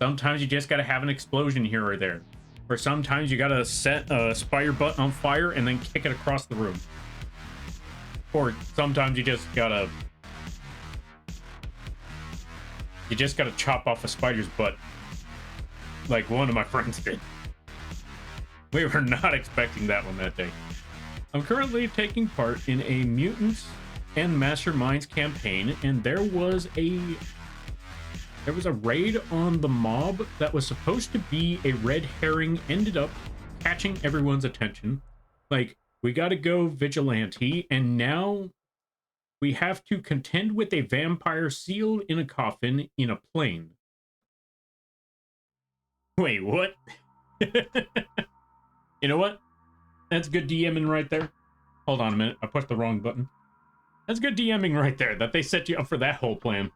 Sometimes you just gotta have an explosion here or there. Or sometimes you gotta set a spider butt on fire and then kick it across the room. Or sometimes you just gotta chop off a spider's butt, like one of my friends did. We were not expecting that one that day. I'm currently taking part in a Mutants and Masterminds campaign, and there was a raid on the mob that was supposed to be a red herring, ended up catching everyone's attention. Like, we gotta go vigilante, and now we have to contend with a vampire sealed in a coffin in a plane. Wait, what? You know what? That's good DMing right there. Hold on a minute, I pushed the wrong button. That's good DMing right there, that they set you up for that whole plan.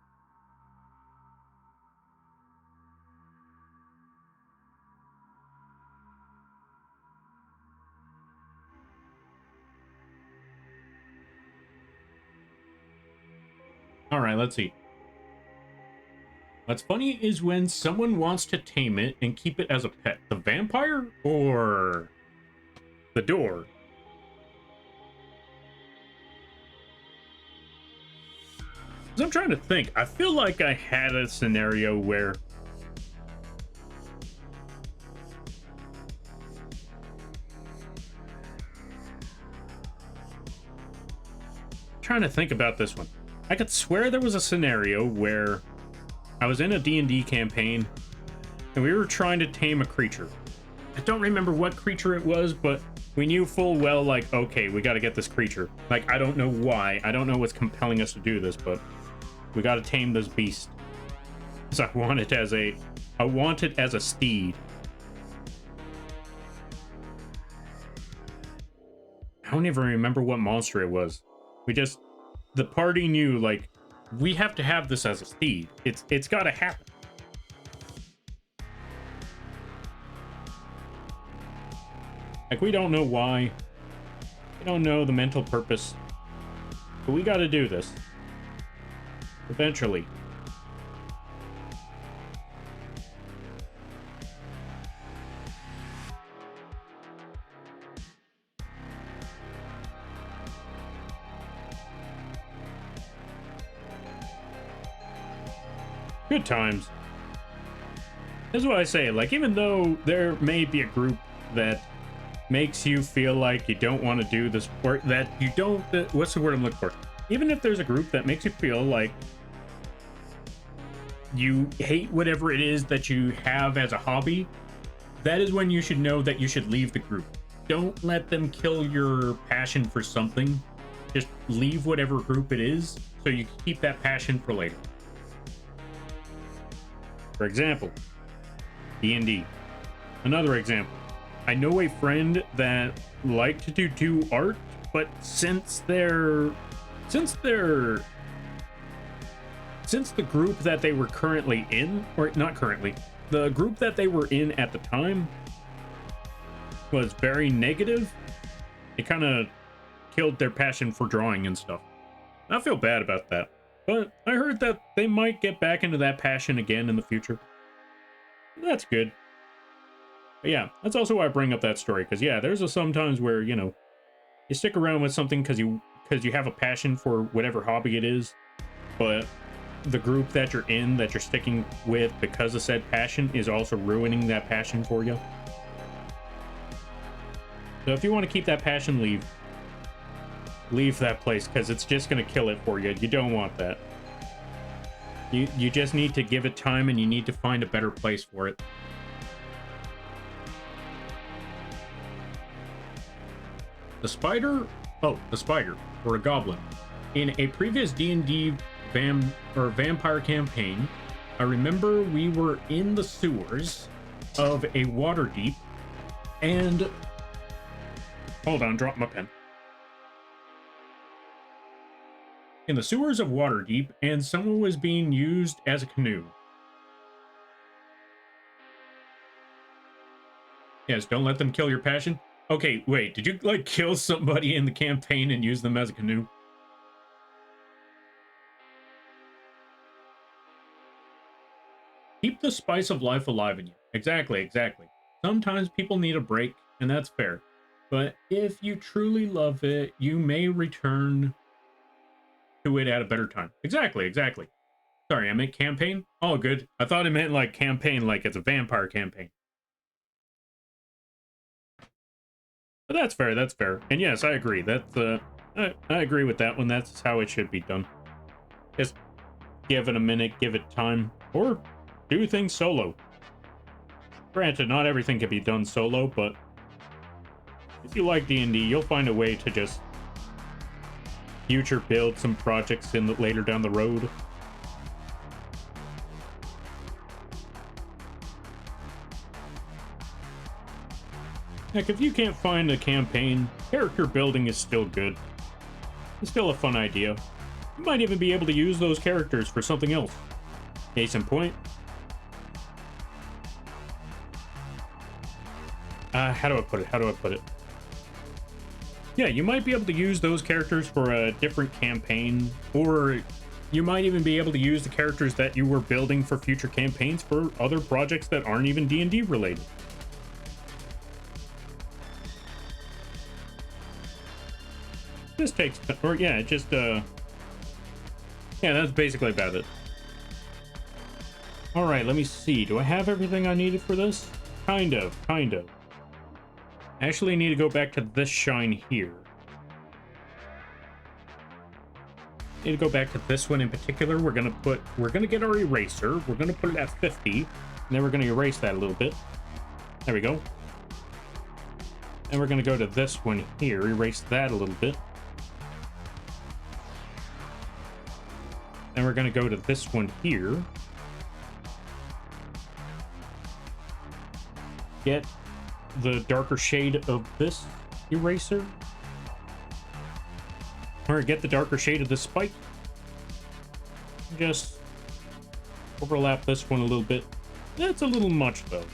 All right, let's see. What's funny is when someone wants to tame it and keep it as a pet. The vampire or the door? 'Cause I'm trying to think. I feel like I had a scenario where trying to think about this one. I could swear there was a scenario where I was in a D&D campaign and we were trying to tame a creature. I don't remember what creature it was, but we knew full well, like, okay, we got to get this creature. Like, I don't know why. I don't know what's compelling us to do this, but we got to tame this beast. So I want it as a steed. I don't even remember what monster it was. The party knew, like, we have to have this as a steed. It's got to happen. Like, we don't know why. We don't know the mental purpose. But we got to do this. Eventually. Good times. That's what I say. Like, even though there may be a group that makes you feel like you don't want to do this, or that you don't, what's the word I'm looking for? Even if there's a group that makes you feel like you hate whatever it is that you have as a hobby, that is when you should know that you should leave the group. Don't let them kill your passion for something. Just leave whatever group it is so you can keep that passion for later. For example, D&D. Another example. I know a friend that liked to do art, but since the group that they were currently in, or not currently, the group that they were in at the time was very negative, it kind of killed their passion for drawing and stuff. I feel bad about that, but I heard that they might get back into that passion again in the future. That's good. But yeah, that's also why I bring up that story, because yeah, there's sometimes where, you know, you stick around with something because you have a passion for whatever hobby it is, but the group that you're in, that you're sticking with because of said passion, is also ruining that passion for you. So if you want to keep that passion, leave that place, because it's just going to kill it for you. You don't want that. You just need to give it time, and you need to find a better place for it. The spider, or a goblin. In a previous D&D vampire campaign, I remember we were in the sewers of a Waterdeep, and hold on, drop my pen. In the sewers of Waterdeep, and someone was being used as a canoe. Yes, don't let them kill your passion. Okay, wait, did you, like, kill somebody in the campaign and use them as a canoe? Keep the spice of life alive in you. Exactly. Sometimes people need a break, and that's fair. But if you truly love it, you may return to it at a better time. Exactly. Sorry, I meant campaign? Oh, good. I thought it meant, like, campaign, like it's a vampire campaign. But that's fair. And yes, I agree. That's, I agree with that one. That's how it should be done. Just give it a minute, give it time, or do things solo. Granted, not everything can be done solo, but if you like D&D, you'll find a way to just future build some projects later down the road. Heck, if you can't find a campaign, character building is still good. It's still a fun idea. You might even be able to use those characters for something else. Case in point. How do I put it? Yeah, you might be able to use those characters for a different campaign, or you might even be able to use the characters that you were building for future campaigns for other projects that aren't even D&D related. This takes, or yeah, just, yeah, that's basically about it. All right, let me see. Do I have everything I needed for this? Kind of. Actually, I need to go back to this shine here. Need to go back to this one in particular. We're gonna get our eraser. We're gonna put it at 50, and then we're gonna erase that a little bit. There we go. And we're gonna go to this one here, erase that a little bit. Then we're going to go to this one here. Get the darker shade of this eraser. Or get the darker shade of the spike. Just overlap this one a little bit. That's a little much, though.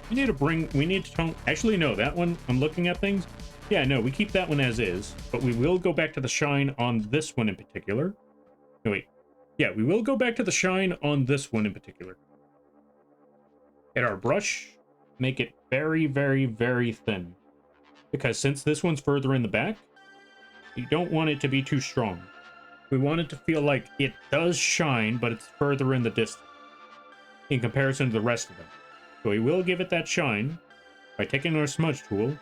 We need to tone... Actually, no, that one, I'm looking at things. Yeah, no, we keep that one as is. But we will go back to the shine on this one in particular. No, wait. Yeah, we will go back to the shine on this one in particular. Get our brush, make it very, very, very thin. Because since this one's further in the back, you don't want it to be too strong. We want it to feel like it does shine, but it's further in the distance in comparison to the rest of them. So we will give it that shine by taking our smudge tool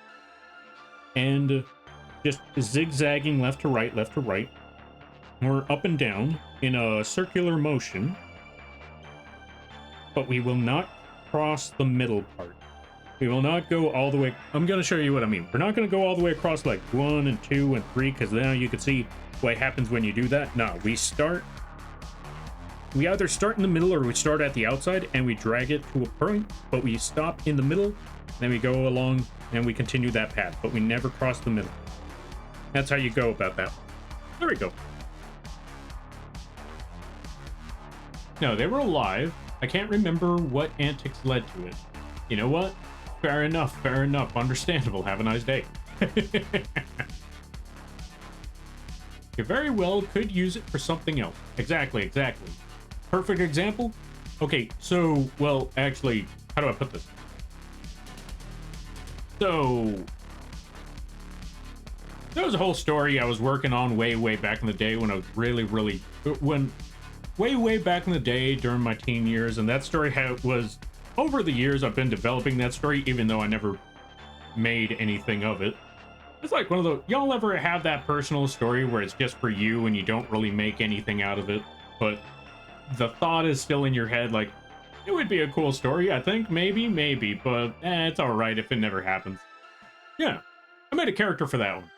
and just zigzagging left to right, or up and down in a circular motion, but we will not cross the middle part. We will not go all the way. I'm going to show you what I mean. We're not going to go all the way across like 1 and 2 and 3, because now you can see what happens when you do that. No, we either start in the middle or we start at the outside and we drag it to a point, but we stop in the middle, then we go along and we continue that path, but we never cross the middle. That's how you go about that. There we go. No, they were alive. I can't remember what antics led to it. You know what? Fair enough, fair enough. Understandable. Have a nice day. You very well could use it for something else. Exactly, exactly. Perfect example? Okay, so, well, actually, how do I put this? So, there was a whole story I was working on way back in the day when I was way back in the day during my teen years, and that story was, over the years, I've been developing that story, even though I never made anything of it. It's like one of those, y'all ever have that personal story where it's just for you and you don't really make anything out of it, but the thought is still in your head, like, it would be a cool story, I think, maybe, but it's alright if it never happens. Yeah, I made a character for that one.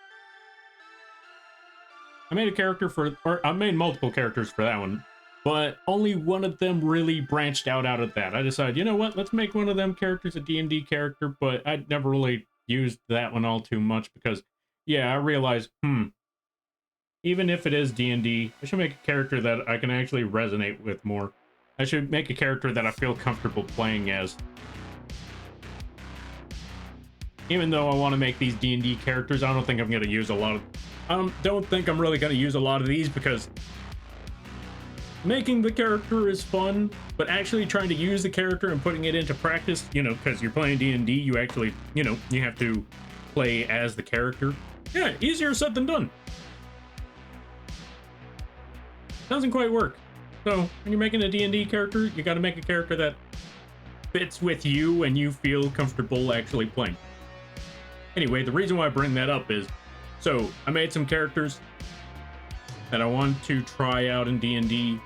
I made multiple characters for that one, but only one of them really branched out of that. I decided, you know what, let's make one of them characters a D&D character, but I never really used that one all too much because, yeah, I realized, even if it is D&D, I should make a character that I can actually resonate with more. I should make a character that I feel comfortable playing as. Even though I want to make these D&D characters, I don't think I'm going to use a lot of... don't think I'm really going to use a lot of these because making the character is fun, but actually trying to use the character and putting it into practice, you know, because you're playing D&D, you actually, you know, you have to play as the character. Yeah, easier said than done. Doesn't quite work. So when you're making a D&D character, you got to make a character that fits with you and you feel comfortable actually playing. Anyway, the reason why I bring that up is, so I made some characters that I want to try out in D&D,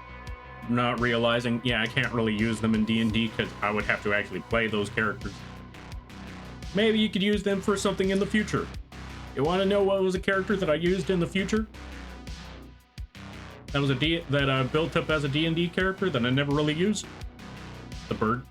not realizing, yeah, I can't really use them in D&D because I would have to actually play those characters. Maybe you could use them for something in the future. You want to know what was a character that I used in the future? That was that I built up as a D&D character that I never really used? The bird.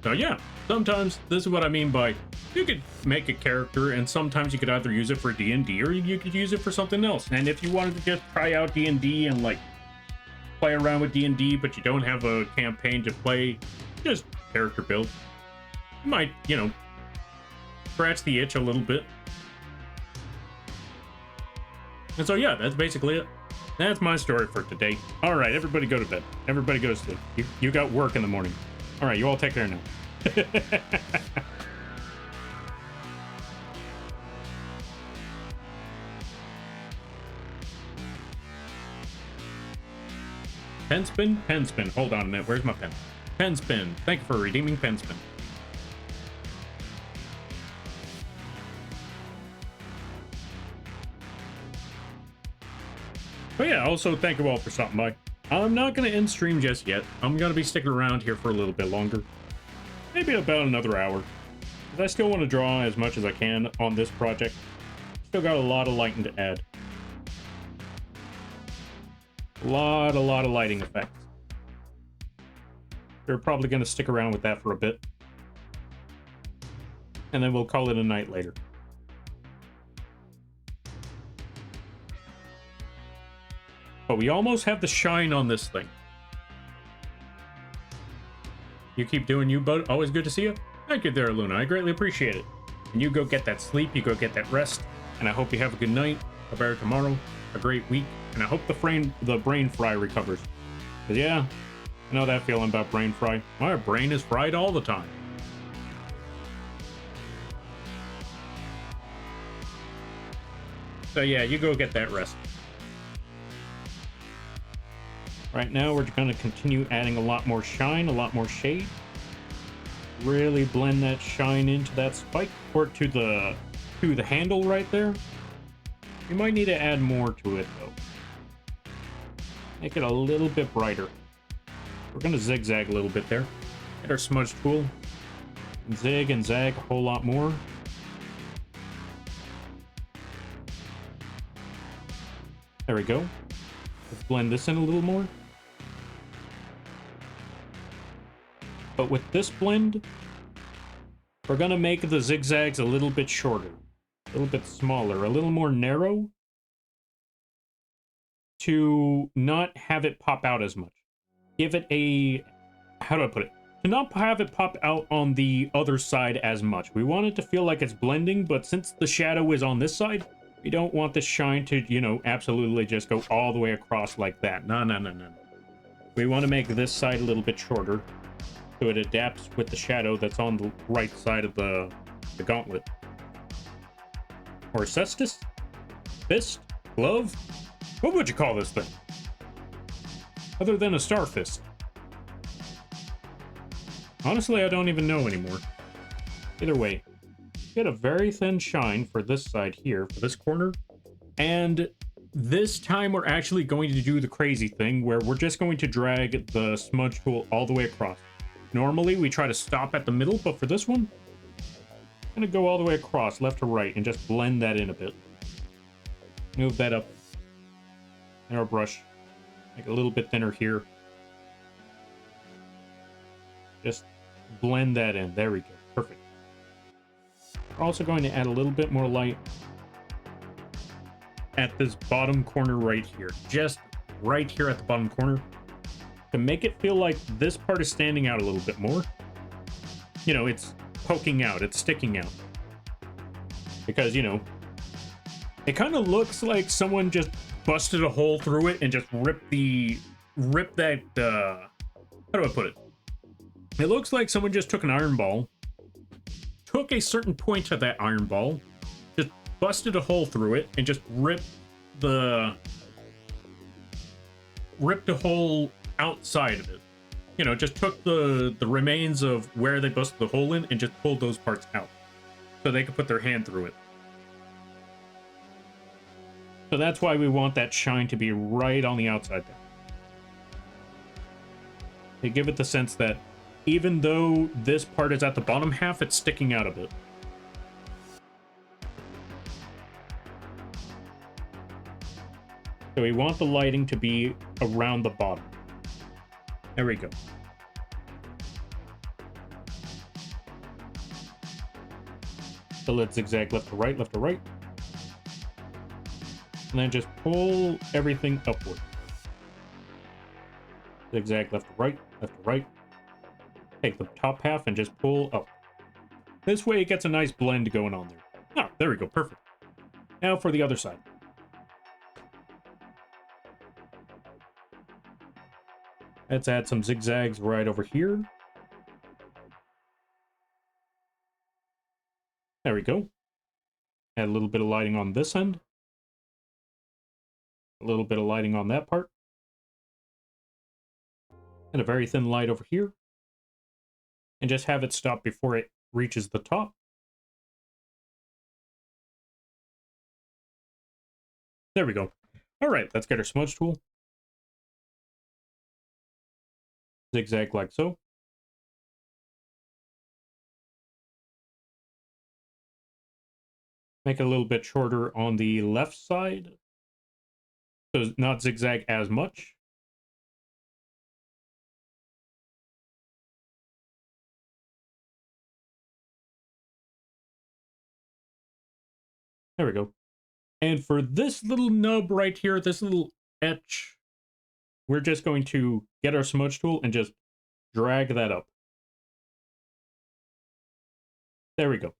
So yeah, sometimes this is what I mean by you could make a character and sometimes you could either use it for D&D or you could use it for something else. And if you wanted to just try out D&D and like play around with D&D but you don't have a campaign to play, just character build. You might, you know, scratch the itch a little bit. And so yeah, that's basically it. That's my story for today. All right, everybody go to bed. Everybody go to sleep. You got work in the morning. All right, you all take care now. Pen spin, pen spin. Hold on a minute. Where's my pen? Pen spin. Thank you for redeeming pen spin. But yeah, also thank you all for stopping by. I'm not going to end stream just yet. I'm going to be sticking around here for a little bit longer. Maybe about another hour. Because I still want to draw as much as I can on this project. Still got a lot of lighting to add. A lot of lighting effects. They're probably going to stick around with that for a bit. And then we'll call it a night later. But we almost have the shine on this thing. You keep doing you, bud. Always good to see you. Thank you there, Luna. I greatly appreciate it. And you go get that sleep. You go get that rest. And I hope you have a good night, a better tomorrow, a great week. And I hope the brain fry recovers. Because, yeah, I know that feeling about brain fry. My brain is fried all the time. So yeah, you go get that rest. Right now, we're going to continue adding a lot more shine, a lot more shade. Really blend that shine into that spike, or to the handle right there. You might need to add more to it though. Make it a little bit brighter. We're going to zigzag a little bit there. Get our smudge tool. And zig and zag a whole lot more. There we go. Let's blend this in a little more. But with this blend, we're going to make the zigzags a little bit shorter, a little bit smaller, a little more narrow to not have it pop out as much. Give it a, how do I put it? To not have it pop out on the other side as much. We want it to feel like it's blending, but since the shadow is on this side, we don't want the shine to, you know, absolutely just go all the way across like that. No. We want to make this side a little bit shorter so it adapts with the shadow that's on the right side of the gauntlet. Or cestus? Fist? Glove? What would you call this thing? Other than a star fist. Honestly, I don't even know anymore. Either way, get a very thin shine for this side here, for this corner. And this time we're actually going to do the crazy thing where we're just going to drag the smudge tool all the way across. Normally, we try to stop at the middle, but for this one, I'm going to go all the way across, left to right, and just blend that in a bit. Move that up in our brush. Make it a little bit thinner here. Just blend that in. There we go. Perfect. We're also going to add a little bit more light at this bottom corner right here. Just right here at the bottom corner. To make it feel like this part is standing out a little bit more. You know, it's poking out. It's sticking out. Because, you know, it kind of looks like someone just busted a hole through it and just ripped that, how do I put it? It looks like someone just took an iron ball, took a certain point of that iron ball, just busted a hole through it, and just ripped the hole outside of it. You know, just took the remains of where they busted the hole in and just pulled those parts out so they could put their hand through it. So that's why we want that shine to be right on the outside there. They give it the sense that even though this part is at the bottom half, it's sticking out a bit. So we want the lighting to be around the bottom. There we go. So let's zigzag left to right, left to right. And then just pull everything upward. Zigzag left to right, left to right. Take the top half and just pull up. This way it gets a nice blend going on there. Oh, there we go, perfect. Now for the other side. Let's add some zigzags right over here. There we go. Add a little bit of lighting on this end. A little bit of lighting on that part. And a very thin light over here. And just have it stop before it reaches the top. There we go. All right, let's get our smudge tool. Zigzag like so. Make it a little bit shorter on the left side. So not zigzag as much. There we go. And for this little nub right here, this little etch, we're just going to get our smudge tool and just drag that up. There we go.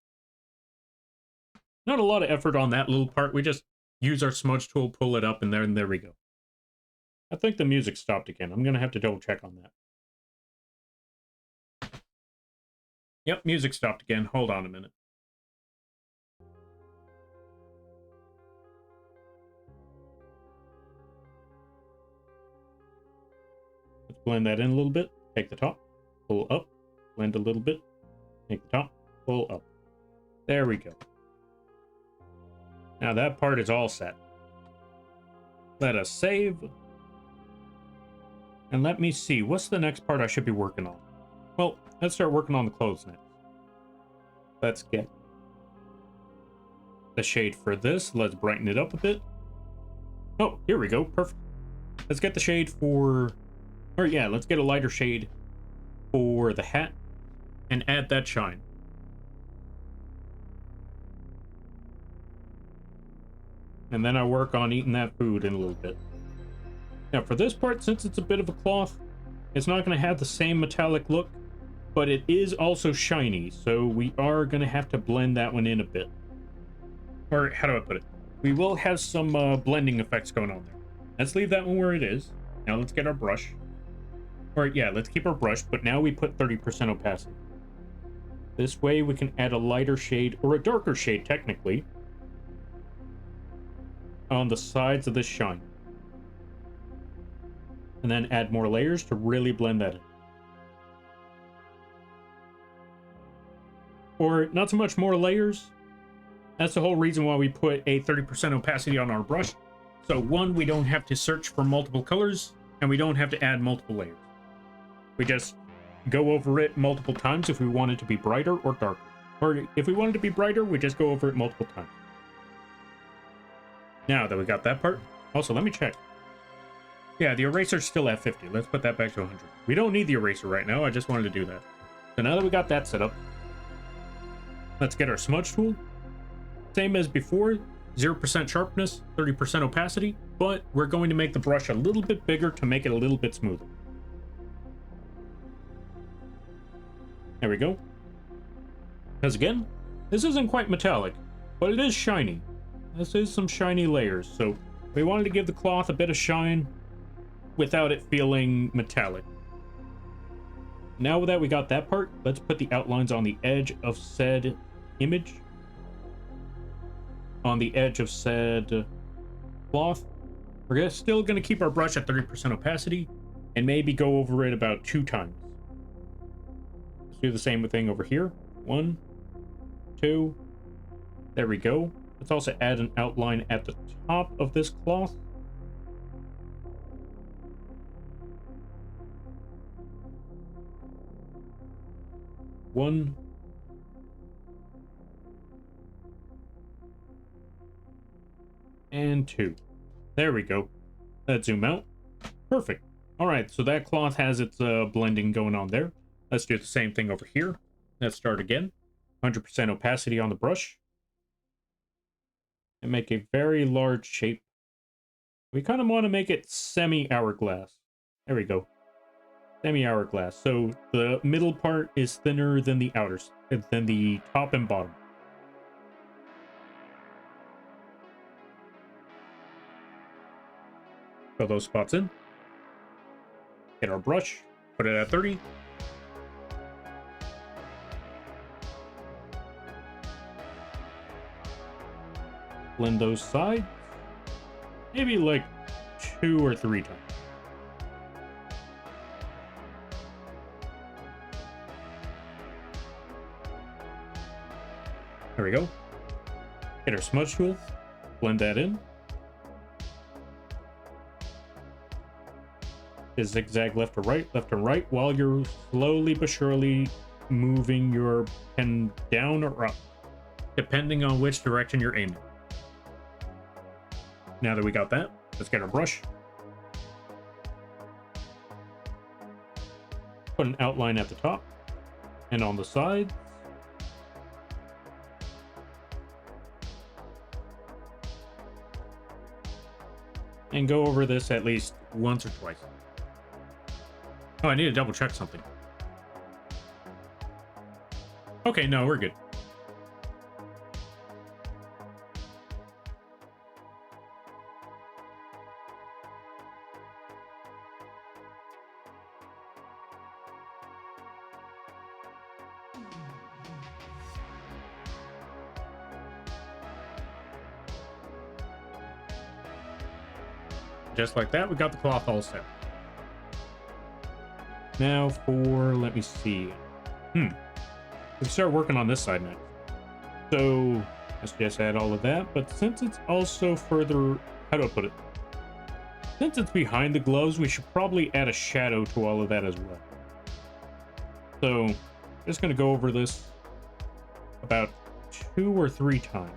Not a lot of effort on that little part. We just use our smudge tool, pull it up, and there we go. I think the music stopped again. I'm going to have to double check on that. Yep, music stopped again. Hold on a minute. blend that in a little bit. Take the top, pull up, blend a little bit. Take the top, pull up. There we go. Now that part is all set. Let us save. And let me see, what's the next part I should be working on? Well, let's start working on the clothes next. Let's get the shade for this. Let's brighten it up a bit. Oh, here we go. Perfect. Let's get the shade for... Or yeah, let's get a lighter shade for the hat and add that shine. And then I'll work on eating that food in a little bit. Now for this part, since it's a bit of a cloth, it's not going to have the same metallic look, but it is also shiny, so we are going to have to blend that one in a bit. Or how do I put it? We will have some blending effects going on there. Let's leave that one where it is. Now let's get our brush. Or yeah, let's keep our brush, but now we put 30% opacity. This way we can add a lighter shade, or a darker shade technically, on the sides of this shine. And then add more layers to really blend that in. Or not so much more layers. That's the whole reason why we put a 30% opacity on our brush. So one, we don't have to search for multiple colors, and we don't have to add multiple layers. We just go over it multiple times if we want it to be brighter or darker. Or if we want it to be brighter, we just go over it multiple times. Now that we got that part, also let me check. Yeah, the eraser's still at 50. Let's put that back to 100. We don't need the eraser right now. I just wanted to do that. So now that we got that set up, let's get our smudge tool. Same as before, 0% sharpness, 30% opacity, but we're going to make the brush a little bit bigger to make it a little bit smoother. There we go. Because again, this isn't quite metallic, but it is shiny. This is some shiny layers, so we wanted to give the cloth a bit of shine without it feeling metallic. Now that we got that part, let's put the outlines on the edge of said image. On the edge of said cloth. We're still going to keep our brush at 30% opacity and maybe go over it about 2 times. Let's do the same thing over here. 1, 2. There we go. Let's also add an outline at the top of this cloth. One. And 2. There we go. Let's zoom out. Perfect. All right, so that cloth has its blending going on there. Let's do the same thing over here. Let's start again. 100% opacity on the brush. And make a very large shape. We kind of want to make it semi-hourglass. There we go. Semi-hourglass. So the middle part is thinner than the than the top and bottom. Fill those spots in. Get our brush. Put it at 30. Blend those sides. Maybe like 2 or 3 times. There we go. Get our smudge tool. Blend that in. Just zigzag left to right while you're slowly but surely moving your pen down or up, depending on which direction you're aiming. Now that we got that, let's get our brush. Put an outline at the top and on the sides. And go over this at least once or twice. Oh, I need to double check something. Okay, no, we're good. Just like that, we got the cloth all set. Now for, let me see. We start working on this side next. So let's just add all of that. But since it's also further, how do I put it? Since it's behind the gloves, we should probably add a shadow to all of that as well. So just going to go over this about 2 or 3 times.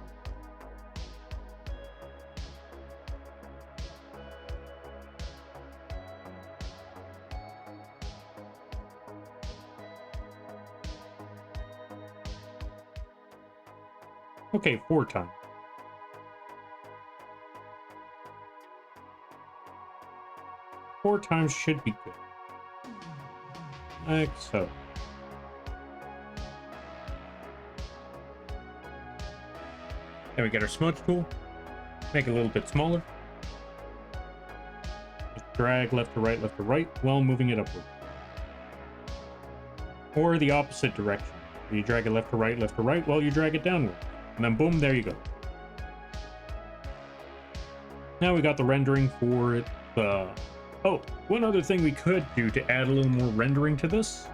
Okay, 4 times. Four times should be good. Like so. Then we get our smudge tool. Make it a little bit smaller. Just drag left to right while moving it upward. Or the opposite direction. You drag it left to right while you drag it downward. And then boom, there you go. Now we got the rendering for it. Oh, one other thing we could do to add a little more rendering to this.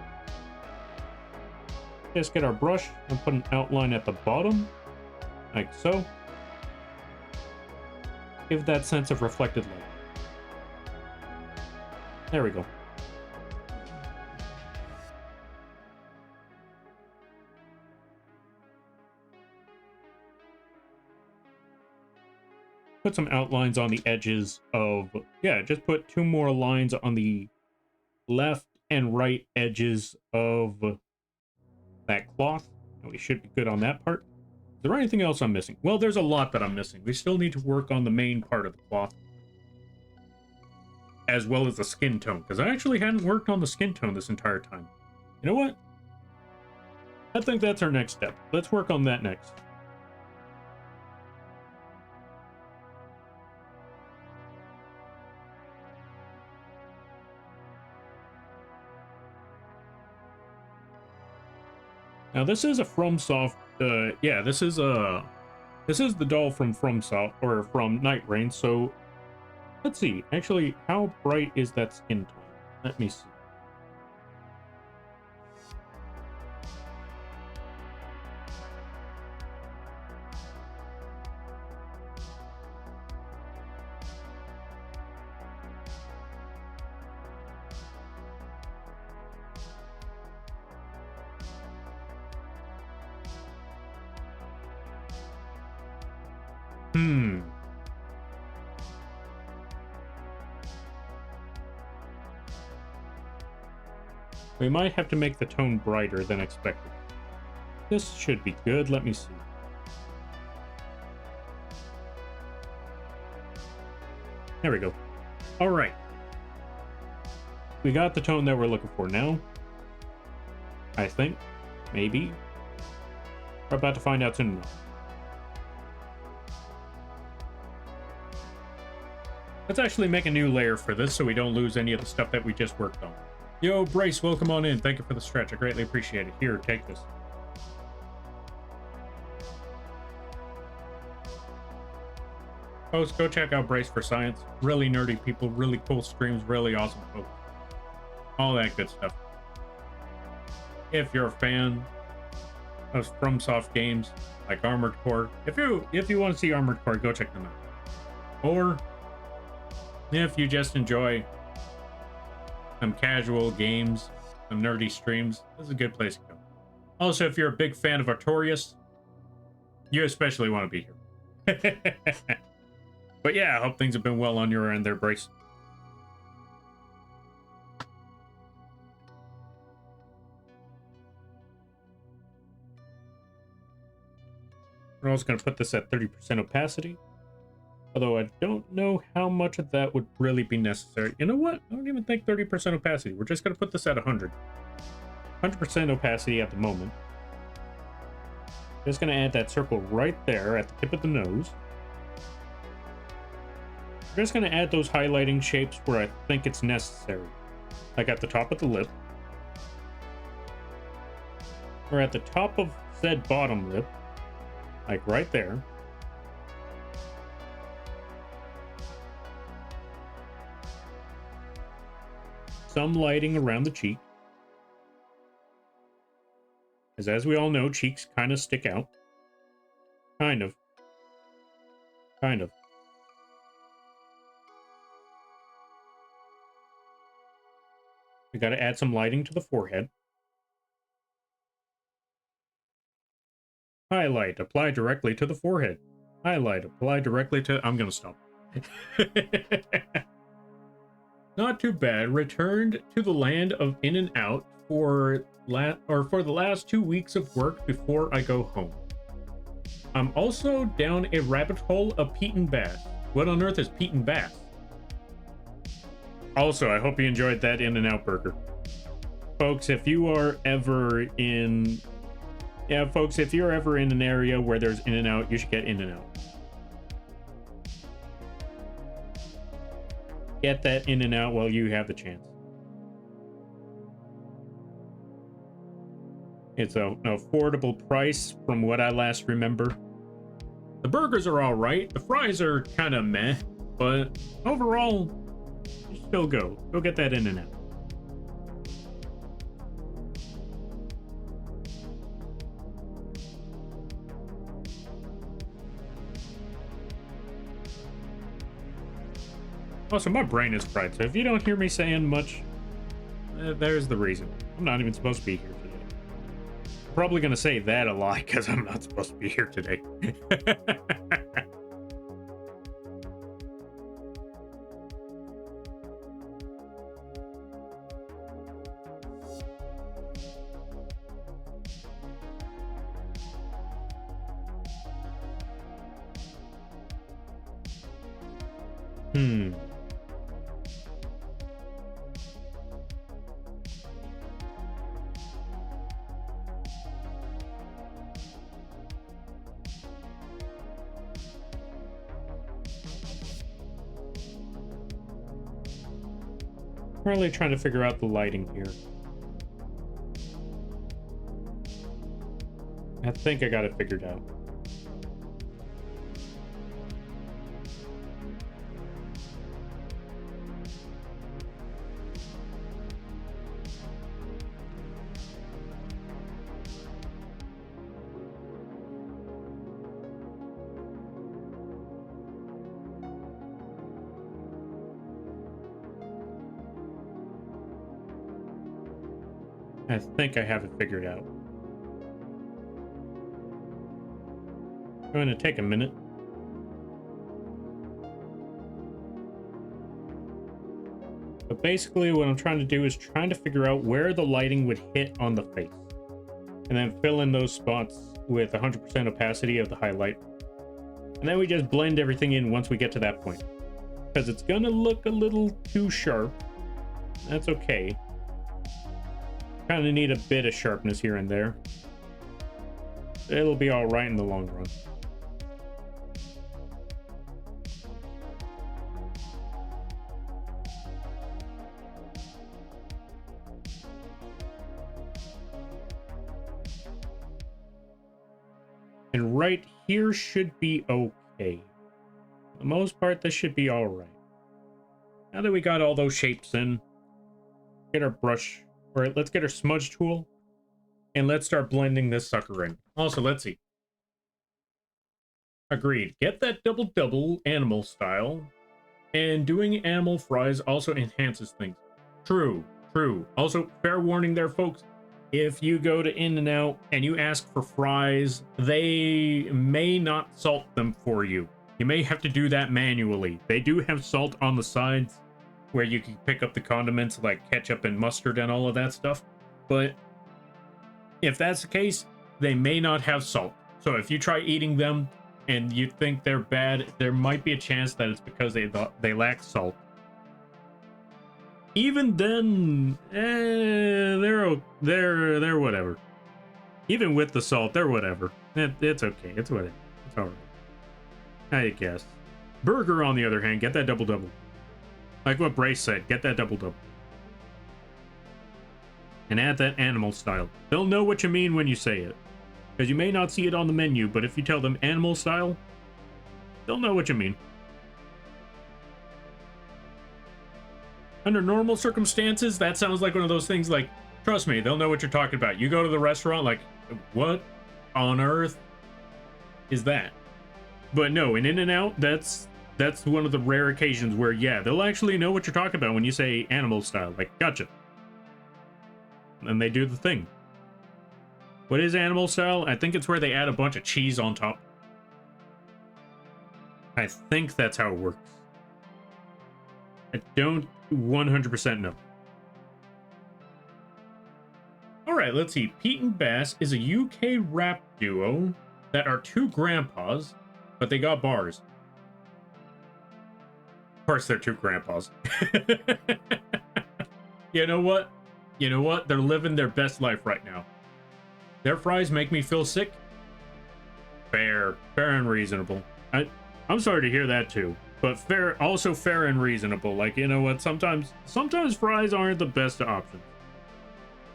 Just get our brush and put an outline at the bottom, like so. Give that sense of reflected light. There we go. Put some outlines on the edges of, yeah, just put 2 more lines on the left and right edges of that cloth. And we should be good on that part. Is there anything else I'm missing? Well, there's a lot that I'm missing. We still need to work on the main part of the cloth, as well as the skin tone, because I actually hadn't worked on the skin tone this entire time. You know what? I think that's our next step. Let's work on that next. Now this is a FromSoft, yeah, this is the doll from FromSoft, or from Night Rain, so let's see, actually, how bright is that skin tone? Let me see. We might have to make the tone brighter than expected. This should be good. Let me see. There we go. All right. We got the tone that we're looking for now. I think. Maybe. We're about to find out soon enough. Let's actually make a new layer for this so we don't lose any of the stuff that we just worked on. Yo, Brace, welcome on in. Thank you for the stretch. I greatly appreciate it. Here, take this. Folks, go check out Brace for Science. Really nerdy people, really cool streams, really awesome folks. All that good stuff. If you're a fan of FromSoft games like Armored Core, if you want to see Armored Core, go check them out. Or if you just enjoy some casual games, some nerdy streams, this is a good place to go. Also, if you're a big fan of Artorias, you especially want to be here. But yeah, I hope things have been well on your end there, Brace. We're also going to put this at 30% opacity. Although I don't know how much of that would really be necessary. You know what? I don't even think 30% opacity. We're just going to put this at 100. 100% opacity at the moment. Just going to add that circle right there at the tip of the nose. We're just going to add those highlighting shapes where I think it's necessary. Like at the top of the lip. Or at the top of said bottom lip. Like right there. some lighting around the cheek. As we all know, cheeks kind of stick out. Kind of. Kind of. We got to add some lighting to the forehead. Highlight, apply directly to the forehead. Highlight, apply directly to... I'm gonna stop. Not too bad. Returned to the land of In and Out for the last 2 weeks of work before I go home. I'm also down a rabbit hole of Pete Bass. What on earth is Pete Bass? Also, I hope you enjoyed that In and Out burger. Folks, if you are ever in... Yeah, folks, if you're ever in an area where there's In and Out, you should get In and Out. Get that In and Out while you have the chance. It's an affordable price from what I last remember. The burgers are all right. The fries are kind of meh, but overall, still go. Go get that In and Out. Also, my brain is fried, so if you don't hear me saying much, there's the reason. I'm not even supposed to be here today. I'm probably going to say that a lot because I'm not supposed to be here today. Really trying to figure out the lighting here. I think I got it figured out. I think I have it figured out. I'm going to take a minute. But basically what I'm trying to do is trying to figure out where the lighting would hit on the face. And then fill in those spots with 100% opacity of the highlight. And then we just blend everything in once we get to that point. Because it's going to look a little too sharp. That's okay. Kind of need a bit of sharpness here and there. It'll be all right in the long run. And right here should be okay. For the most part, this should be all right. Now that we got all those shapes in, get our brush. All right, let's get our smudge tool and let's start blending this sucker in. Also, let's see. Agreed. Get that double animal style, and doing animal fries also enhances things. True, true. Also, fair warning there, folks. If you go to In and Out and you ask for fries, they may not salt them for you. You may have to do that manually. They do have salt on the sides, where you can pick up the condiments like ketchup and mustard and all of that stuff. But if that's the case, they may not have salt. So if you try eating them and you think they're bad, there might be a chance that it's because they lack salt. Even then, they're whatever. Even with the salt, they're whatever. It's okay. It's whatever. It's all right. I guess. Burger, on the other hand, get that double. Like what Brace said, get that double. And add that animal style. They'll know what you mean when you say it. Because you may not see it on the menu, but if you tell them animal style, they'll know what you mean. Under normal circumstances, that sounds like one of those things like, trust me, they'll know what you're talking about. You go to the restaurant, like, what on earth is that? But no, in In-N-Out, that's one of the rare occasions where, yeah, they'll actually know what you're talking about when you say animal style. Like, gotcha. And they do the thing. What is animal style? I think it's where they add a bunch of cheese on top. I think that's how it works. I don't 100% know. All right, let's see. Pete and Bass is a UK rap duo that are two grandpas, but they got bars. Of course, they're two grandpas. You know what? You know what? They're living their best life right now. Their fries make me feel sick. Fair and reasonable. I'm sorry to hear that too, but also fair and reasonable. Like, you know what? Sometimes fries aren't the best option,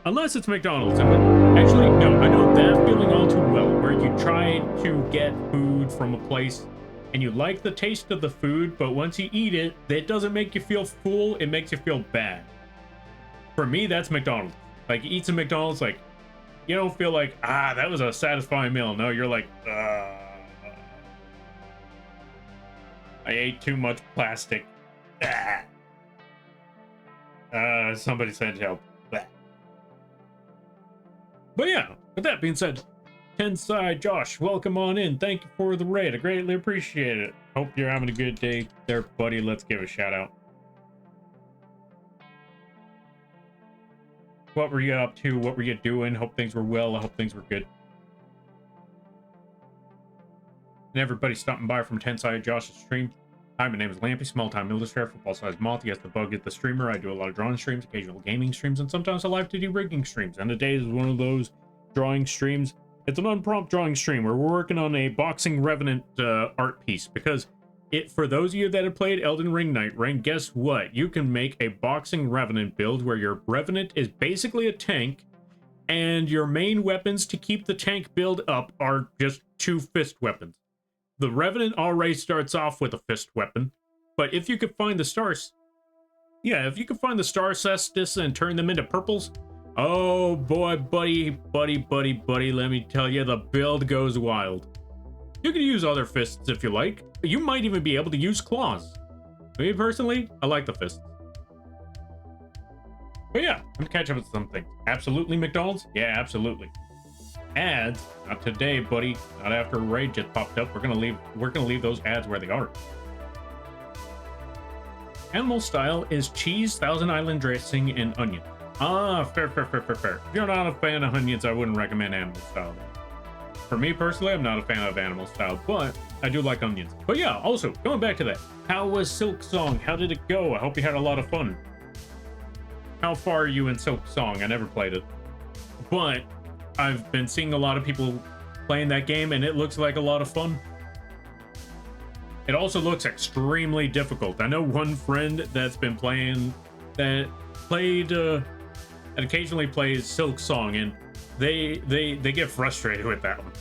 unless it's McDonald's. And actually, no, I know that feeling all too well, where you try to get food from a place and you like the taste of the food, but once you eat it, it doesn't make you feel full. It makes you feel bad. For me, that's McDonald's. Like, you eat some McDonald's, like, you don't feel like, that was a satisfying meal. No, you're like, I ate too much plastic. Somebody send help. But yeah, with that being said, Tensai Josh, welcome on in. Thank you for the raid. I greatly appreciate it. Hope you're having a good day there, buddy. Let's give a shout out. What were you up to? What were you doing? Hope things were well. I hope things were good. And everybody stopping by from Tensai Josh's stream. Hi, my name is Lampy, small-time illustrator, football-sized moth. Yes, the bug is the streamer. I do a lot of drawing streams, occasional gaming streams, and sometimes I like to do rigging streams. And today is one of those drawing streams. It's an unprompt drawing stream where we're working on a boxing revenant art piece, because for those of you that have played Elden Ring Night Rain, guess what? You can make a boxing revenant build where your revenant is basically a tank, and your main weapons to keep the tank build up are just two fist weapons. The revenant already starts off with a fist weapon, but if you could find the stars, if you could find the star cestus and turn them into purples, oh boy, buddy, let me tell you, the build goes wild. You can use other fists if you like. You might even be able to use claws. Me personally, I like the fists. But yeah, I'm gonna catch up with something. Absolutely McDonald's? Yeah, absolutely. Ads, not today, buddy. Not after raid just popped up. We're gonna leave those ads where they are. Animal style is cheese, Thousand Island dressing, and onion. Fair. If you're not a fan of onions, I wouldn't recommend animal style. For me personally, I'm not a fan of animal style, but I do like onions. But yeah, also, going back to that, how was Silk Song? How did it go? I hope you had a lot of fun. How far are you in Silk Song? I never played it, but I've been seeing a lot of people playing that game, and it looks like a lot of fun. It also looks extremely difficult. I know one friend that's been playing, that occasionally plays Silk Song, and they get frustrated with that one.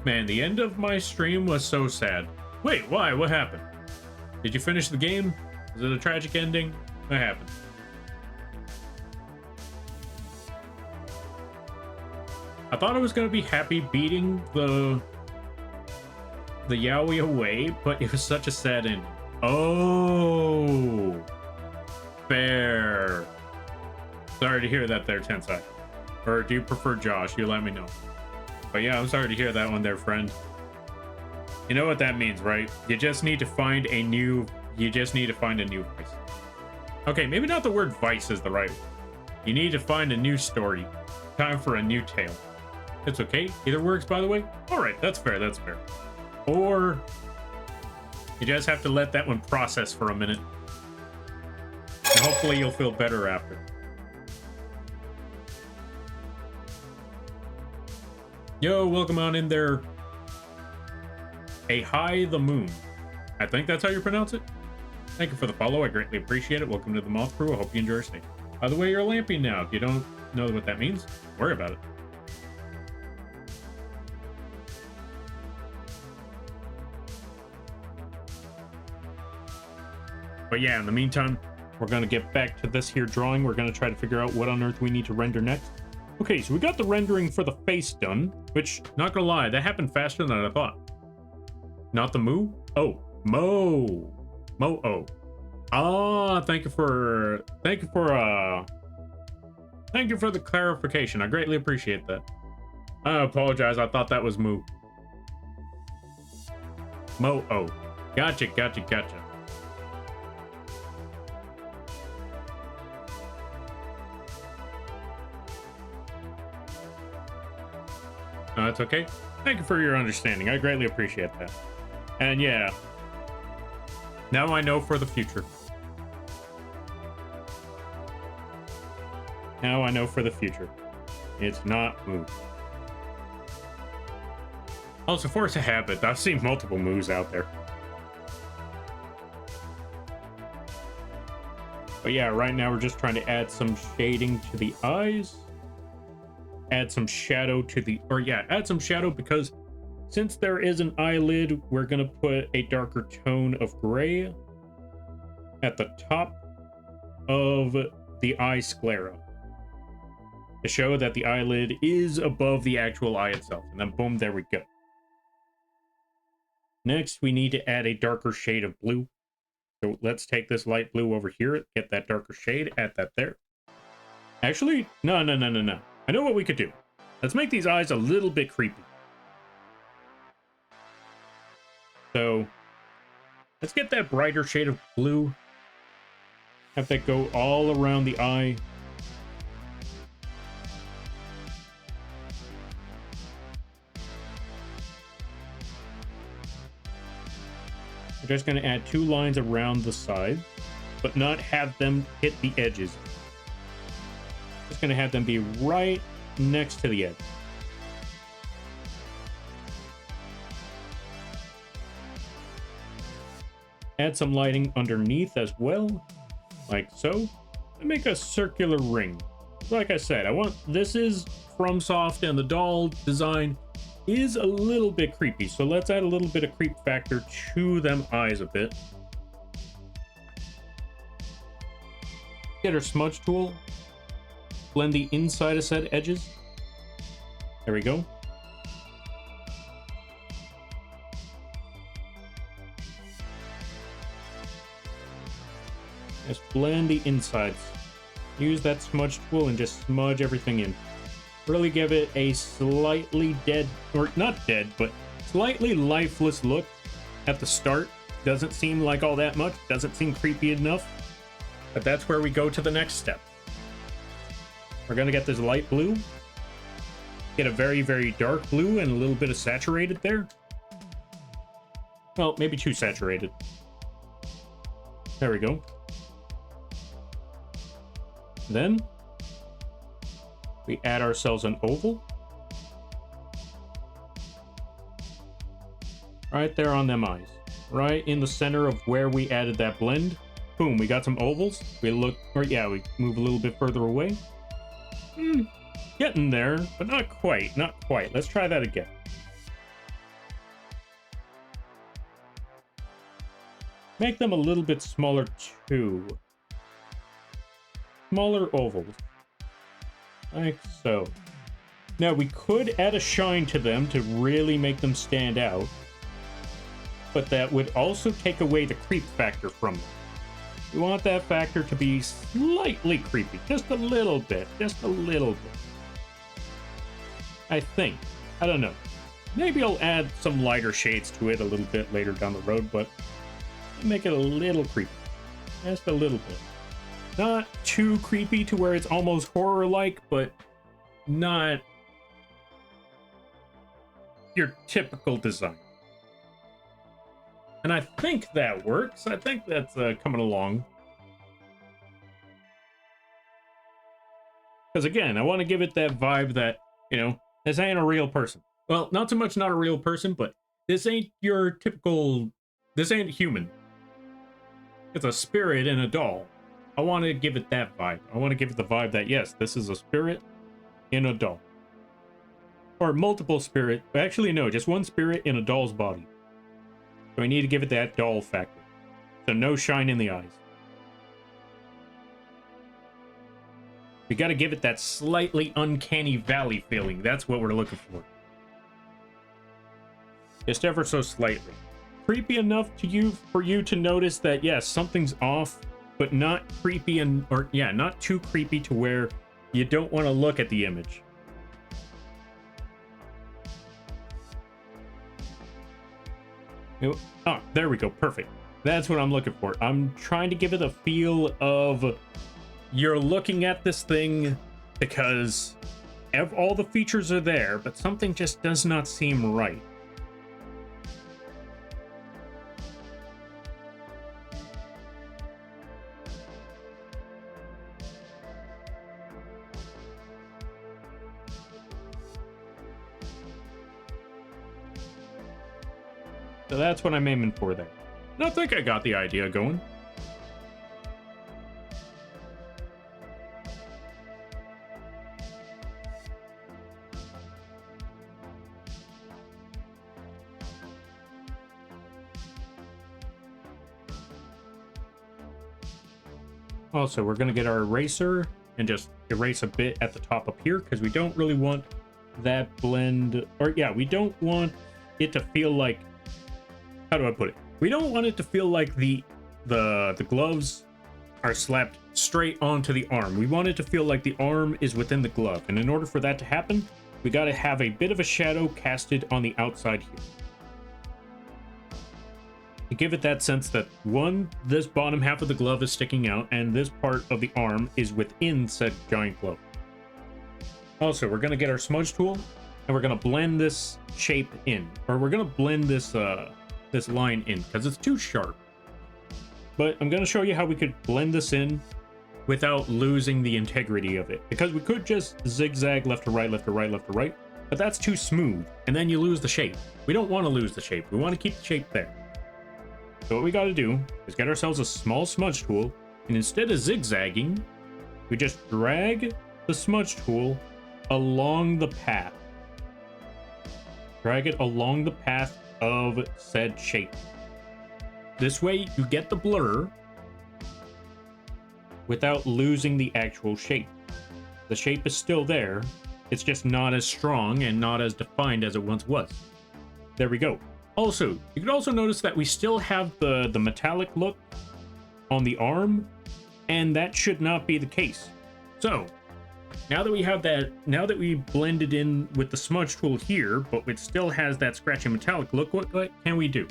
Man, the end of my stream was so sad. Wait, why? What happened? Did you finish the game? Was it a tragic ending? What happened? I thought I was gonna be happy beating the Yaoi away, but it was such a sad ending. Oh, fair. Sorry to hear that there, Tensai. Or do you prefer Josh? You let me know. But yeah, I'm sorry to hear that one there, friend. You know what that means, right? You just need to find a new vice. Okay, maybe not the word vice is the right one. You need to find a new story. Time for a new tale. It's okay. Either works, by the way. All right, that's fair. Or you just have to let that one process for a minute. And hopefully you'll feel better after. Yo, welcome on in there. A High the Moon. I think that's how you pronounce it. Thank you for the follow. I greatly appreciate it. Welcome to the Moth Crew. I hope you enjoy your stay. By the way, you're lamping now. If you don't know what that means, don't worry about it. But yeah, in the meantime, we're going to get back to this here drawing. We're going to try to figure out what on earth we need to render next. Okay, so we got the rendering for the face done, which, not gonna lie, that happened faster than I thought. Not the moo? Oh, mo. Mo-oh. Ah, thank you for the clarification. I greatly appreciate that. I apologize, I thought that was moo. Mo-oh. Gotcha. No, that's okay. Thank you for your understanding. I greatly appreciate that. And yeah, now I know for the future. Now I know for the future. It's not moo. Also, force a habit. I've seen multiple moos out there. But yeah, right now we're just trying to add some shading to the eyes. Add some shadow to the, add some shadow because since there is an eyelid, we're going to put a darker tone of gray at the top of the eye sclera to show that the eyelid is above the actual eye itself. And then boom, there we go. Next, we need to add a darker shade of blue. So let's take this light blue over here, get that darker shade, add that there. Actually, no. I know what we could do. Let's make these eyes a little bit creepy. So, let's get that brighter shade of blue. Have that go all around the eye. We're just going to add 2 lines around the side, but not have them hit the edges. Just going to have them be right next to the edge. Add some lighting underneath as well, like so, and make a circular ring. Like I said, this is FromSoft, and the doll design is a little bit creepy, so let's add a little bit of creep factor to them eyes a bit. Get our smudge tool. Blend the inside of said edges. There we go. Just blend the insides. Use that smudge tool and just smudge everything in. Really give it a slightly dead, or not dead, but slightly lifeless look at the start. Doesn't seem like all that much. Doesn't seem creepy enough. But that's where we go to the next step. We're going to get this light blue. Get a very, very dark blue and a little bit of saturated there. Well, maybe too saturated. There we go. Then we add ourselves an oval. Right there on them eyes. Right in the center of where we added that blend. Boom, we got some ovals. We move a little bit further away. Getting there, but not quite, Let's try that again. Make them a little bit smaller too. Smaller ovals. Like so. Now we could add a shine to them to really make them stand out. But that would also take away the creep factor from them. We want that factor to be slightly creepy. Just a little bit. I think. I don't know. Maybe I'll add some lighter shades to it a little bit later down the road, but make it a little creepy. Just a little bit. Not too creepy to where it's almost horror-like, but not your typical design. And I think that works. I think that's coming along. Because again, I want to give it that vibe that, this ain't a real person. Well, not so much not a real person, but this ain't your typical... This ain't human. It's a spirit in a doll. I want to give it that vibe. I want to give it the vibe that, yes, this is a spirit in a doll. Or multiple spirit. Actually, no, just one spirit in a doll's body. So I need to give it that doll factor. So no shine in the eyes. We got to give it that slightly uncanny valley feeling. That's what we're looking for. Just ever so slightly. Creepy enough to you for you to notice that yes, something's off, but not creepy not too creepy to where you don't want to look at the image. Oh, there we go. Perfect. That's what I'm looking for. I'm trying to give it a feel of you're looking at this thing because all the features are there, but something just does not seem right. So that's what I'm aiming for there. And I think I got the idea going. Also, we're going to get our eraser and just erase a bit at the top up here because we don't really want that blend, or yeah, we don't want it to feel like, how do I put it? We don't want it to feel like the gloves are slapped straight onto the arm. We want it to feel like the arm is within the glove. And in order for that to happen, we got to have a bit of a shadow casted on the outside here. To give it that sense that one, this bottom half of the glove is sticking out and this part of the arm is within said giant glove. Also, we're going to get our smudge tool and we're going to blend this shape in, or we're going to blend this this line in because it's too sharp. But I'm going to show you how we could blend this in without losing the integrity of it, because we could just zigzag left to right, left to right, left to right, but that's too smooth and then you lose the shape. We don't want to lose the shape. We want to keep the shape there. So what we got to do is get ourselves a small smudge tool, and instead of zigzagging, we just drag the smudge tool along the path. Drag it along the path of said shape. This way you get the blur without losing the actual shape. The shape is still there, it's just not as strong and not as defined as it once was. There we go. Also, you can also notice that we still have the metallic look on the arm, and that should not be the case. So, now that we have that, now that we blended in with the smudge tool here, but it still has that scratchy metallic look, what can we do?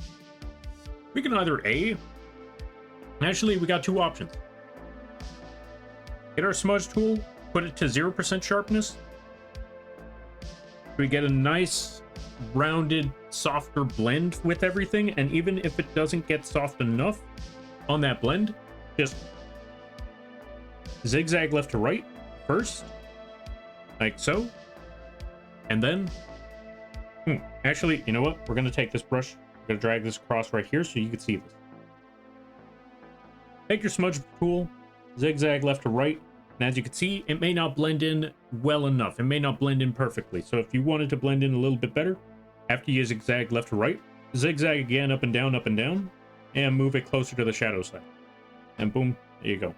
We can either actually, we got two options. Get our smudge tool, put it to 0% sharpness. We get a nice rounded, softer blend with everything, and even if it doesn't get soft enough on that blend, just zigzag left to right first, like so, and then actually, you know what, we're gonna take this brush, we're gonna drag this across right here so you can see this. Take your smudge tool, zigzag left to right, and as you can see, it may not blend in well enough. It may not blend in perfectly. So if you wanted to blend in a little bit better, after you zigzag left to right, zigzag again up and down, and move it closer to the shadow side. And boom, there you go.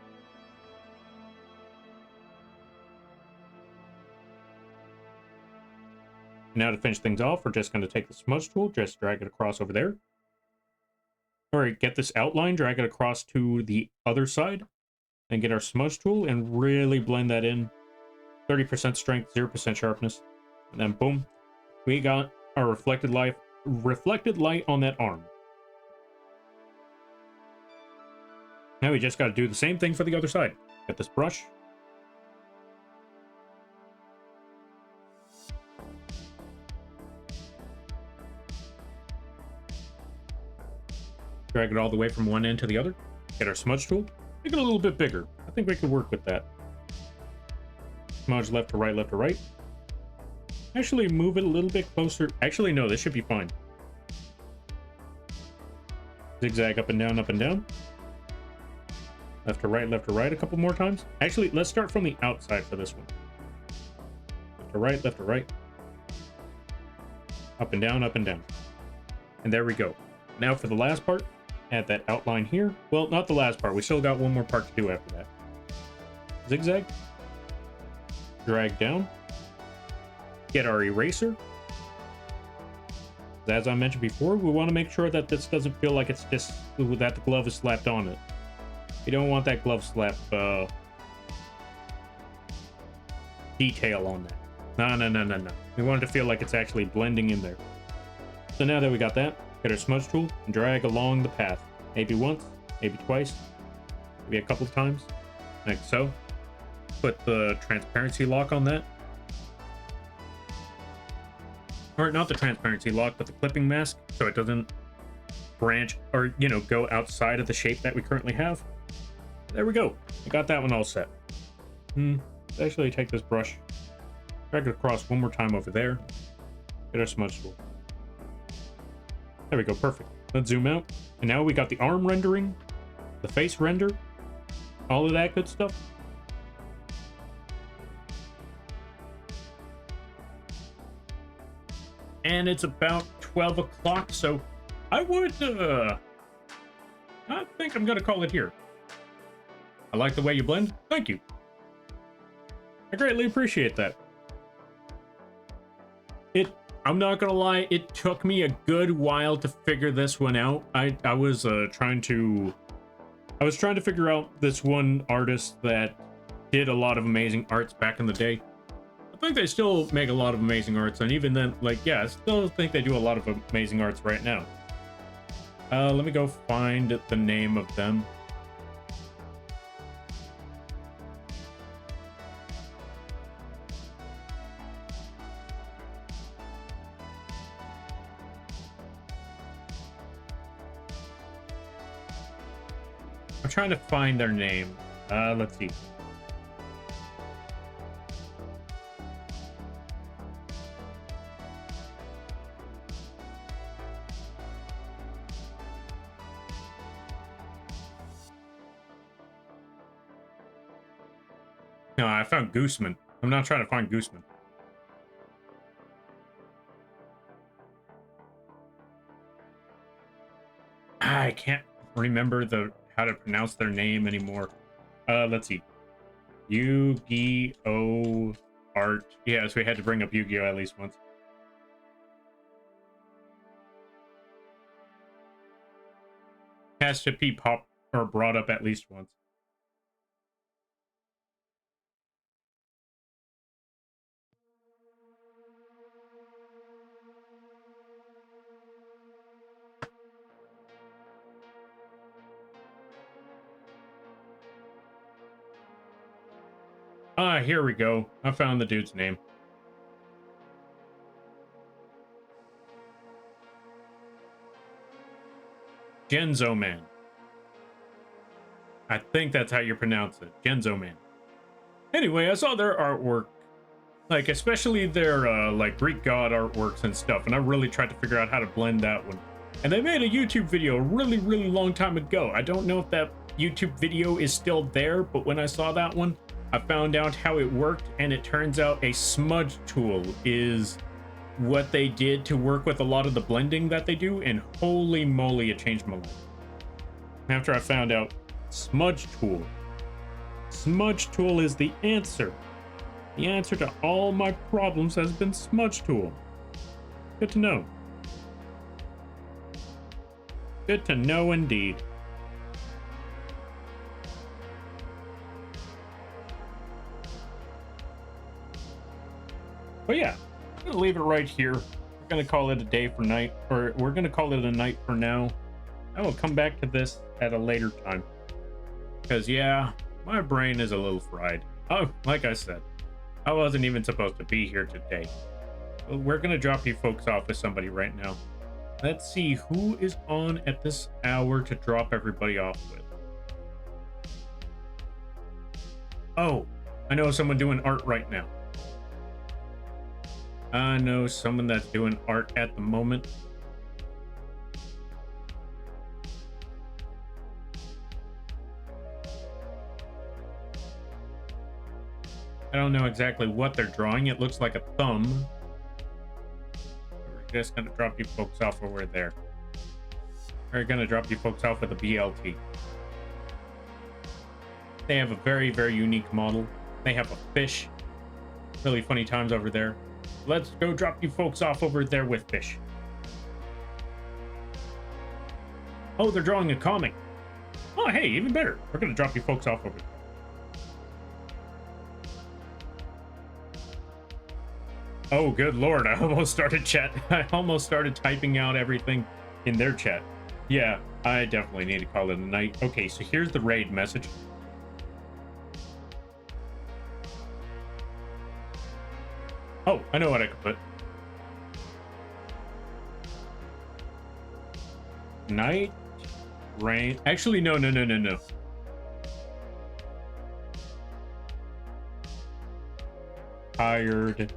Now to finish things off, we're just going to take the smudge tool, just drag it across over there. All right, get this outline, drag it across to the other side, and get our smudge tool and really blend that in. 30% strength, 0% sharpness, and then boom, we got our reflected light on that arm. Now we just got to do the same thing for the other side. Get this brush. Drag it all the way from one end to the other. Get our smudge tool. Make it a little bit bigger. I think we could work with that. Smudge left to right, left to right. Actually, move it a little bit closer. Actually, no, this should be fine. Zigzag up and down, up and down. Left to right a couple more times. Actually, let's start from the outside for this one. Left to right. Up and down, up and down. And there we go. Now for the last part. Add that outline here. Well, not the last part. We still got one more part to do after that. Zigzag. drag down, get our eraser. As I mentioned before, we want to make sure that this doesn't feel like it's just that the glove is slapped on it. You don't want that glove slap detail on that. No. We want it to feel like it's actually blending in there. So now that we got that, get our smudge tool and drag along the path. Maybe once, maybe twice, maybe a couple of times, like so. Put the transparency lock on that. Or not the transparency lock, but the clipping mask, so it doesn't branch or, you know, go outside of the shape that we currently have. There we go. I got that one all set. Let's actually take this brush, drag it across one more time over there. Get our smudge tool. There we go, perfect. Let's zoom out. And now we got the arm rendering, the face render, all of that good stuff. And it's about 12 o'clock, so I think I'm gonna call it here. I like the way you blend. Thank you. I greatly appreciate that. I'm not gonna lie, it took me a good while to figure this one out. I was trying to figure out this one artist that did a lot of amazing arts back in the day. I think they still make a lot of amazing arts, and even then, like, yeah, I still think they do a lot of amazing arts right now. Let me go find the name of them. I'm trying to find their name. Let's see. No, I found Gooseman. I'm not trying to find Gooseman. I can't remember how to pronounce their name anymore. Let's see. Yu-Gi-Oh! Art. Yeah, so we had to bring up Yu-Gi-Oh! At least once. Has to be brought up at least once. Ah, here we go. I found the dude's name. Genzo Man. I think that's how you pronounce it. Genzo Man. Anyway, I saw their artwork. Like, especially their, like, Greek god artworks and stuff. And I really tried to figure out how to blend that one. And they made a YouTube video a really, really long time ago. I don't know if that YouTube video is still there, but when I saw that one, I found out how it worked, and it turns out a smudge tool is what they did to work with a lot of the blending that they do, and holy moly, it changed my life. After I found out smudge tool is the answer. The answer to all my problems has been smudge tool. Good to know. Good to know indeed. But yeah, I'm gonna leave it right here. We're gonna call it a day for night, or we're gonna call it a night for now. I will come back to this at a later time. Because yeah, my brain is a little fried. Oh, like I said, I wasn't even supposed to be here today. But we're gonna drop you folks off with somebody right now. Let's see who is on at this hour to drop everybody off with. Oh, I know someone doing art right now. I know someone that's doing art at the moment. I don't know exactly what they're drawing. It looks like a thumb. We're just gonna drop you folks off over there. We're gonna drop you folks off with a BLT. They have a very, very unique model. They have a fish. Really funny times over there. Let's go drop you folks off over there with Fish. Oh, they're drawing a comic. Oh, hey, even better. We're going to drop you folks off over there. Oh, good lord. I almost started chat. I almost started typing out everything in their chat. Yeah, I definitely need to call it a night. Okay, so here's the raid message. Oh, I know what I could put. Night, rain. Actually, no. Tired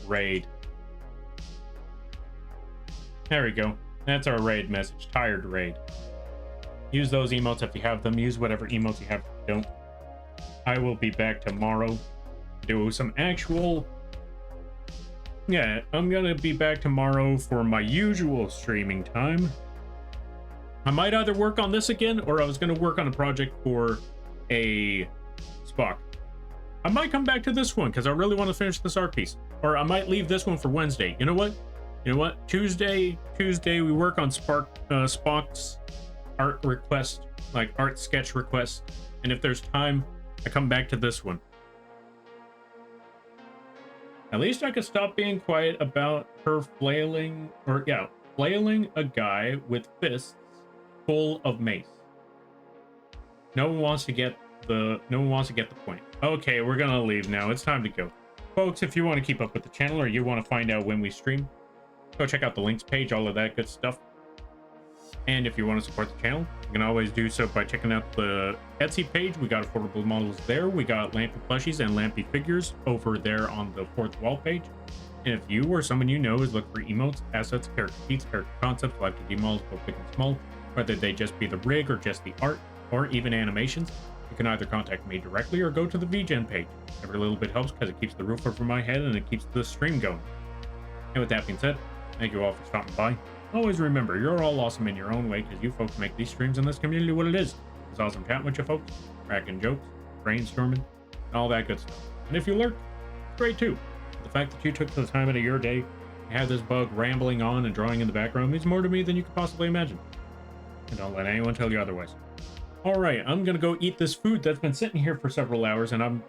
raid. There we go. That's our raid message. Tired raid. Use those emotes if you have them. Use whatever emotes you have if you don't. I will be back tomorrow to do some actual... Yeah, I'm gonna be back tomorrow for my usual streaming time. I might either work on this again, or I was gonna work on a project for a Spock. I might come back to this one because I really want to finish this art piece. Or I might leave this one for Wednesday. You know what? Tuesday we work on Spock's art request, like art sketch request. And if there's time, I come back to this one. At least I could stop being quiet about her flailing a guy with fists full of mace. No one wants to get the point. Okay, we're gonna leave now. It's time to go. Folks, if you want to keep up with the channel or you want to find out when we stream, go check out the links page, all of that good stuff. And if you want to support the channel, you can always do so by checking out the Etsy page. We got affordable models there. We got Lampy plushies and Lampy figures over there on the fourth wall page. And if you or someone you know is looking for emotes, assets, character sheets, character concepts, like to models, both big and small, whether they just be the rig or just the art, or even animations, you can either contact me directly or go to the vgen page. Every little bit helps because it keeps the roof over my head and it keeps the stream going. And with that being said, thank you all for stopping by. Always remember, you're all awesome in your own way because you folks make these streams in this community what it is. It's awesome chatting with you folks, cracking jokes, brainstorming, and all that good stuff. And if you lurk, it's great too. The fact that you took the time out of your day to have this bug rambling on and drawing in the background means more to me than you could possibly imagine. And don't let anyone tell you otherwise. All right, I'm gonna go eat this food that's been sitting here for several hours, and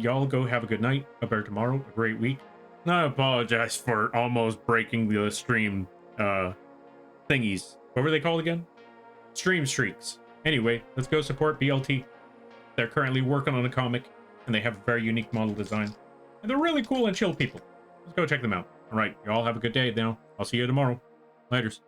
y'all go have a good night, a better tomorrow, a great week. And I apologize for almost breaking the stream thingies. What were they called again? Stream streaks. Anyway, let's go support BLT. They're currently working on a comic, and they have a very unique model design. And they're really cool and chill people. Let's go check them out. All right, y'all have a good day now. I'll see you tomorrow. Laters.